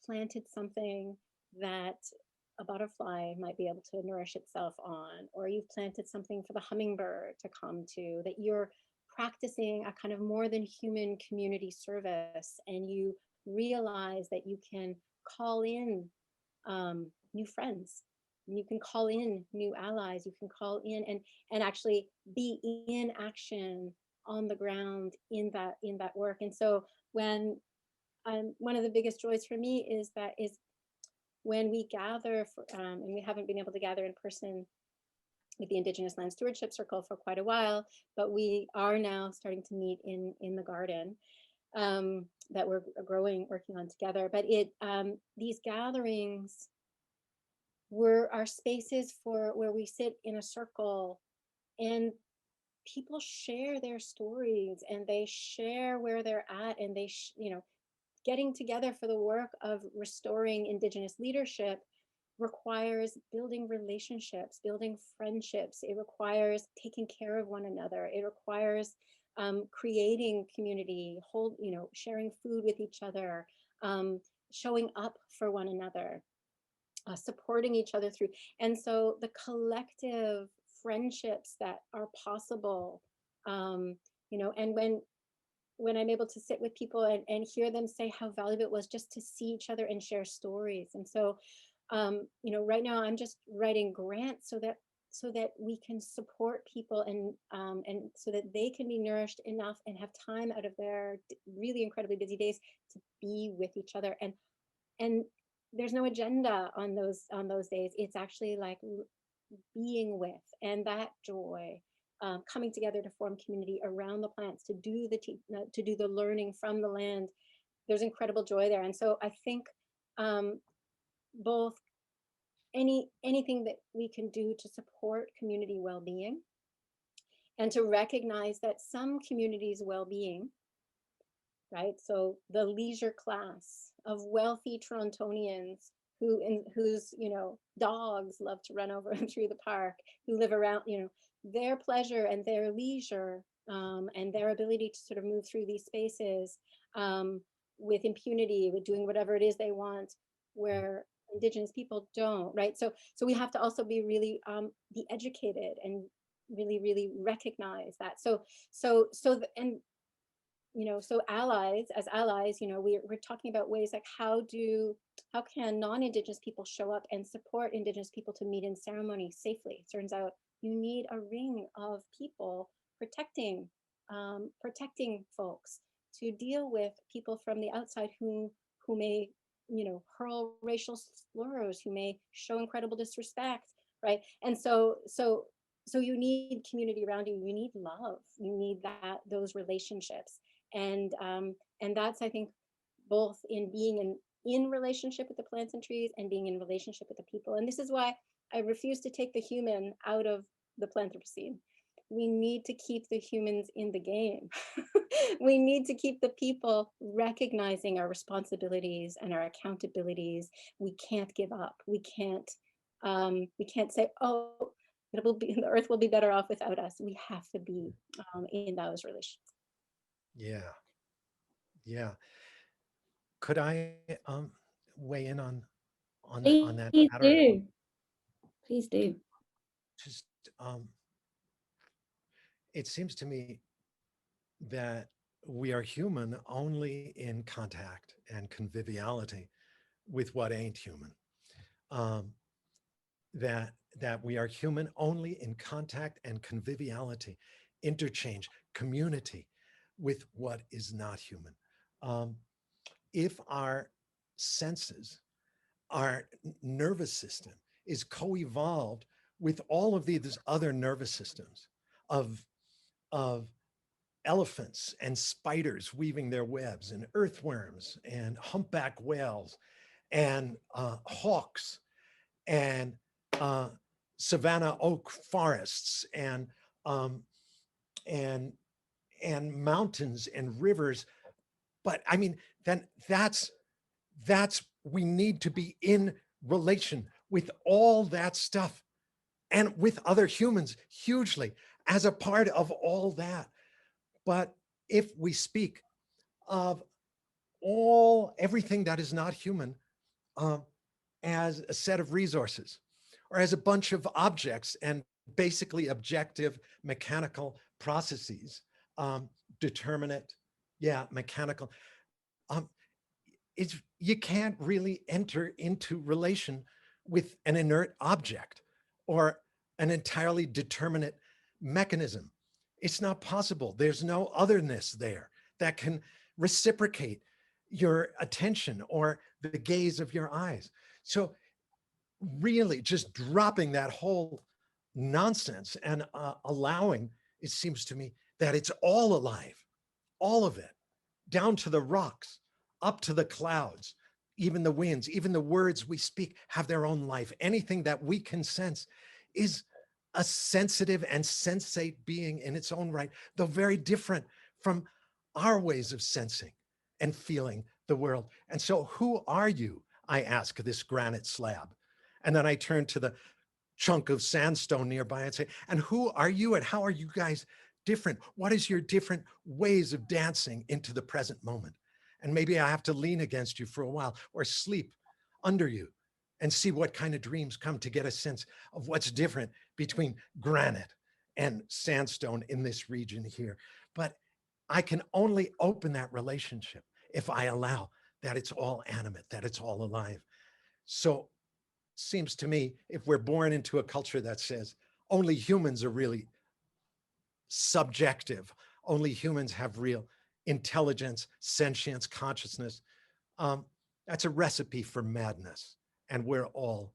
planted something that a butterfly might be able to nourish itself on, or you've planted something for the hummingbird to come to, that you're practicing a kind of more than human community service, and you realize that you can call in new friends, and you can call in new allies, you can call in and actually be in action on the ground in that work. And so when one of the biggest joys for me is when we gather and we haven't been able to gather in person with the Indigenous Land Stewardship Circle for quite a while, but we are now starting to meet in the garden that we're working on together. But these gatherings are spaces where we sit in a circle and people share their stories and they share where they're at, and they getting together for the work of restoring Indigenous leadership requires building relationships, building friendships. It requires taking care of one another. It requires creating community, sharing food with each other, showing up for one another, supporting each other through. And so the collective friendships that are possible, and when I'm able to sit with people and hear them say how valuable it was just to see each other and share stories. And so, right now I'm just writing grants so that we can support people and so that they can be nourished enough and have time out of their really incredibly busy days to be with each other. And there's no agenda on those days. It's actually like being with, and that joy. Coming together to form community around the plants, to do the learning from the land. There's incredible joy there. And so I think both anything that we can do to support community well-being and to recognize that some communities' well-being, right? So the leisure class of wealthy Torontonians whose dogs love to run over and through the park, who live around, their pleasure and their leisure and their ability to sort of move through these spaces with impunity, with doing whatever it is they want, where Indigenous people don't, right? So we have to also be really be educated and really, really recognize that. So as allies, we're talking about ways like how can non-Indigenous people show up and support Indigenous people to meet in ceremony safely? It turns out you need a ring of people protecting folks to deal with people from the outside who may hurl racial slurs, who may show incredible disrespect, right? And so you need community around you. You need love. You need those relationships. And that's, I think, both in being in relationship with the plants and trees and being in relationship with the people. And this is why I refuse to take the human out of the Planthropocene. We need to keep the humans in the game. We need to keep the people recognizing our responsibilities and our accountabilities. We can't give up. We can't say, oh, the earth will be better off without us. We have to be in those relations. Yeah. Could I weigh in on that Please matter? do. Please do. Just it seems to me that we are human only in contact and conviviality with what ain't human. That we are human only in contact and conviviality, interchange, community with what is not human. If our senses, our nervous system is co-evolved with all of these other nervous systems of elephants and spiders weaving their webs, and earthworms and humpback whales and hawks and savanna oak forests and mountains and rivers. But I mean, then that's we need to be in relation with all that stuff and with other humans hugely as a part of all that. But if we speak of everything that is not human as a set of resources or as a bunch of objects and basically objective mechanical processes, determinate, mechanical, you can't really enter into relation with an inert object or an entirely determinate mechanism. It's not possible. There's no otherness there that can reciprocate your attention or the gaze of your eyes. So really just dropping that whole nonsense and allowing, it seems to me, that it's all alive, all of it, down to the rocks, up to the clouds, even the winds, even the words we speak have their own life. Anything that we can sense is a sensitive and sensate being in its own right, though very different from our ways of sensing and feeling the world. And so who are you? I ask this granite slab. And then I turn to the chunk of sandstone nearby and say, and who are you and how are you guys different? What is your different ways of dancing into the present moment? And maybe I have to lean against you for a while or sleep under you and see what kind of dreams come to get a sense of what's different between granite and sandstone in this region here. But I can only open that relationship if I allow that it's all animate, that it's all alive. So seems to me, if we're born into a culture that says only humans are really subjective, only humans have real intelligence, sentience, consciousness, that's a recipe for madness. And we're all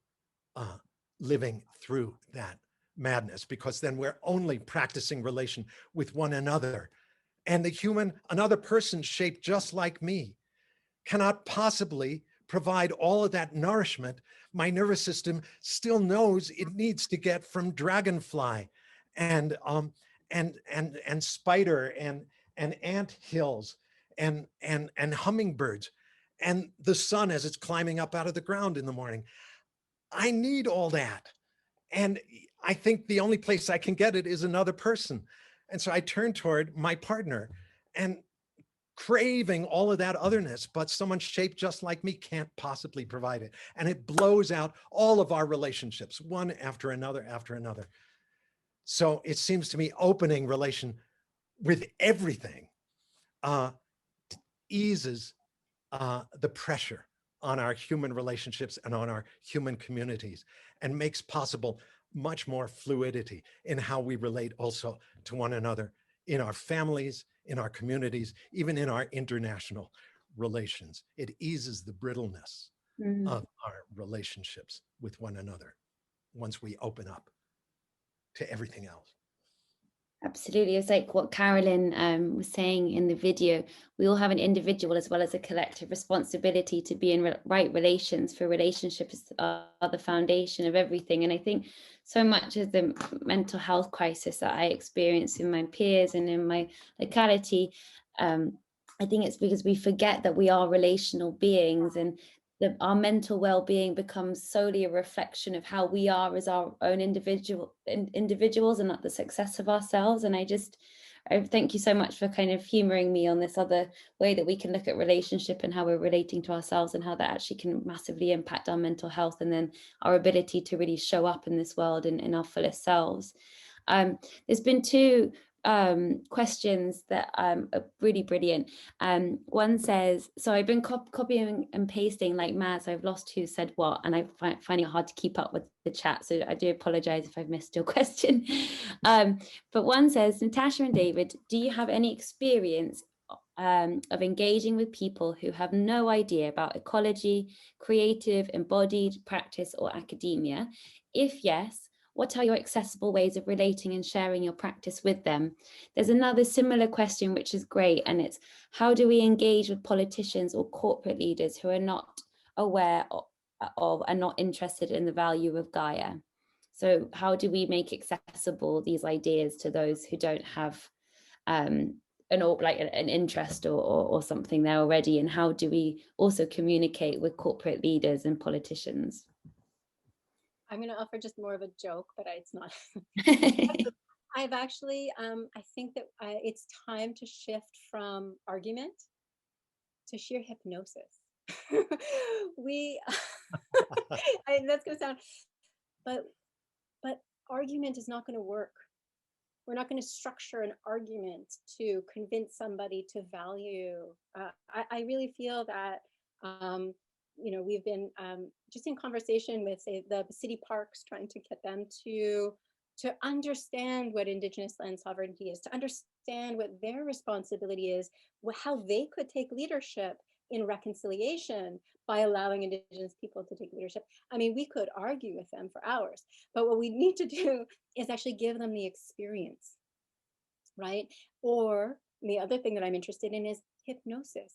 living through that madness, because then we're only practicing relation with one another. And the human, another person shaped just like me, cannot possibly provide all of that nourishment my nervous system still knows it needs to get from dragonfly and spider and ant hills and hummingbirds and the sun as it's climbing up out of the ground in the morning. I need all that. And I think the only place I can get it is another person. And so I turn toward my partner and craving all of that otherness, but someone shaped just like me can't possibly provide it. And it blows out all of our relationships, one after another after another. So it seems to me opening relation with everything eases the pressure on our human relationships and on our human communities, and makes possible much more fluidity in how we relate also to one another in our families, in our communities, even in our international relations. It eases the brittleness of our relationships with one another once we open up to everything else. Absolutely. It's like what Carolyn was saying in the video. We all have an individual as well as a collective responsibility to be in right relations, for relationships are the foundation of everything. And I think so much of the mental health crisis that I experience in my peers and in my locality, I think it's because we forget that we are relational beings, and our mental well-being becomes solely a reflection of how we are as our own individuals and not the success of ourselves. And I thank you so much for kind of humoring me on this other way that we can look at relationship and how we're relating to ourselves, and how that actually can massively impact our mental health and then our ability to really show up in this world in our fullest selves. There's been two questions that are really brilliant. One says, so I've been copying and pasting like mad, so I've lost who said what, and I find it hard to keep up with the chat, so I do apologize if I've missed your question. But one says, Natasha and David, do you have any experience of engaging with people who have no idea about ecology, creative, embodied practice, or academia? If yes, what are your accessible ways of relating and sharing your practice with them? There's another similar question, which is great, and it's, how do we engage with politicians or corporate leaders who are not aware of and not interested in the value of Gaia? So how do we make accessible these ideas to those who don't have an interest or something there already? And how do we also communicate with corporate leaders and politicians? I'm going to offer just more of a joke, but it's not. I've actually, I think that it's time to shift from argument to sheer hypnosis. That's going to sound, but argument is not going to work. We're not going to structure an argument to convince somebody to value. I really feel that You know, we've been just in conversation with, say, the city parks, trying to get them to understand what Indigenous land sovereignty is, to understand what their responsibility is, how they could take leadership in reconciliation by allowing Indigenous people to take leadership. I mean, we could argue with them for hours, but what we need to do is actually give them the experience, right? Or the other thing that I'm interested in is hypnosis.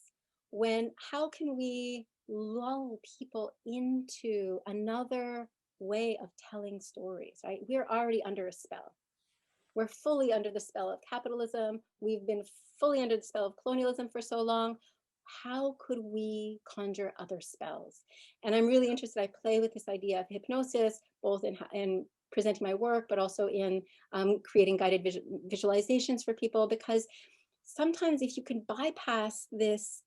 How can we lull people into another way of telling stories, right? We're already under a spell. We're fully under the spell of capitalism. We've been fully under the spell of colonialism for so long. How could we conjure other spells? And I'm really interested. I play with this idea of hypnosis, both in presenting my work, but also in creating guided visualizations for people, because sometimes if you can bypass this,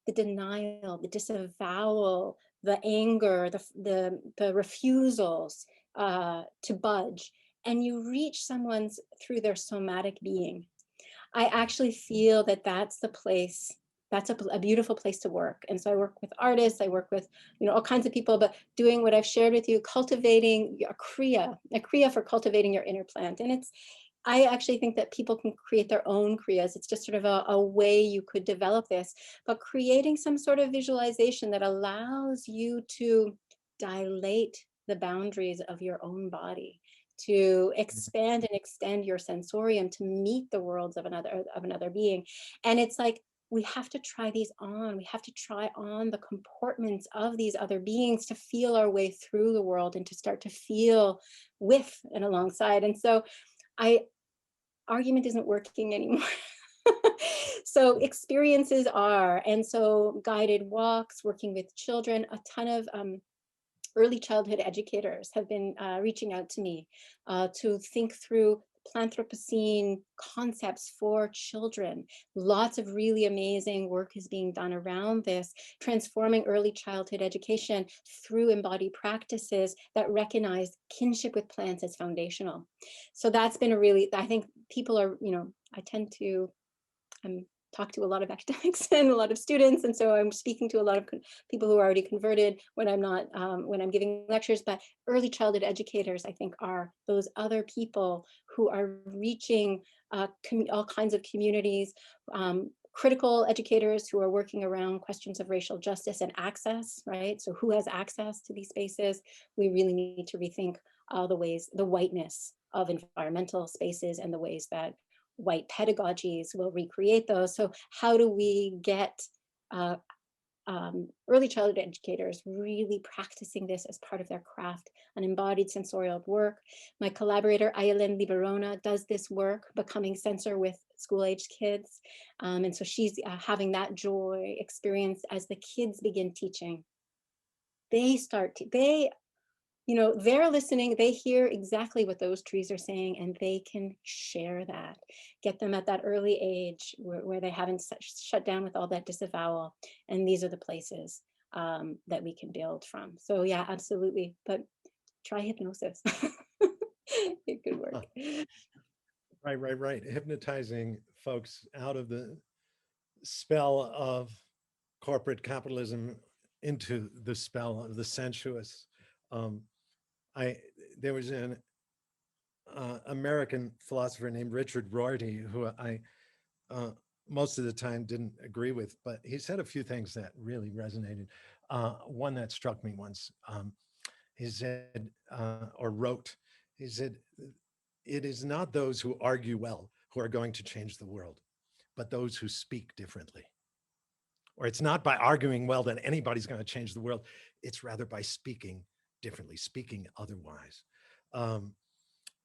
the denial, the disavowal, the anger, the refusals to budge, and you reach someone's through their somatic being, I actually feel that that's the place, that's a beautiful place to work. And so I work with artists, I work with, you know, all kinds of people, but doing what I've shared with you, cultivating a kriya for cultivating your inner plant. And I actually think that people can create their own kriyas. It's just sort of a way you could develop this, but creating some sort of visualization that allows you to dilate the boundaries of your own body, to expand and extend your sensorium to meet the worlds of another being. And it's like, we have to try these on. We have to try on the comportments of these other beings to feel our way through the world and to start to feel with and alongside. And so argument isn't working anymore. So experiences are, and so guided walks, working with children, a ton of early childhood educators have been reaching out to me to think through Planthropocene concepts for children. Lots of really amazing work is being done around this, transforming early childhood education through embodied practices that recognize kinship with plants as foundational. So that's been a really, I think people are, you know, I tend to talk to a lot of academics and a lot of students, and so I'm speaking to a lot of people who are already converted when I'm not when I'm giving lectures. But early childhood educators, I think, are those other people who are reaching all kinds of communities. Critical educators who are working around questions of racial justice and access, right? So who has access to these spaces? We really need to rethink the ways, the whiteness of environmental spaces and the ways that white pedagogies will recreate those. So how do we get early childhood educators really practicing this as part of their craft, an embodied sensorial work? My collaborator, Ayelen Liberona, does this work, becoming sensor with school-aged kids. And so she's having that joy experience as the kids begin teaching. You know, they're listening, they hear exactly what those trees are saying, and they can share that, get them at that early age where they haven't shut down with all that disavowal. And these are the places that we can build from. So yeah, absolutely. But try hypnosis. It could work. Right. Hypnotizing folks out of the spell of corporate capitalism into the spell of the sensuous. There was an American philosopher named Richard Rorty, who I most of the time didn't agree with, but he said a few things that really resonated. One that struck me once, he said, or wrote, he said, "It is not those who argue well who are going to change the world, but those who speak differently." Or it's not by arguing well that anybody's going to change the world. It's rather by speaking differently, speaking otherwise.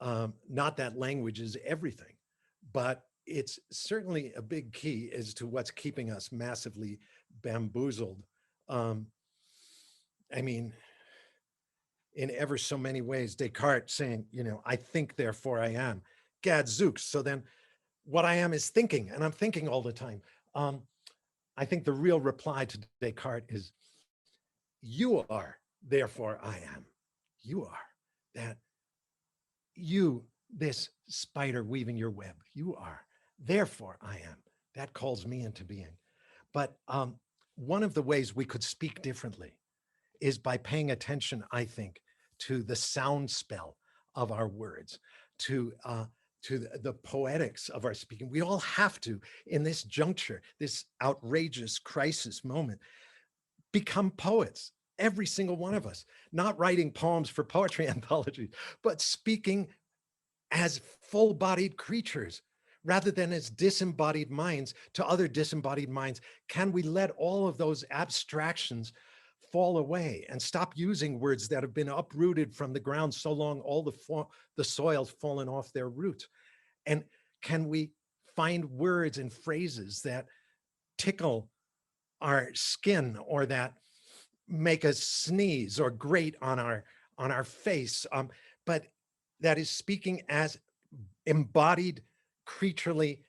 Not that language is everything, but it's certainly a big key as to what's keeping us massively bamboozled. I mean, in ever so many ways, Descartes saying, you know, I think, therefore I am. Gadzooks. So then what I am is thinking, and I'm thinking all the time. I think the real reply to Descartes is, you are, therefore I am. You are that. You, this spider weaving your web, you are, therefore I am. That calls me into being. But one of the ways we could speak differently is by paying attention, I think, to the sound spell of our words, to the poetics of our speaking. We all have to, in this juncture, this outrageous crisis moment, become poets. Every single one of us, not writing poems for poetry anthologies, but speaking as full-bodied creatures rather than as disembodied minds to other disembodied minds. Can we let all of those abstractions fall away and stop using words that have been uprooted from the ground so long all the soil's fallen off their roots? And can we find words and phrases that tickle our skin or that make us sneeze or grate on our face, but that is speaking as embodied creaturely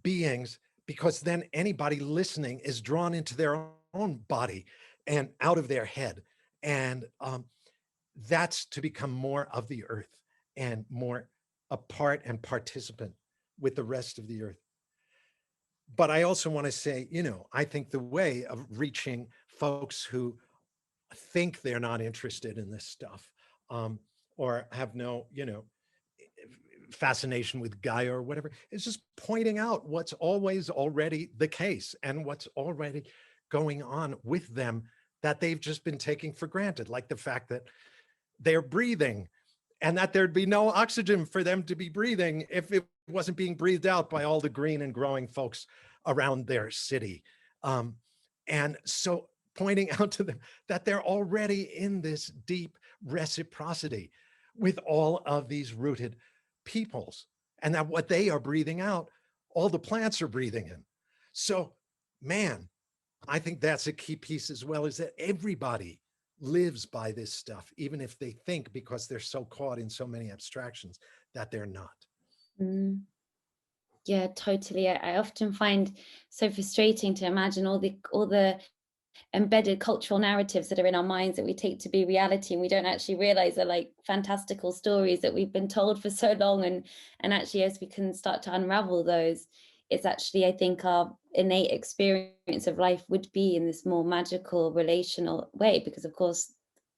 beings, because then anybody listening is drawn into their own body and out of their head. And that's to become more of the earth and more a part and participant with the rest of the earth. But I also want to say, I think the way of reaching folks who think they're not interested in this stuff, or have no, fascination with Gaia or whatever, is just pointing out what's always already the case and what's already going on with them that they've just been taking for granted, like the fact that they're breathing and that there'd be no oxygen for them to be breathing if it wasn't being breathed out by all the green and growing folks around their city. And so pointing out to them that they're already in this deep reciprocity with all of these rooted peoples, and that what they are breathing out, all the plants are breathing in. So, man, I think that's a key piece as well, is that everybody lives by this stuff, even if they think, because they're so caught in so many abstractions, that they're not. Yeah, totally. I often find so frustrating to imagine all the embedded cultural narratives that are in our minds that we take to be reality, and we don't actually realize are like fantastical stories that we've been told for so long. And actually, as we can start to unravel those, it's actually, I think, our innate experience of life would be in this more magical, relational way, because of course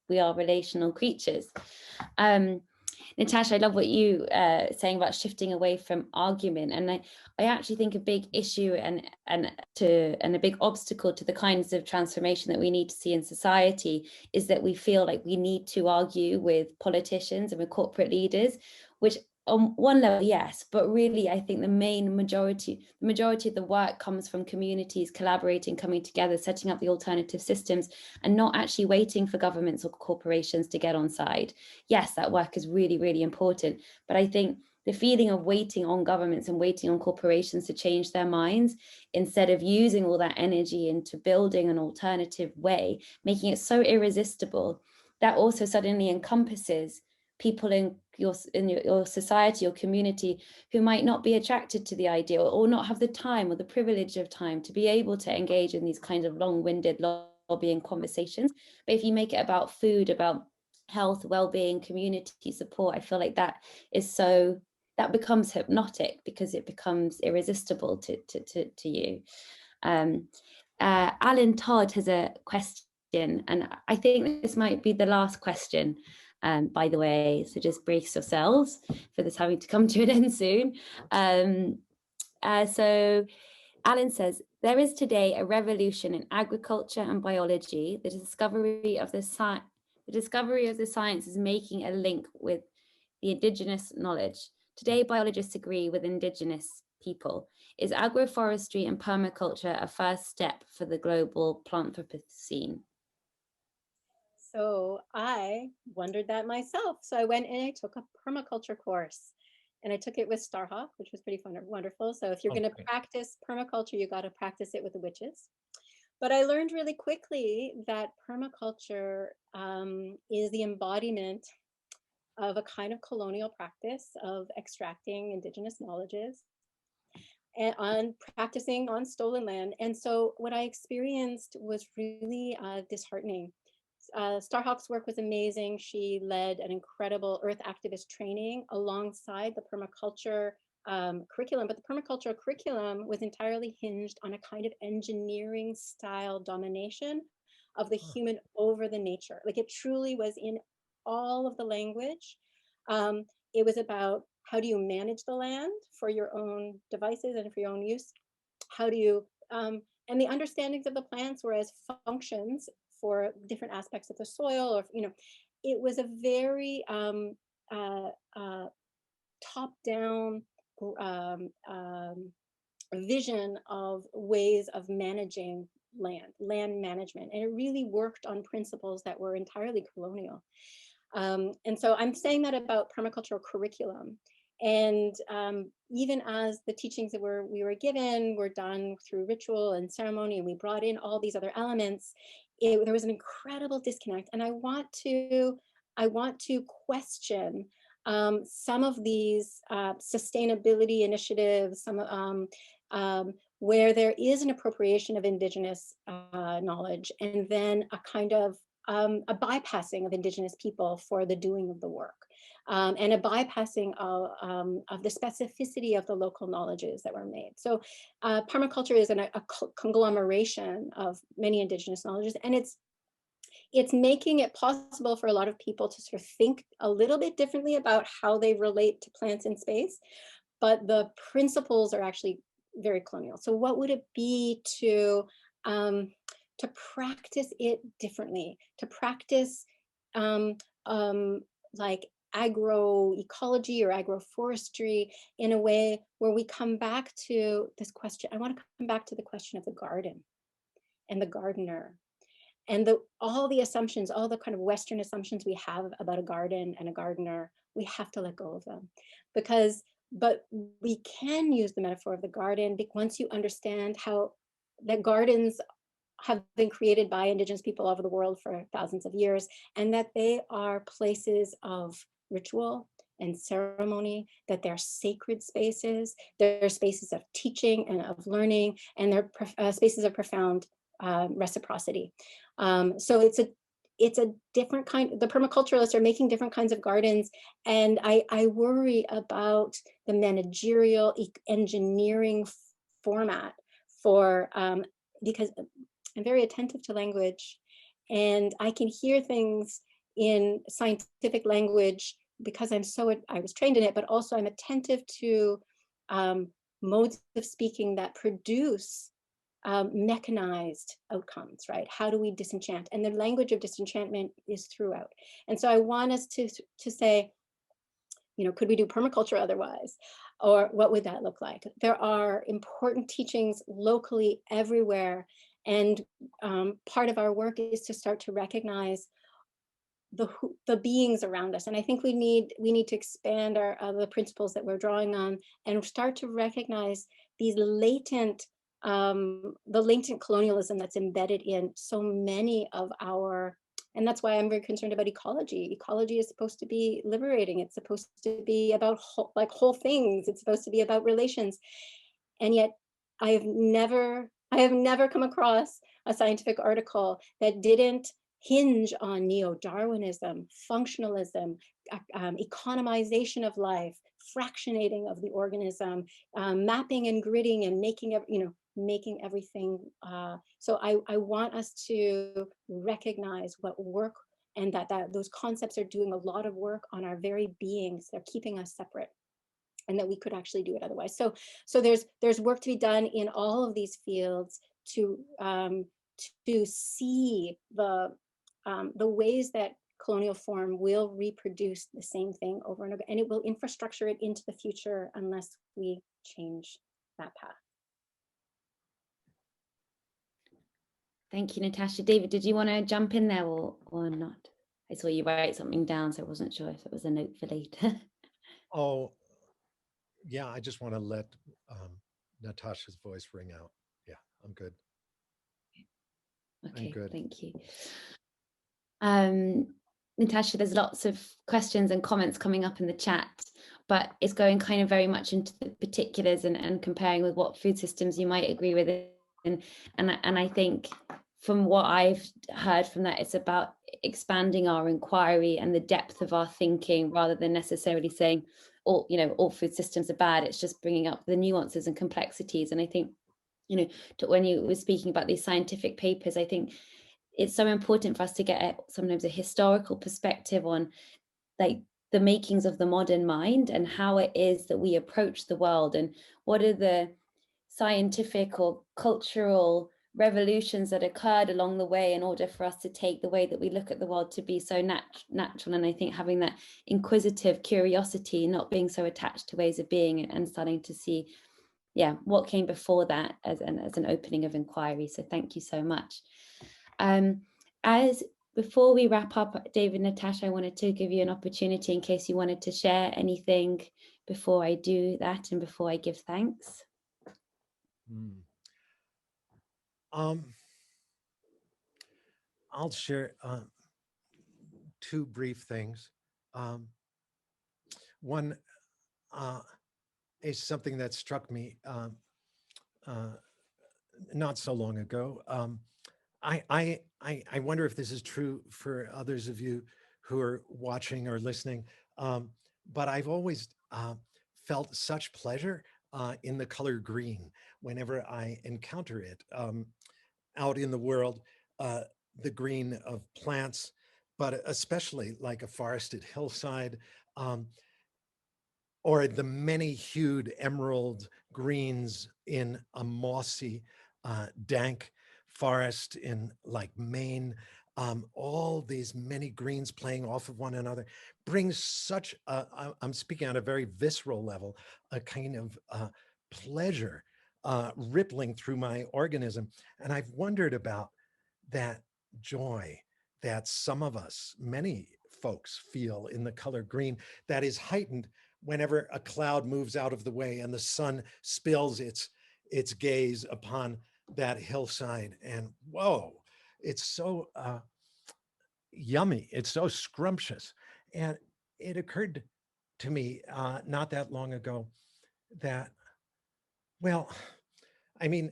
we are relational creatures. Natasha, I love what you saying about shifting away from argument, and I actually think a big issue and a big obstacle to the kinds of transformation that we need to see in society is that we feel like we need to argue with politicians and with corporate leaders, which on one level, yes, but really I think the majority of the work comes from communities collaborating, coming together, setting up the alternative systems, and not actually waiting for governments or corporations to get on side. Yes, that work is really, really important, but I think the feeling of waiting on governments and waiting on corporations to change their minds, instead of using all that energy into building an alternative way, making it so irresistible, that also suddenly encompasses people in your society or community who might not be attracted to the idea or not have the time or the privilege of time to be able to engage in these kinds of long-winded lobbying conversations. But if you make it about food, about health, well-being, community support, I feel like that becomes hypnotic because it becomes irresistible to you. Alan Todd has a question, and I think this might be the last question, by the way, so just brace yourselves for this having to come to an end soon. So Alan says, there is today a revolution in agriculture and biology. The discovery of the science is making a link with the indigenous knowledge. Today, biologists agree with indigenous people. Is agroforestry and permaculture a first step for the global planthropocene? So I wondered that myself. So I went and I took a permaculture course, and I took it with Starhawk, which was pretty fun, wonderful. So if you're going to practice permaculture, you got to practice it with the witches. But I learned really quickly that permaculture is the embodiment of a kind of colonial practice of extracting indigenous knowledges and on practicing on stolen land. And so what I experienced was really disheartening. Starhawk's work was amazing. She led an incredible earth activist training alongside the permaculture curriculum, but the permacultural curriculum was entirely hinged on a kind of engineering style domination of the human over the nature. Like it truly was in all of the language. It was about how do you manage the land for your own devices and for your own use? How do you, and the understandings of the plants were as functions for different aspects of the soil, or, you know, it was a very top-down vision of ways of managing land management. And it really worked on principles that were entirely colonial. And so I'm saying that about permacultural curriculum. And even as the teachings that we were given were done through ritual and ceremony, and we brought in all these other elements, there was an incredible disconnect. And I want to question some of these sustainability initiatives, where there is an appropriation of Indigenous knowledge, and then a kind of a bypassing of Indigenous people for the doing of the work, and a bypassing of the specificity of the local knowledges that were made. So permaculture is a conglomeration of many Indigenous knowledges, and it's making it possible for a lot of people to sort of think a little bit differently about how they relate to plants in space, but the principles are actually very colonial. So what would it be to practice it differently, to practice like agroecology or agroforestry in a way where we come back to this question? I want to come back to the question of the garden and the gardener, and all the assumptions, all the kind of Western assumptions we have about a garden and a gardener. We have to let go of them, but we can use the metaphor of the garden once you understand how that gardens have been created by Indigenous people all over the world for thousands of years, and that they are places of ritual and ceremony, that they're sacred spaces, they're spaces of teaching and of learning, and they're spaces of profound reciprocity. So it's a different kind. The permaculturalists are making different kinds of gardens, and I worry about the managerial engineering format for because I'm very attentive to language, and I can hear things in scientific language because I was trained in it, but also I'm attentive to modes of speaking that produce mechanized outcomes, right? How do we disenchant? And the language of disenchantment is throughout. And so I want us to say, you know, could we do permaculture otherwise? Or what would that look like? There are important teachings locally everywhere. And part of our work is to start to recognize the beings around us. And I think we need to expand the principles that we're drawing on and start to recognize these latent colonialism that's embedded in so many of our, and that's why I'm very concerned about ecology. Ecology is supposed to be liberating. It's supposed to be about whole things. It's supposed to be about relations. And yet I have never come across a scientific article that didn't hinge on neo-Darwinism, functionalism, economization of life, fractionating of the organism, mapping and gridding and making everything. So I want us to recognize what work, and that those concepts are doing a lot of work on our very beings. They're keeping us separate, and that we could actually do it otherwise. So there's work to be done in all of these fields to see the ways that colonial form will reproduce the same thing over and over, and it will infrastructure it into the future unless we change that path. Thank you, Natasha. David, did you want to jump in there or not? I saw you write something down, so I wasn't sure if it was a note for later. Oh, yeah, I just want to let Natasha's voice ring out. Yeah, I'm good. Okay, I'm good. Thank you. Natasha, there's lots of questions and comments coming up in the chat, but it's going kind of very much into the particulars and comparing with what food systems you might agree with. And I think from what I've heard from that, it's about expanding our inquiry and the depth of our thinking rather than necessarily saying, all food systems are bad. It's just bringing up the nuances and complexities. And I think, when you were speaking about these scientific papers, I think it's so important for us to get sometimes a historical perspective on like the makings of the modern mind and how it is that we approach the world, and what are the scientific or cultural revolutions that occurred along the way in order for us to take the way that we look at the world to be so natural. And I think having that inquisitive curiosity, not being so attached to ways of being, and starting to see what came before that as an opening of inquiry. So thank you so much. As before we wrap up, David, Natasha, I wanted to give you an opportunity in case you wanted to share anything before I do that and before I give thanks. I'll share two brief things. One is something that struck me not so long ago. I wonder if this is true for others of you who are watching or listening, but I've always felt such pleasure in the color green whenever I encounter it out in the world, the green of plants, but especially like a forested hillside, or the many-hued emerald greens in a mossy, dank forest in like Maine. All these many greens playing off of one another brings such I'm speaking on a very visceral level, a kind of pleasure rippling through my organism. And I've wondered about that joy that some of us, many folks, feel in the color green that is heightened whenever a cloud moves out of the way and the sun spills its gaze upon that hillside. And whoa, it's so yummy. It's so scrumptious. And it occurred to me not that long ago that, well, I mean,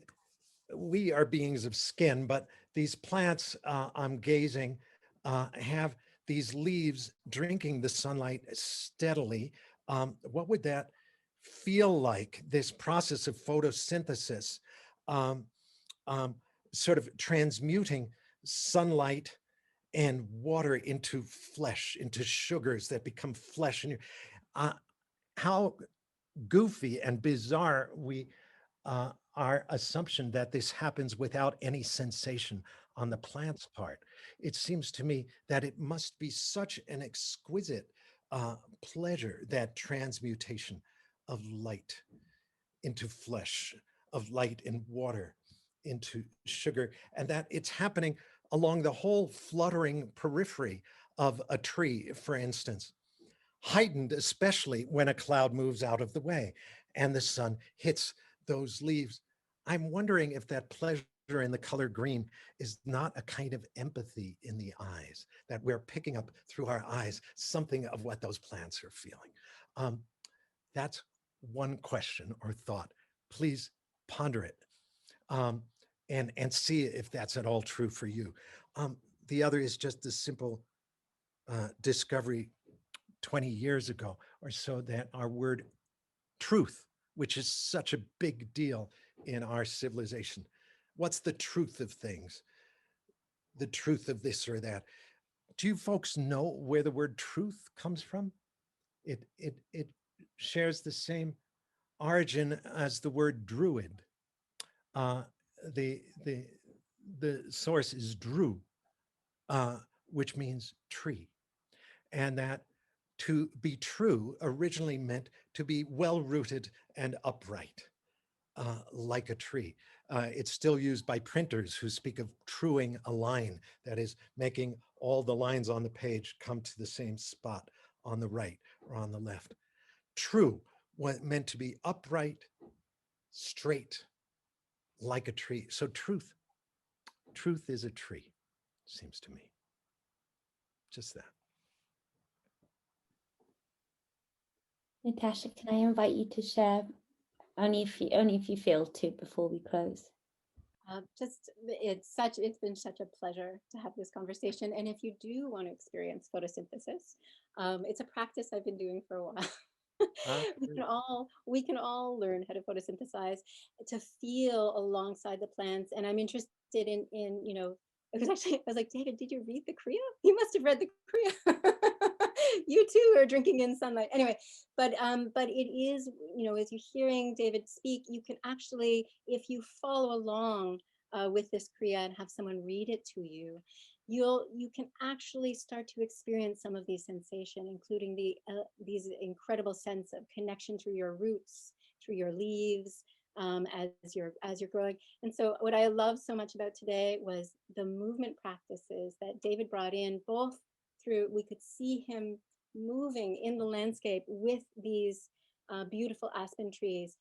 we are beings of skin, but these plants I'm gazing have these leaves drinking the sunlight steadily. What would that feel like, this process of photosynthesis, um, sort of transmuting sunlight and water into flesh, into sugars that become flesh? And how goofy and bizarre our assumption that this happens without any sensation on the plant's part. It seems to me that it must be such an exquisite pleasure, that transmutation of light into flesh, of light and water into sugar, and that it's happening along the whole fluttering periphery of a tree, for instance, heightened especially when a cloud moves out of the way and the sun hits those leaves. I'm wondering if that pleasure in the color green is not a kind of empathy in the eyes, that we're picking up through our eyes something of what those plants are feeling. That's one question or thought. Please ponder it and see if that's at all true for you. The other is just the simple discovery 20 years ago or so that our word truth, which is such a big deal in our civilization, what's the truth of things? The truth of this or that. Do you folks know where the word truth comes from? It shares the same origin as the word druid. The source is dru, which means tree, and that to be true originally meant to be well-rooted and upright, like a tree. It's still used by printers who speak of truing a line, that is, making all the lines on the page come to the same spot on the right or on the left. True, what meant to be upright, straight, like a tree. So truth is a tree, seems to me. Just that. Natasha, can I invite you to share, only if you feel to, before we close? It's been such a pleasure to have this conversation. And if you do want to experience photosynthesis, it's a practice I've been doing for a while. we can all learn how to photosynthesize, to feel alongside the plants. And I'm interested in it was actually, I was like, David, did you read the Kriya? You must have read the Kriya. You too are drinking in sunlight. Anyway, but it is, as you're hearing David speak, you can actually, if you follow along with this Kriya and have someone read it to you, you can actually start to experience some of these sensations, including these incredible sense of connection through your roots, through your leaves, as you're growing. And so what I love so much about today was the movement practices that David brought in, both through, we could see him moving in the landscape with these beautiful aspen trees.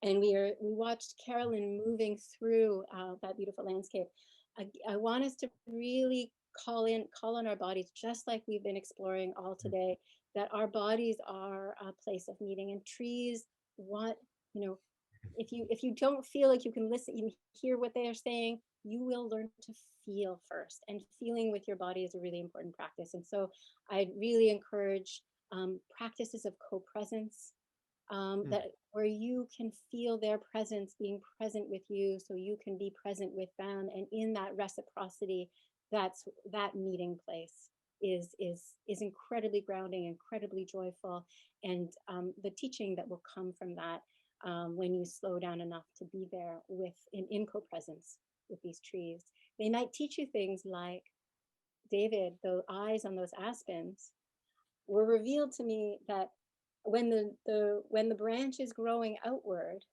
And we watched Carolyn moving through that beautiful landscape. I want us to really call on our bodies, just like we've been exploring all today, that our bodies are a place of meeting. And trees want, if you don't feel like you can listen, you hear what they are saying, you will learn to feel first. And feeling with your body is a really important practice. And so I'd really encourage practices of co-presence, that where you can feel their presence being present with you, so you can be present with them. And in that reciprocity, that meeting place is incredibly grounding, incredibly joyful. And the teaching that will come from that, when you slow down enough to be there in co-presence with these trees. They might teach you things like, David, the eyes on those aspens were revealed to me that when the branch is growing outward,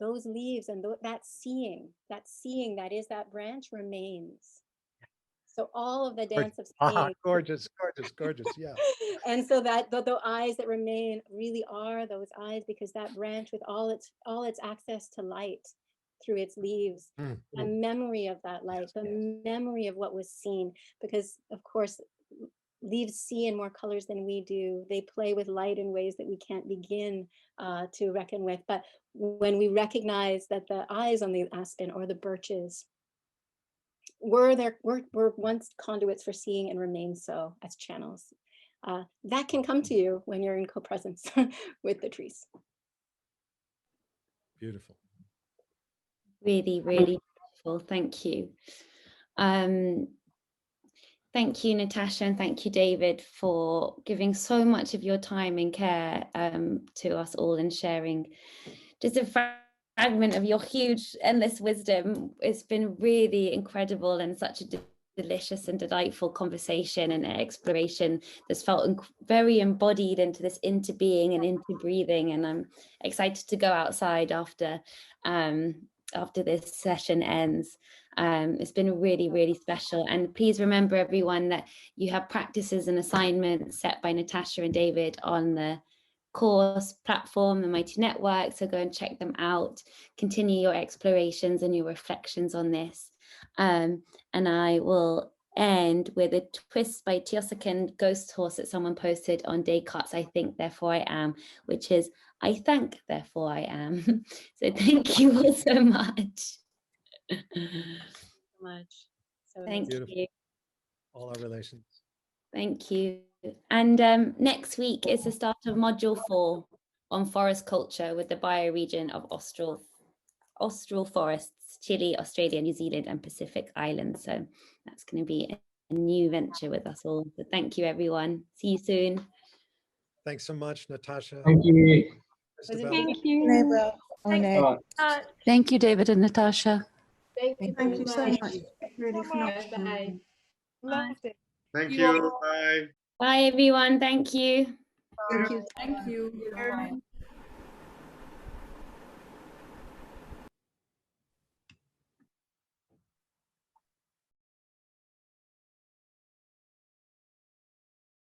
those leaves and that seeing that is that branch remains. So all of the dance of seeing. Gorgeous, yeah. And so that the eyes that remain really are those eyes, because that branch, with all its access to light through its leaves, the memory of that light, the memory of what was seen, because of course leaves see in more colors than we do. They play with light in ways that we can't begin to reckon with. But when we recognize that the eyes on the aspen or the birches were once conduits for seeing and remain so as channels, that can come to you when you're in co-presence with the trees. Beautiful. Really, really beautiful. Thank you. Thank you, Natasha, and thank you, David, for giving so much of your time and care to us all and sharing just a fragment of your huge, endless wisdom. It's been really incredible and such a delicious and delightful conversation and exploration that's felt very embodied into this into being and into breathing. And I'm excited to go outside after this session ends. It's been really, really special. And please remember, everyone, that you have practices and assignments set by Natasha and David on the course platform, the Mighty Network. So go and check them out. Continue your explorations and your reflections on this. And I will end with a twist by Teoscan Ghost Horse that someone posted on Descartes' I Think, Therefore I Am, which is I thank, therefore I am. So thank you all so much. Thank you. All our relations. Thank you. And next week is the start of Module 4 on forest culture with the bioregion of Austral forests, Chile, Australia, New Zealand, and Pacific Islands. So that's going to be a new venture with us all. So thank you, everyone. See you soon. Thanks so much, Natasha. Thank you. Thank you. Thank you, David and Natasha. Thank you so much. Really phenomenal. Bye. Loved it. Thank you. Bye. Bye, everyone. Thank you. Thank you. Thank you.